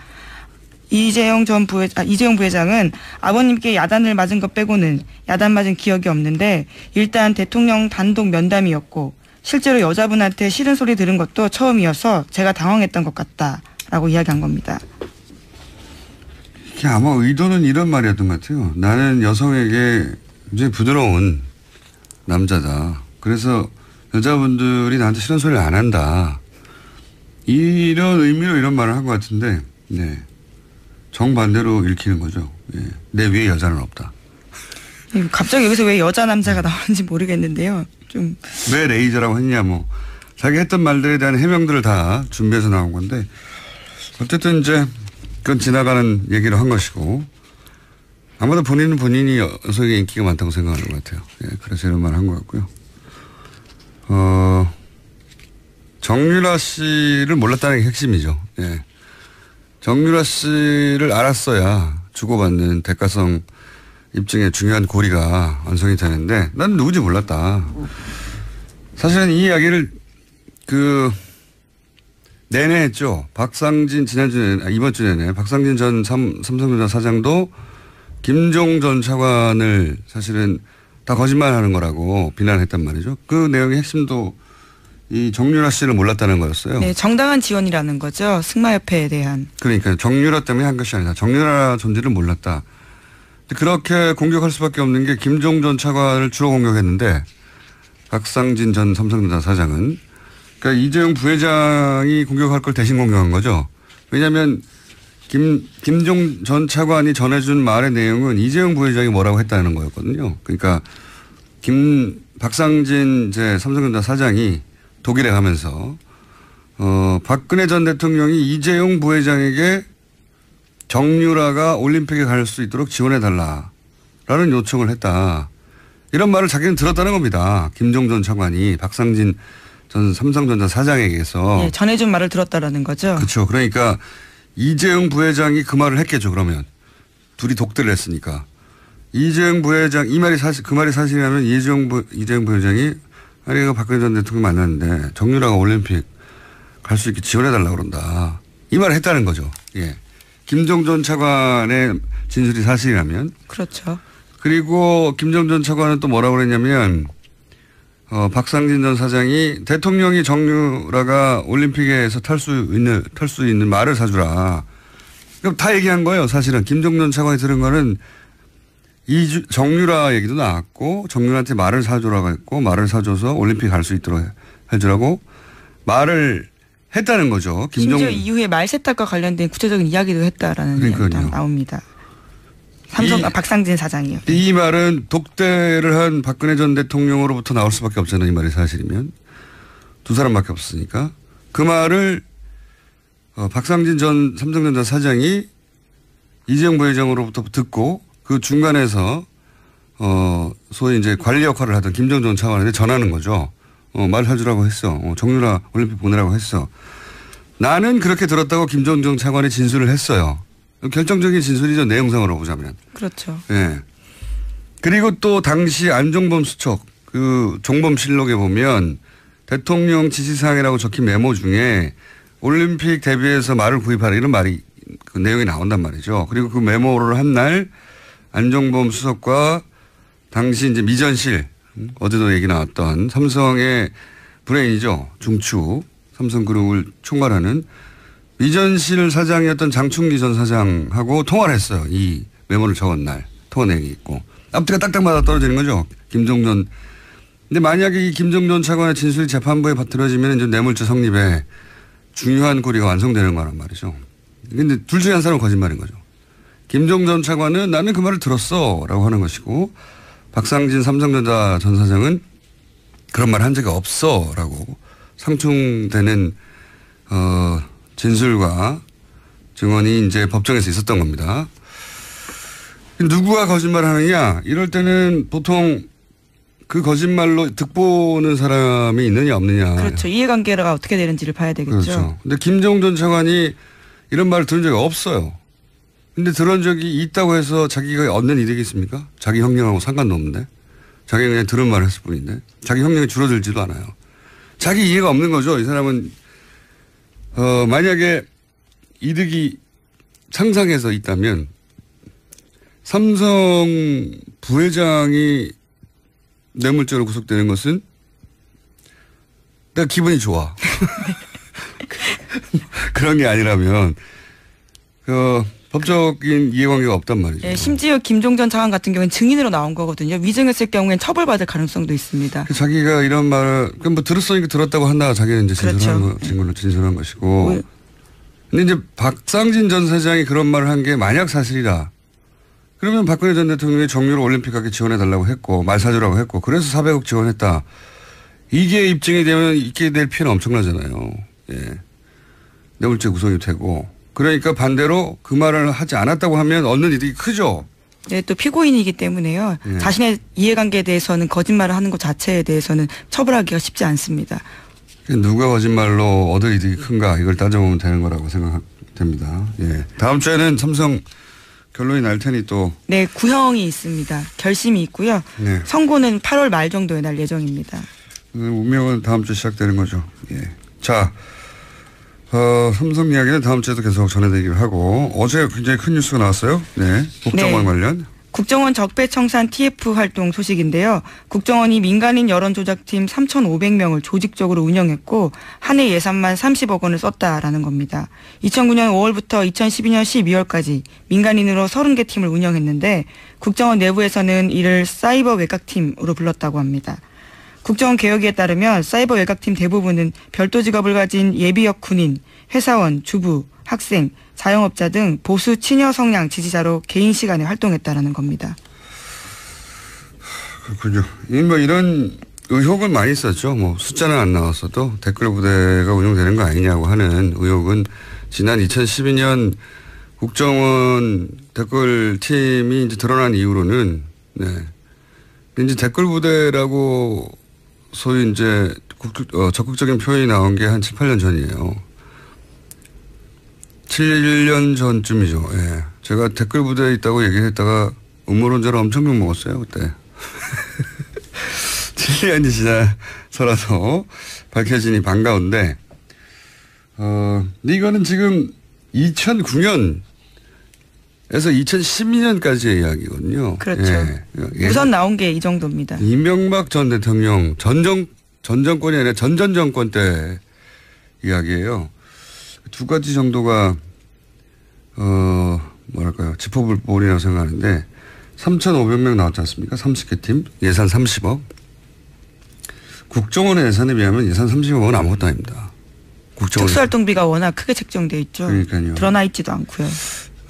이재용 부회장은 아버님께 야단을 맞은 것 빼고는 야단 맞은 기억이 없는데 일단 대통령 단독 면담이었고 실제로 여자분한테 싫은 소리 들은 것도 처음이어서 제가 당황했던 것 같다라고 이야기한 겁니다. 이게 아마 의도는 이런 말이었던 것 같아요. 나는 여성에게 굉장히 부드러운 남자다. 그래서 여자분들이 나한테 싫은 소리를 안 한다. 이런 의미로 이런 말을 한 것 같은데 네. 정반대로 읽히는 거죠. 예. 내 위에 여자는 없다. 갑자기 여기서 왜 여자 남자가 나오는지 모르겠는데요. 좀 왜 레이저라고 했냐 뭐 자기 했던 말들에 대한 해명들을 다 준비해서 나온 건데 어쨌든 이제 그건 지나가는 얘기로 한 것이고 아마도 본인이 여성의 인기가 많다고 생각하는 것 같아요. 예. 그래서 이런 말을 한 것 같고요. 정유라 씨를 몰랐다는 게 핵심이죠. 예. 정유라 씨를 알았어야 주고받는 대가성 입증의 중요한 고리가 완성이 되는데 난 누군지 몰랐다. 사실은 이 이야기를 내내 했죠. 박상진 이번 주 내내 박상진 전 삼성전자 사장도 김종 전 차관을 사실은 다 거짓말하는 거라고 비난했단 말이죠. 그 내용의 핵심도 이 정유라 씨를 몰랐다는 거였어요. 네, 정당한 지원이라는 거죠. 승마협회에 대한. 그러니까 정유라 때문에 한 것이 아니다. 정유라 존재를 몰랐다. 그렇게 공격할 수밖에 없는 게 김종 전 차관을 주로 공격했는데 박상진 전 삼성전자 사장은 그러니까 이재용 부회장이 공격할 걸 대신 공격한 거죠. 왜냐하면 김종 전 차관이 전해준 말의 내용은 이재용 부회장이 뭐라고 했다는 거였거든요. 그러니까 박상진 삼성전자 사장이 독일에 가면서 박근혜 전 대통령이 이재용 부회장에게 정유라가 올림픽에 갈 수 있도록 지원해달라라는 요청을 했다. 이런 말을 자기는 들었다는 겁니다. 김종 전 차관이 박상진 전 삼성전자 사장에게서. 네, 전해준 말을 들었다라는 거죠. 그렇죠. 그러니까 이재용 부회장이 그 말을 했겠죠. 그러면 둘이 독대를 했으니까. 이재용 부회장 그 말이 사실이라면 이재용 부회장이 아니 이거 박근혜 전 대통령 만났는데 정유라가 올림픽 갈 수 있게 지원해달라고 그런다. 이 말을 했다는 거죠. 예. 김종 전 차관의 진술이 사실이라면. 그렇죠. 그리고 김종 전 차관은 또 뭐라고 그랬냐면 박상진 전 사장이 대통령이 정유라가 올림픽에서 탈 수 있는 말을 사주라. 그럼 다 얘기한 거예요. 사실은 김종전 차관이 들은 거는 정유라 얘기도 나왔고 정유라한테 말을 사주라고 했고 말을 사줘서 올림픽 갈 수 있도록 해주라고 말을 했다는 거죠. 심지어 이후에 말 세탁과 관련된 구체적인 이야기도 했다라는 이야기가 나옵니다. 박상진 사장이요. 이 말은 독대를 한 박근혜 전 대통령으로부터 나올 수밖에 없잖아요. 이 말이 사실이면. 두 사람밖에 없으니까. 그 말을 박상진 전 삼성전자 사장이 이재용 부회장으로부터 듣고 그 중간에서 소위 이제 관리 역할을 하던 김정전 차관한테 전하는 거죠. 말 사주라고 했어. 정유라 올림픽 보내라고 했어. 나는 그렇게 들었다고 김정전 차관이 진술을 했어요. 결정적인 진술이죠. 내용상으로 보자면. 그렇죠. 예. 그리고 또 당시 안종범 수석 그 종범실록에 보면 대통령 지시사항이라고 적힌 메모 중에 올림픽 대비해서 말을 구입하라 이런 말이 그 내용이 나온단 말이죠. 그리고 그 메모를 한 날 안종범 수석과 당시 이제 미전실 어제도 얘기 나왔던 삼성의 브레인이죠. 중추 삼성그룹을 총괄하는 미전실 사장이었던 장충기 전 사장하고 통화를 했어요. 이 메모를 적은 날. 통화 내용이 있고. 앞뒤가 딱딱 맞아 떨어지는 거죠. 김종전. 근데 만약에 이 김종전 차관의 진술이 재판부에 받들어지면 이제 뇌물죄 성립에 중요한 고리가 완성되는 거란 말이죠. 근데 둘 중에 한 사람은 거짓말인 거죠. 김종전 차관은 나는 그 말을 들었어 라고 하는 것이고 박상진 삼성전자 전 사장은 그런 말 한 적이 없어 라고 상충되는 진술과 증언이 이제 법정에서 있었던 겁니다. 누구가 거짓말 하느냐? 이럴 때는 보통 그 거짓말로 득보는 사람이 있느냐 없느냐. 그렇죠. 이해관계가 어떻게 되는지를 봐야 되겠죠. 그렇죠. 근데 김종전 차관이 이런 말을 들은 적이 없어요. 근데 들은 적이 있다고 해서 자기가 얻는 이득이 있습니까? 자기 형량하고 상관도 없는데. 자기가 그냥 들은 말을 했을 뿐인데. 자기 형량이 줄어들지도 않아요. 자기 이해가 없는 거죠. 이 사람은 만약에 이득이 상상해서 있다면 삼성 부회장이 뇌물죄로 구속되는 것은 내가 기분이 좋아. 그런 게 아니라면 법적인 이해관계가 없단 말이죠. 네, 심지어 김종전 차관 같은 경우는 증인으로 나온 거거든요. 위증했을 경우엔 처벌받을 가능성도 있습니다. 자기가 이런 말을 뭐 들었으니까 들었다고 한다가 자기는 이제 진술한 것이고. 근데 이제 박상진 전 사장이 그런 말을 한 게 만약 사실이다. 그러면 박근혜 전 대통령이 정유로 올림픽 가게 지원해달라고 했고 말 사주라고 했고 그래서 400억 지원했다. 이게 입증이 되면 있게 될 피해는 엄청나잖아요. 예. 뇌물죄 구성이 되고. 그러니까 반대로 그 말을 하지 않았다고 하면 얻는 이득이 크죠. 네, 또 피고인이기 때문에요. 네. 자신의 이해관계에 대해서는 거짓말을 하는 것 자체에 대해서는 처벌하기가 쉽지 않습니다. 누가 거짓말로 얻을 이득이 큰가 이걸 따져보면 되는 거라고 생각됩니다. 예. 다음 주에는 삼성 결론이 날 테니 또. 네, 구형이 있습니다. 결심이 있고요. 네. 선고는 8월 말 정도에 날 예정입니다. 운명은 다음 주 시작되는 거죠. 예. 자, 삼성 이야기는 다음 주에도 계속 전해드리기로 하고 어제 굉장히 큰 뉴스가 나왔어요. 네, 국정원 관련. 국정원 적폐청산 TF 활동 소식인데요. 국정원이 민간인 여론조작팀 3,500명을 조직적으로 운영했고 한 해 예산만 30억 원을 썼다라는 겁니다. 2009년 5월부터 2012년 12월까지 민간인으로 30개 팀을 운영했는데 국정원 내부에서는 이를 사이버 외곽팀으로 불렀다고 합니다. 국정원 개혁에 따르면 사이버 외곽팀 대부분은 별도 직업을 가진 예비역 군인, 회사원, 주부, 학생, 자영업자 등 보수 친여 성향 지지자로 개인 시간에 활동했다라는 겁니다. 그렇군요. 뭐 이런 의혹은 많이 있었죠. 뭐 숫자는 안 나왔어도 댓글 부대가 운영되는 거 아니냐고 하는 의혹은 지난 2012년 국정원 댓글팀이 이제 드러난 이후로는 네. 이제 댓글 부대라고 소위 이제 적극적인 표현이 나온 게 한 7, 8년 전이에요. 7년 전쯤이죠. 예. 제가 댓글 부대에 있다고 얘기했다가 음모론자로 엄청 욕 먹었어요, 그때. 7년이 지나서라도 밝혀지니 반가운데, 근데 이거는 지금 2009년 2012년까지의 이야기거든요. 그렇죠. 예. 우선 나온 게 이 정도입니다. 이명박 전 대통령 전 정권이 아니라 전 정권 때 이야기예요. 두 가지 정도가 뭐랄까요, 짚어볼 볼이라고 생각하는데 3,500명 나왔지 않습니까? 30개 팀 예산 30억. 국정원의 예산에 비하면 예산 30억은 아무것도 아닙니다. 특수활동비가 워낙 크게 책정돼 있죠. 그러니까요. 드러나 있지도 않고요.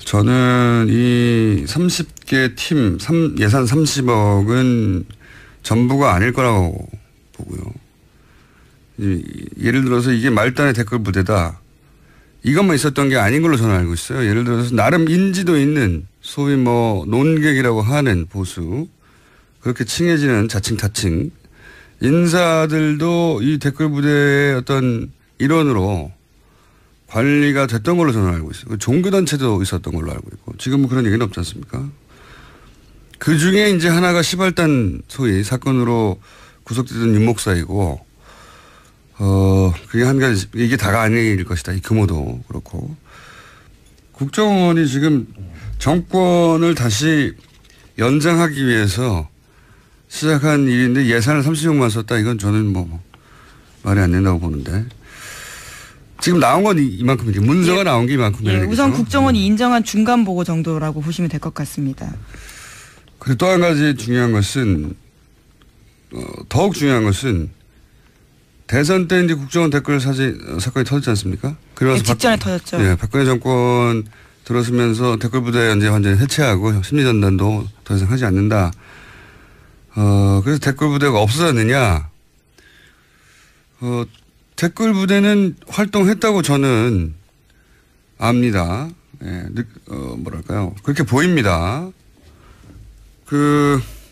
저는 이 30개 팀 예산 30억은 전부가 아닐 거라고 보고요. 예를 들어서 이게 말단의 댓글 부대다. 이것만 있었던 게 아닌 걸로 저는 알고 있어요. 예를 들어서 나름 인지도 있는 소위 뭐 논객이라고 하는 보수, 그렇게 칭해지는 자칭 타칭 인사들도 이 댓글 부대의 어떤 일원으로 관리가 됐던 걸로 저는 알고 있어요. 종교단체도 있었던 걸로 알고 있고, 지금은 그런 얘기는 없지 않습니까? 그 중에 이제 하나가 시발단 소위 사건으로 구속되던 윤 목사이고, 그게 한 가지, 이게 다가 아닐 것이다. 이 규모도 그렇고. 국정원이 지금 정권을 다시 연장하기 위해서 시작한 일인데 예산을 30억만 썼다. 이건 저는 뭐 말이 안 된다고 보는데. 지금 나온 건 이만큼이죠. 문서가 나온 게 이만큼이에요. 우선 국정원이 인정한 중간 보고 정도라고 보시면 될 것 같습니다. 그리고 또 한 가지 중요한 것은, 더욱 중요한 것은 대선 때 이제 국정원 댓글 사건이 터졌지 않습니까? 그래서 직전에 터졌죠. 네, 박근혜 정권 들어서면서 댓글 부대 이제 완전히 해체하고 심리전단도 더 이상 하지 않는다. 그래서 댓글 부대가 없어졌느냐? 댓글 부대는 활동했다고 저는 압니다. 예, 뭐랄까요. 그렇게 보입니다.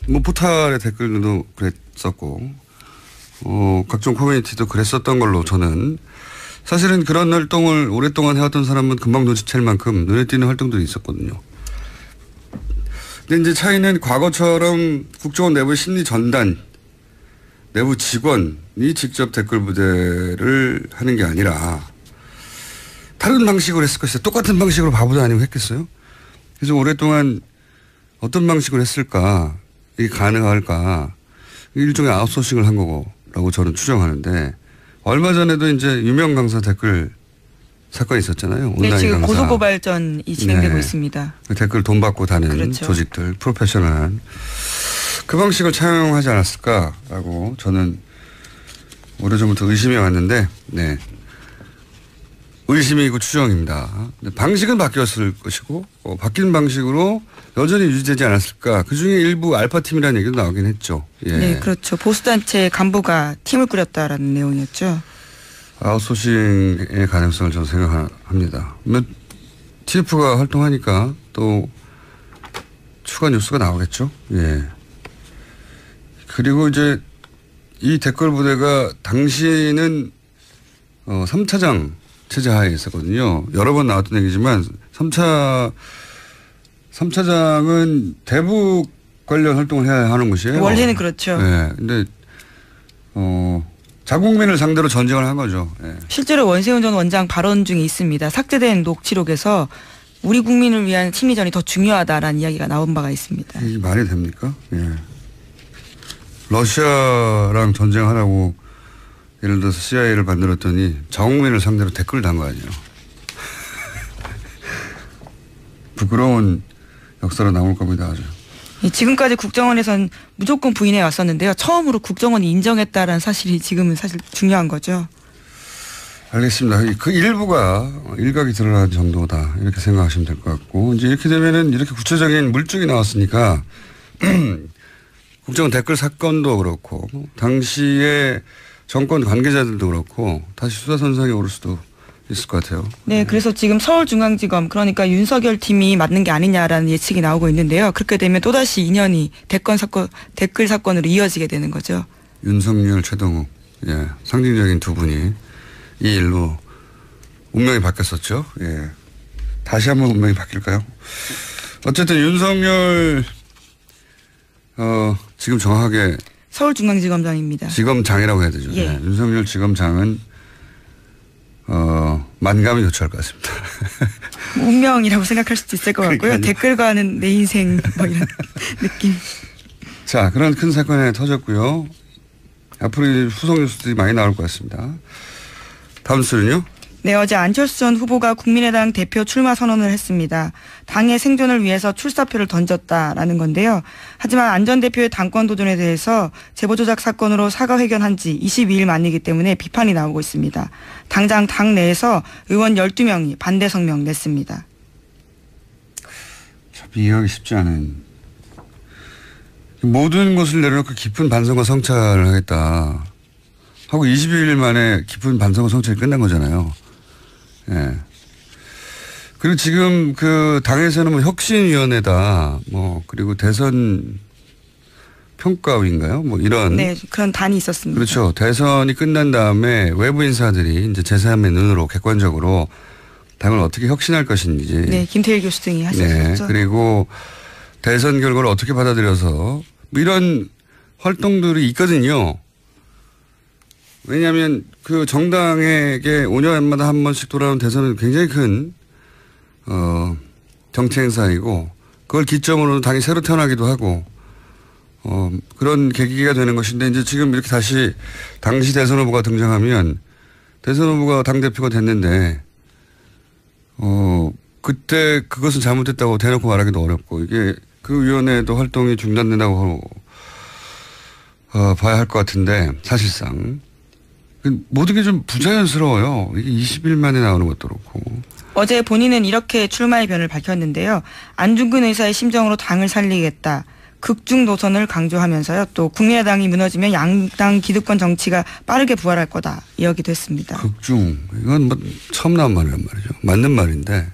뭐 포탈의 댓글도 그랬었고, 각종 커뮤니티도 그랬었던 걸로 저는, 사실은 그런 활동을 오랫동안 해왔던 사람은 금방 눈치챌 만큼 눈에 띄는 활동들이 있었거든요. 근데 이제 차이는 과거처럼 국정원 내부 심리 전단, 내부 직원이 직접 댓글 부대를 하는 게 아니라 다른 방식으로 했을 것이다. 똑같은 방식으로 바보도 아니고 했겠어요? 그래서 오랫동안 어떤 방식으로 했을까? 이게 가능할까? 일종의 아웃소싱을 한 거라고 저는 추정하는데, 얼마 전에도 이제 유명 강사 댓글 사건이 있었잖아요. 온라인 네, 지금 강사. 고소고발전이 진행되고 있습니다. 댓글 돈 받고 다는 그렇죠. 조직들, 프로페셔널한. 그 방식을 차용하지 않았을까라고 저는 오래전부터 의심해 왔는데, 네. 의심이고 추정입니다. 방식은 바뀌었을 것이고, 바뀐 방식으로 여전히 유지되지 않았을까. 그중에 일부 알파팀이라는 얘기도 나오긴 했죠. 예. 네, 그렇죠. 보수단체 간부가 팀을 꾸렸다라는 내용이었죠. 아웃소싱의 가능성을 저는 생각합니다. TF가 활동하니까 또 추가 뉴스가 나오겠죠. 예. 그리고 이제 이 댓글 부대가 당시는 3차장 체제 하에 있었거든요. 여러 번 나왔던 얘기지만 3차장은 대북 관련 활동을 해야 하는 곳이에요. 원래는 그렇죠. 네. 근데 자국민을 상대로 전쟁을 한 거죠. 네. 실제로 원세훈 전 원장 발언 중에 있습니다. 삭제된 녹취록에서 우리 국민을 위한 심리전이 더 중요하다라는 이야기가 나온 바가 있습니다. 이게 말이 됩니까? 예. 러시아랑 전쟁하라고 예를 들어서 CIA를 만들었더니 자국민을 상대로 댓글 단 거 아니에요. 부끄러운 역사로 남을 겁니다. 아주. 지금까지 국정원에선 무조건 부인해 왔었는데요. 처음으로 국정원이 인정했다라는 사실이 지금은 사실 중요한 거죠. 알겠습니다. 그 일부가 일각이 드러난 정도다. 이렇게 생각하시면 될 것 같고, 이제 이렇게 되면은 이렇게 구체적인 물증이 나왔으니까 국정원 댓글 사건도 그렇고 당시에 정권 관계자들도 그렇고 다시 수사선상에 오를 수도 있을 것 같아요. 네, 그래서 지금 서울중앙지검, 그러니까 윤석열 팀이 맞는 게 아니냐라는 예측이 나오고 있는데요. 그렇게 되면 또다시 인연이 댓글 사건으로 이어지게 되는 거죠. 윤석열, 최동욱, 예, 상징적인 두 분이 이 일로 운명이 바뀌었었죠. 예, 다시 한번 운명이 바뀔까요? 어쨌든 윤석열 지금 정확하게 서울중앙지검장입니다. 지검장이라고 해야 되죠. 예. 네, 윤석열 지검장은 만감이 교차할 것 같습니다. 운명이라고 생각할 수도 있을 것 같고요. 그러니까요. 댓글과는 내 인생 뭐 이런 느낌. 자, 그런 큰 사건이 터졌고요. 앞으로 후속 뉴스들이 많이 나올 것 같습니다. 다음 수는요? 네, 어제 안철수 전 후보가 국민의당 대표 출마 선언을 했습니다. 당의 생존을 위해서 출사표를 던졌다라는 건데요. 하지만 안 전 대표의 당권 도전에 대해서 제보 조작 사건으로 사과회견한 지 22일 만이기 때문에 비판이 나오고 있습니다. 당장 당 내에서 의원 12명이 반대 성명 냈습니다. 참 이해하기 쉽지 않은. 모든 것을 내려놓고 깊은 반성과 성찰을 하겠다 하고 22일 만에 깊은 반성과 성찰이 끝난 거잖아요. 예. 그리고 지금 그 당에서는 뭐 혁신위원회다, 뭐 그리고 대선 평가위인가요? 뭐 이런. 네, 그런 단이 있었습니다. 그렇죠. 대선이 끝난 다음에 외부 인사들이 이제 제3의 눈으로 객관적으로 당을 어떻게 혁신할 것인지. 네, 김태일 교수 등이 하셨죠. 네, 그리고 대선 결과를 어떻게 받아들여서 뭐 이런 활동들이 있거든요. 왜냐하면 그 정당에게 5년마다 한 번씩 돌아오는 대선은 굉장히 큰 정치 행사이고 그걸 기점으로 당이 새로 태어나기도 하고 그런 계기가 되는 것인데 이제 지금 이렇게 다시 당시 대선 후보가 등장하면 대선 후보가 당대표가 됐는데 그때 그것은 잘못됐다고 대놓고 말하기도 어렵고 이게 그 위원회도 활동이 중단된다고 봐야 할 것 같은데 사실상 모든 게 좀 부자연스러워요. 이게 20일 만에 나오는 것도 그렇고. 어제 본인은 이렇게 출마의 변을 밝혔는데요. 안중근 의사의 심정으로 당을 살리겠다. 극중 노선을 강조하면서요. 또 국민의당이 무너지면 양당 기득권 정치가 빠르게 부활할 거다. 이야기도 했습니다. 극중. 이건 뭐 처음 나온 말이란 말이죠. 맞는 말인데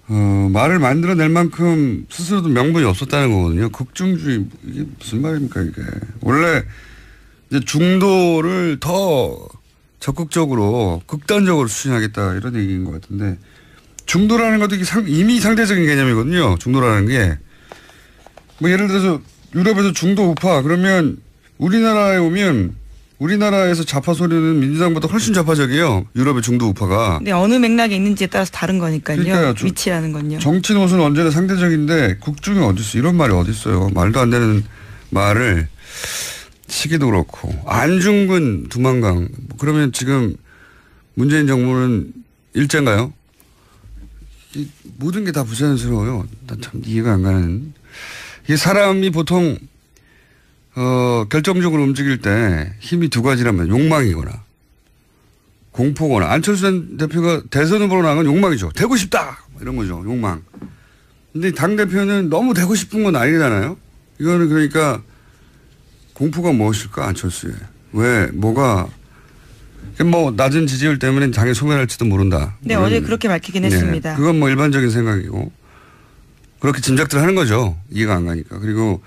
말을 만들어낼 만큼 스스로도 명분이 없었다는 거거든요. 극중주의 이게 무슨 말입니까 이게. 원래 이제 중도를 더 적극적으로 극단적으로 추진하겠다 이런 얘기인 것 같은데 중도라는 것도 이미 상대적인 개념이거든요. 중도라는 게 뭐 예를 들어서 유럽에서 중도 우파 그러면 우리나라에 오면 우리나라에서 좌파 소리는 민주당보다 훨씬 좌파적이에요. 유럽의 중도 우파가. 네, 어느 맥락에 있는지에 따라서 다른 거니까요. 그러니까요. 위치라는 건요. 정치 노선은 언제나 상대적인데 극중이 어디 있어? 이런 말이 어디 있어요? 말도 안 되는 말을 시기도 그렇고 안중근 두만강 그러면 지금 문재인 정부는 일제인가요? 모든 게 다 부자연스러워요. 난 참 이해가 안 가는. 이게 사람이 보통 결정적으로 움직일 때 힘이 두 가지라면 욕망이거나 공포거나 안철수 전 대표가 대선 후보로 나간 건 욕망이죠. 되고 싶다 이런 거죠. 욕망. 근데 당대표는 너무 되고 싶은 건 아니잖아요. 이거는 그러니까 공포가 무엇일까 안철수에. 왜 뭐가 뭐 낮은 지지율 때문에 당에 소멸할지도 모른다. 네, 어제 그렇게 밝히긴 했습니다. 그건 뭐 일반적인 생각이고 그렇게 짐작들 하는 거죠. 이해가 안 가니까. 그리고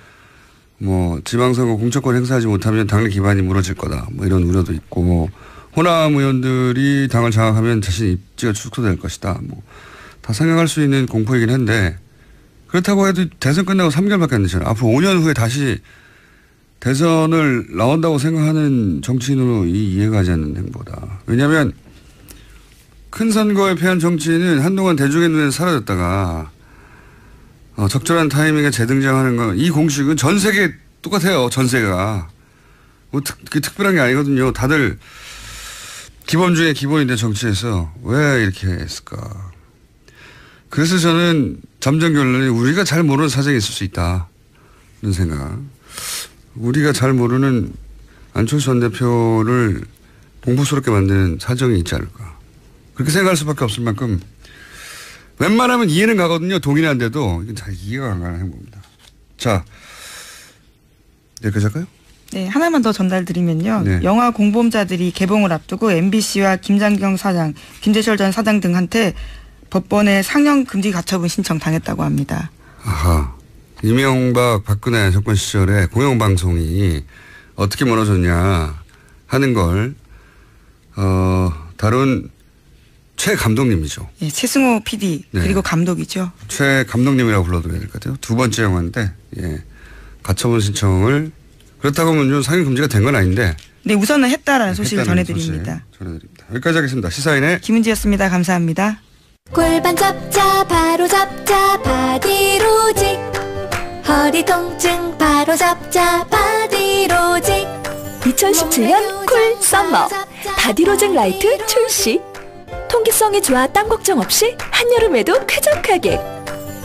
뭐 지방선거 공천권 행사하지 못하면 당내 기반이 무너질 거다. 뭐 이런 우려도 있고 호남 의원들이 당을 장악하면 자신의 입지가 축소될 것이다. 뭐 다 생각할 수 있는 공포이긴 한데 그렇다고 해도 대선 끝나고 3개월밖에 안 되잖아요. 앞으로 5년 후에 다시 대선을 나온다고 생각하는 정치인으로 이해가 가지 않는 행보다. 왜냐하면 큰 선거에 패한 정치인은 한동안 대중의 눈에서 사라졌다가 적절한 타이밍에 재등장하는 건 이 공식은 전 세계 똑같아요. 전 세계가. 뭐 특별한 게 아니거든요. 다들 기본 중에 기본인데 정치에서 왜 이렇게 했을까. 그래서 저는 잠정 결론이 우리가 잘 모르는 사정이 있을 수 있다. 이런 생각. 우리가 잘 모르는 안철수 전 대표를 공포스럽게 만드는 사정이 있지 않을까. 그렇게 생각할 수밖에 없을 만큼 웬만하면 이해는 가거든요. 동의는 안 돼도 이건 잘 이해가 안 가는 행보입니다. 자, 여기까지 할까요? 네, 하나만 더 전달드리면요. 네. 영화 공범자들이 개봉을 앞두고 MBC와 김장경 사장, 김재철 전 사장 등한테 법원에 상영 금지 가처분 신청 당했다고 합니다. 아하. 이명박 박근혜 정권 시절에 공영방송이 어떻게 무너졌냐 하는 걸 다룬 최 감독님이죠. 예, 최승호 PD 그리고 감독이죠. 최 감독님이라고 불러드려야 될 것 같아요. 두 번째 영화인데 가처분 신청을 그렇다고 하면 상영 금지가 된 건 아닌데. 네, 우선은 했다라는 소식을 전해드립니다. 전해드립니다. 여기까지 하겠습니다. 시사인의 김은지였습니다. 감사합니다. 골반 잡자 바로 잡자 바디로직. 허리 통증 바로 잡자 바디로직. 2017년 쿨 썸머 바디로직 라이트 출시. 통기성이 좋아 땀 걱정 없이 한여름에도 쾌적하게.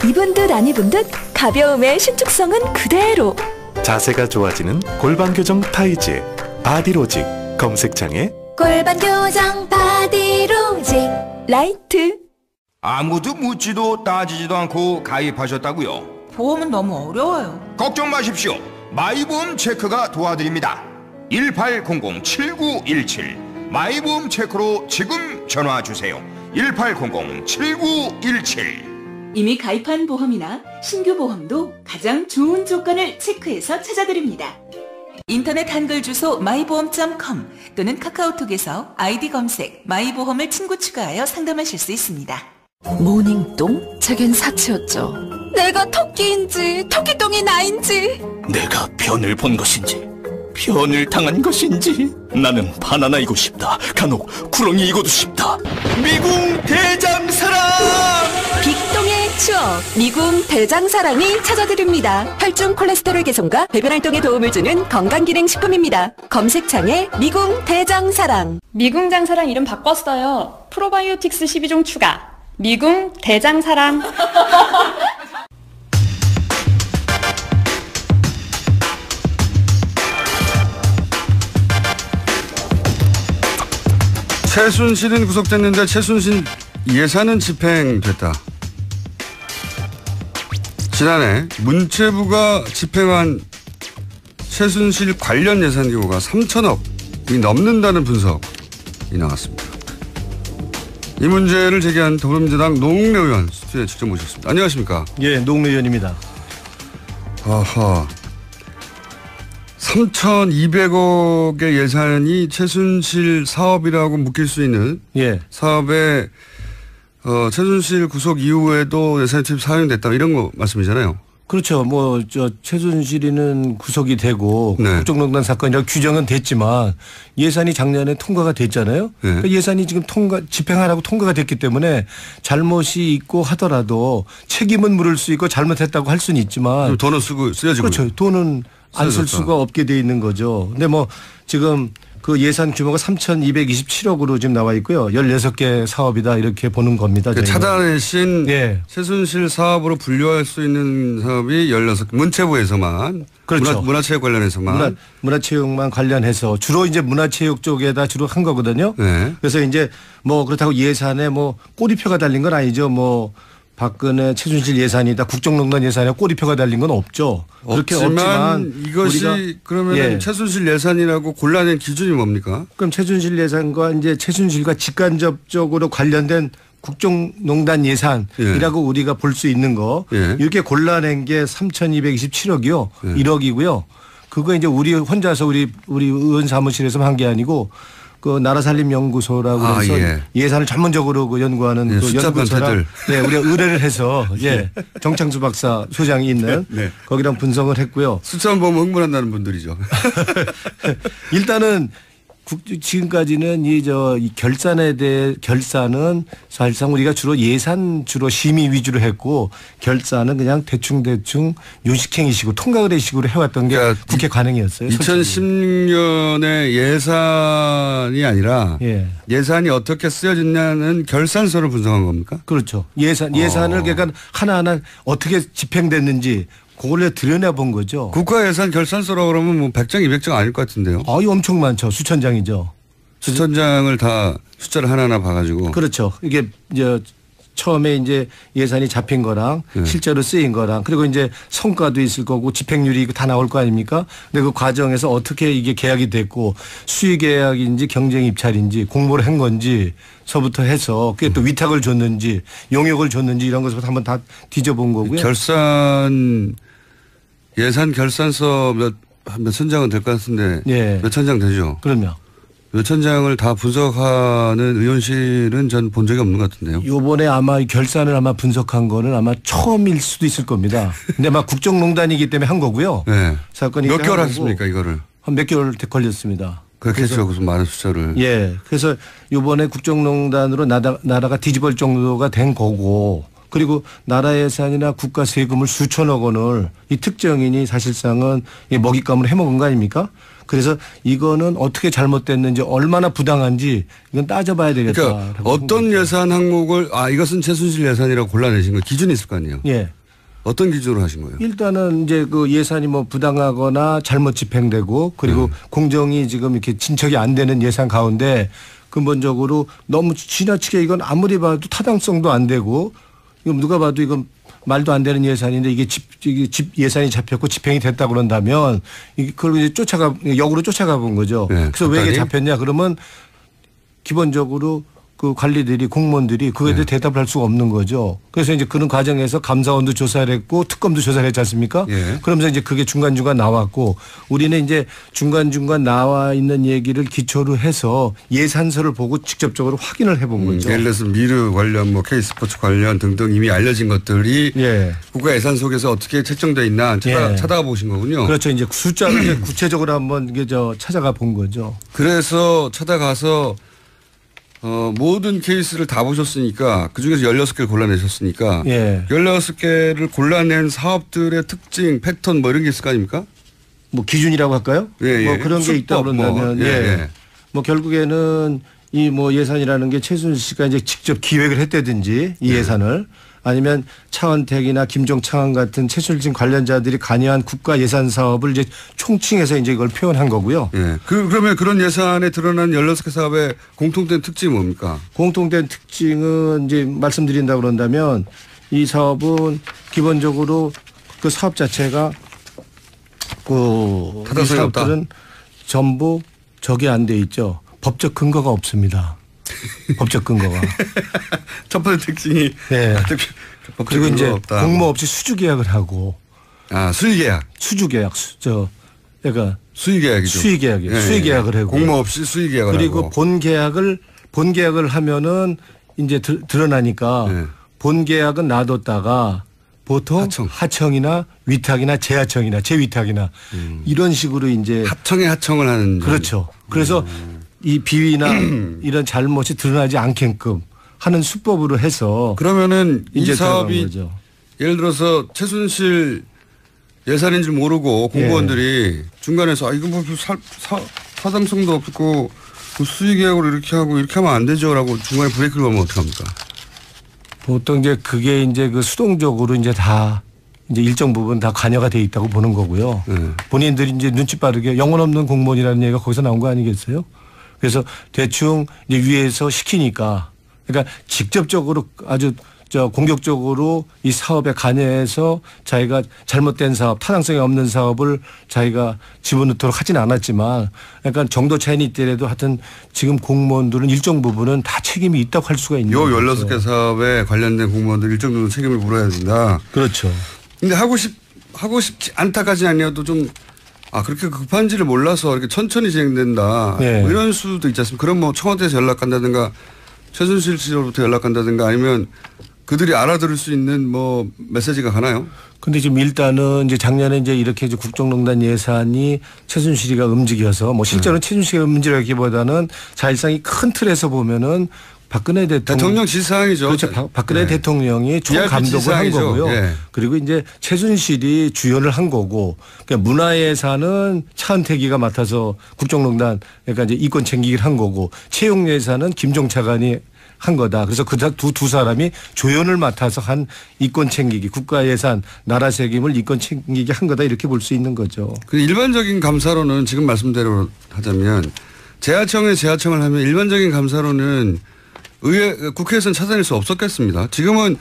입은 듯 안 입은 듯 가벼움의 신축성은 그대로. 자세가 좋아지는 골반 교정 타이즈 바디로직. 검색창에 골반 교정 바디로직 라이트. 아무도 묻지도 따지지도 않고 가입하셨다고요? 보험은 너무 어려워요. 걱정 마십시오. 마이보험 체크가 도와드립니다. 1800-7917 마이보험 체크로 지금 전화주세요. 1800-7917. 이미 가입한 보험이나 신규 보험도 가장 좋은 조건을 체크해서 찾아드립니다. 인터넷 한글 주소 마이보험.com 또는 카카오톡에서 아이디 검색 마이보험을 친구 추가하여 상담하실 수 있습니다. 모닝똥? 제겐 사치였죠. 내가 토끼인지 토끼똥이 나인지. 내가 변을 본 것인지 변을 당한 것인지 나는 바나나이고 싶다. 간혹 구렁이이고도 싶다. 미궁 대장사랑. 빅똥의 추억 미궁 대장사랑이 찾아드립니다. 혈중 콜레스테롤 개선과 배변 활동에 도움을 주는 건강기능식품입니다. 검색창에 미궁 대장사랑. 미궁 장사랑 이름 바꿨어요. 프로바이오틱스 12종 추가. 미궁 대장사랑. 최순실은 구속됐는데 최순실 예산은 집행됐다. 지난해 문체부가 집행한 최순실 관련 예산 규모가 3천억이 넘는다는 분석이 나왔습니다. 이 문제를 제기한 더불어민주당 노웅래 의원 스튜디오에 직접 모셨습니다. 안녕하십니까? 예, 노웅래 의원입니다. 아하. 3,200억의 예산이 최순실 사업이라고 묶일 수 있는 사업에 최순실 구속 이후에도 예산이 사용됐다 이런 거 말씀이잖아요. 그렇죠. 최순실이는 구속이 되고 국정농단 사건이라고 규정은 됐지만 예산이 작년에 통과가 됐잖아요. 그러니까 예산이 지금 집행하라고 통과가 됐기 때문에 잘못이 있고 하더라도 책임은 물을 수 있고 잘못했다고 할 수는 있지만 돈은 쓰여지고 그렇죠. 돈은 안 쓸 수가 없게 돼 있는 거죠. 근데 지금 그 예산 규모가 3,227억으로 지금 나와 있고요. 16개 사업이다 이렇게 보는 겁니다. 찾아내신 최순실 사업으로 분류할 수 있는 사업이 16개. 문체부에서만. 그렇죠. 문화체육 관련해서만. 문화체육만 관련해서 주로 이제 문화체육 쪽에다 주로 한 거거든요. 그래서 이제 그렇다고 예산에 꼬리표가 달린 건 아니죠. 박근혜 최순실 예산이다 국정농단 예산에 꼬리표가 달린 건 없죠. 그렇게 없지만 이것이 그러면 최순실 예산이라고 골라낸 기준이 뭡니까? 그럼 최순실 예산과 이제 최순실과 직간접적으로 관련된 국정농단 예산이라고 우리가 볼 수 있는 거 이렇게 골라낸 게 3,227억이요. 1억이고요. 그거 이제 우리 혼자서 우리 의원 사무실에서만 한 게 아니고 그 나라살림연구소라고 해서 예산을 전문적으로 연구하는 그 연구소랑 우리가 의뢰를 해서 정창수 박사 소장이 있는 거기랑 분석을 했고요. 숫자만 보면 흥분한다는 분들이죠. 일단은 지금까지는 이 결산에 대해 결산은 사실상 우리가 주로 심의 위주로 했고 결산은 그냥 대충 요식행위식으로 통과의례식으로 해왔던 게 국회 관행이었어요. 2010년에 예산이 아니라 예산이 어떻게 쓰여졌냐는 결산서를 분석한 겁니까? 그렇죠. 예산을 그러니까 하나하나 어떻게 집행됐는지 그걸 들여다본 거죠. 국가 예산 결산서라고 그러면 100장, 200장 아닐 것 같은데요. 이거 엄청 많죠. 수천 장이죠. 수천 장을 다 숫자를 하나하나 봐가지고. 그렇죠. 이게 처음에 이제 예산이 잡힌 거랑 실제로 쓰인 거랑 그리고 이제 성과도 있을 거고 집행률이 다 나올 거 아닙니까? 근데 그 과정에서 어떻게 이게 계약이 됐고 수의 계약인지 경쟁 입찰인지 공모를 한 건지서부터 해서 그게 또 위탁을 줬는지 용역을 줬는지 이런 것부터 한번 다 뒤져본 거고요. 예산 결산서 몇천 장은 될 것 같은데 몇천 장 되죠? 그럼요. 몇천 장을 다 분석하는 의원실은 전 본 적이 없는 것 같은데요. 이번에 아마 결산을 분석한 거는 아마 처음일 수도 있을 겁니다. 근데 국정농단이기 때문에 한 거고요. 사건이 몇 개월 하셨습니까 이거를? 한 몇 개월 걸렸습니다. 그렇겠죠. 무슨 많은 숫자를. 예. 그래서 이번에 국정농단으로 나라가 뒤집을 정도가 된 거고 그리고 나라 예산이나 국가 세금을 수천억 원을 이 특정인이 사실상은 먹잇감을 해먹은 거 아닙니까? 그래서 이거는 어떻게 잘못됐는지 얼마나 부당한지 이건 따져봐야 되겠다. 그러니까 어떤 예산 항목을 이것은 최순실 예산이라고 골라내신 거 기준이 있을 거 아니에요. 예. 어떤 기준으로 하신 거예요? 일단은 이제 그 예산이 뭐 부당하거나 잘못 집행되고 그리고 공정이 지금 이렇게 진척이 안 되는 예산 가운데 근본적으로 너무 지나치게 이건 아무리 봐도 타당성도 안 되고 이건 누가 봐도 이건 말도 안 되는 예산인데 이게 집 예산이 잡혔고 집행이 됐다 그런다면 그걸 이제 역으로 쫓아가 본 거죠. 네, 그래서 왜 이게 잡혔냐 그러면 기본적으로 그 관리들이 공무원들이 그거에 대해 대답을 할 수가 없는 거죠. 그래서 이제 그런 과정에서 감사원도 조사를 했고 특검도 조사를 했지 않습니까? 예. 그러면서 이제 그게 중간중간 나왔고 우리는 이제 중간중간 나와 있는 얘기를 기초로 해서 예산서를 보고 직접적으로 확인을 해본 거죠. 예를 들어서 미르 관련 뭐 K스포츠 관련 등등 이미 알려진 것들이 국가 예산 속에서 어떻게 책정돼 있나 찾아가 보신 거군요. 그렇죠. 이제 숫자를 구체적으로 한번 이게 찾아가 본 거죠. 그래서 찾아가서 모든 케이스를 다 보셨으니까 그중에서 16개를 골라내셨으니까 16개를 골라낸 사업들의 특징, 패턴 뭐 이런 게 있을 거 아닙니까? 뭐 기준이라고 할까요? 뭐 그런 게 있다 그런다면 뭐 결국에는 이 뭐 예산이라는 게 최순실 씨가 이제 직접 기획을 했다든지 이 예산을 아니면 차은택이나 김종창 같은 최순실 관련자들이 관여한 국가 예산 사업을 이제 총칭해서 이제 이걸 표현한 거고요. 예. 그러면 그런 예산에 드러난 16개 사업의 공통된 특징이 뭡니까? 공통된 특징은 이제 말씀드린다 그런다면 이 사업은 기본적으로 그 사업 자체가 이 사업들은 전부 적이 안 돼 있죠. 법적 근거가 없습니다. 법적 근거가. 첫 번째 특징이. 네. 그리고 이제 공모 없이 수주 계약을 하고. 수의 계약. 수주 계약. 그러니까 수의 계약이죠. 수의 계약이에요. 수의 계약을 하고. 공모 없이 수의 계약을 그리고 하고. 본 계약을 하면은 이제 드러나니까 본 계약은 놔뒀다가 보통 하청이나 위탁이나 재하청이나 재위탁이나 이런 식으로 이제 하청을 하는. 그렇죠. 그래서 이 비위나 이런 잘못이 드러나지 않게끔 하는 수법으로 해서 그러면은 이 사업이 예를 들어서 최순실 예산인 줄 모르고 공무원들이 중간에서 이거 뭐 사당성도 없고 수의 계약으로 이렇게 하고 이렇게 하면 안 되죠라고 중간에 브레이크를 걸면 어떡합니까? 보통 이제 그게 이제 그 수동적으로 이제 다 이제 일정 부분 다 관여가 돼 있다고 보는 거고요. 본인들이 이제 눈치 빠르게 영혼 없는 공무원이라는 얘기가 거기서 나온 거 아니겠어요? 그래서 대충 이제 위에서 시키니까 그러니까 직접적으로 아주 공격적으로 이 사업에 관여해서 자기가 잘못된 사업, 타당성이 없는 사업을 자기가 집어넣도록 하진 않았지만 약간 정도 차이는 있더라도 하여튼 지금 공무원들은 일정 부분은 다 책임이 있다고 할 수가 있는 거죠. 16개 사업에 관련된 공무원들 일정 부분 책임을 물어야 된다. 그렇죠. 근데 하고 싶지 않다까지는 아니어도 좀 그렇게 급한지를 몰라서 이렇게 천천히 진행된다. 뭐 이런 수도 있지 않습니까? 그럼 뭐 청와대에서 연락 간다든가 최순실 씨로부터 연락 간다든가 아니면 그들이 알아들을 수 있는 뭐 메시지가 가나요? 근데 지금 일단은 이제 작년에 이제 이렇게 이제 국정농단 예산이 최순실이가 움직여서 뭐 실제로는 최순실이가 움직이기보다는 사실상 이 큰 틀에서 보면은 박근혜 대통령 지시사항이죠. 그렇죠. 박근혜 대통령이 총감독을 한 거고요. 그리고 이제 최순실이 주연을 한 거고 그러니까 문화예산은 차은택이가 맡아서 국정농단 그러니까 이제 이권 챙기기를 한 거고 채용예산은 김종차관이 한 거다. 그래서 그 두 사람이 조연을 맡아서 한 이권 챙기기, 국가예산, 나라 책임을 이권 챙기기 한 거다 이렇게 볼 수 있는 거죠. 그 일반적인 감사로는 지금 말씀대로 하자면 재하청을 하면 일반적인 감사로는 국회에서는 찾아낼 수 없었겠습니다. 지금은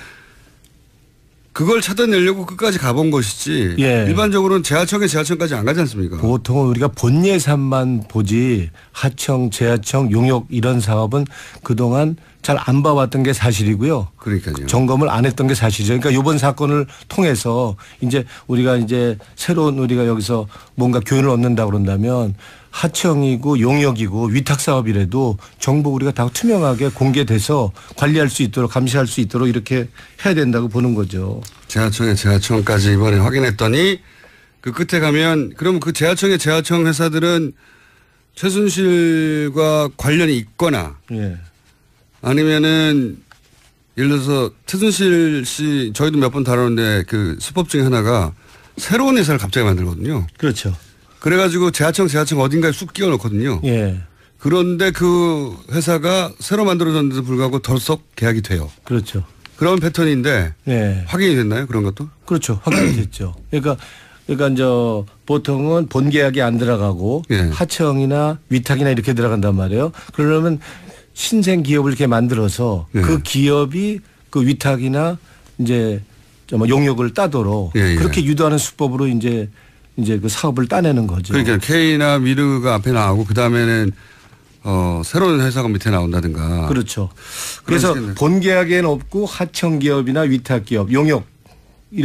그걸 찾아내려고 끝까지 가본 것이지 일반적으로는 재하청까지 안 가지 않습니까? 보통은 우리가 본 예산만 보지 하청, 재하청, 용역 이런 사업은 그동안 잘 안 봐왔던 게 사실이고요. 그러니까요. 점검을 안 했던 게 사실이죠. 그러니까 이번 사건을 통해서 이제 우리가 이제 새로운 우리가 여기서 뭔가 교훈을 얻는다 그런다면 하청이고 용역이고 위탁 사업이라도 정보 우리가 다 투명하게 공개돼서 관리할 수 있도록 감시할 수 있도록 이렇게 해야 된다고 보는 거죠. 재하청까지 이번에 확인했더니 그 끝에 가면 그럼 그 재하청 회사들은 최순실과 관련이 있거나 예. 아니면은 예를 들어서 최순실 씨 저희도 몇 번 다뤘는데 그 수법 중에 하나가 새로운 회사를 갑자기 만들거든요. 그렇죠. 그래가지고 재하청 어딘가에 쑥 끼워 넣거든요. 예. 그런데 그 회사가 새로 만들어졌는데도 불구하고 덜썩 계약이 돼요. 그렇죠. 그런 패턴인데 예. 확인이 됐나요? 그런 것도? 그렇죠. 확인이 됐죠. 그러니까 보통은 본 계약이 안 들어가고 예. 하청이나 위탁이나 이렇게 들어간단 말이에요. 그러려면 신생 기업을 이렇게 만들어서 예. 그 기업이 그 위탁이나 이제 용역을 따도록 예. 그렇게 유도하는 수법으로 이제 그 사업을 따내는 거죠. 그러니까 K나 미르가 앞에 나오고 그 다음에는 새로운 회사가 밑에 나온다든가. 그렇죠. 그래서 본 계약에는 없고 하청 기업이나 위탁 기업, 용역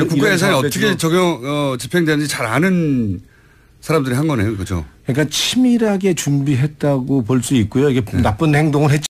국가 예산이 어떻게 집행되는지 잘 아는 사람들이 한 거네요, 그죠? 그러니까 치밀하게 준비했다고 볼 수 있고요. 이게 나쁜 행동을 했지.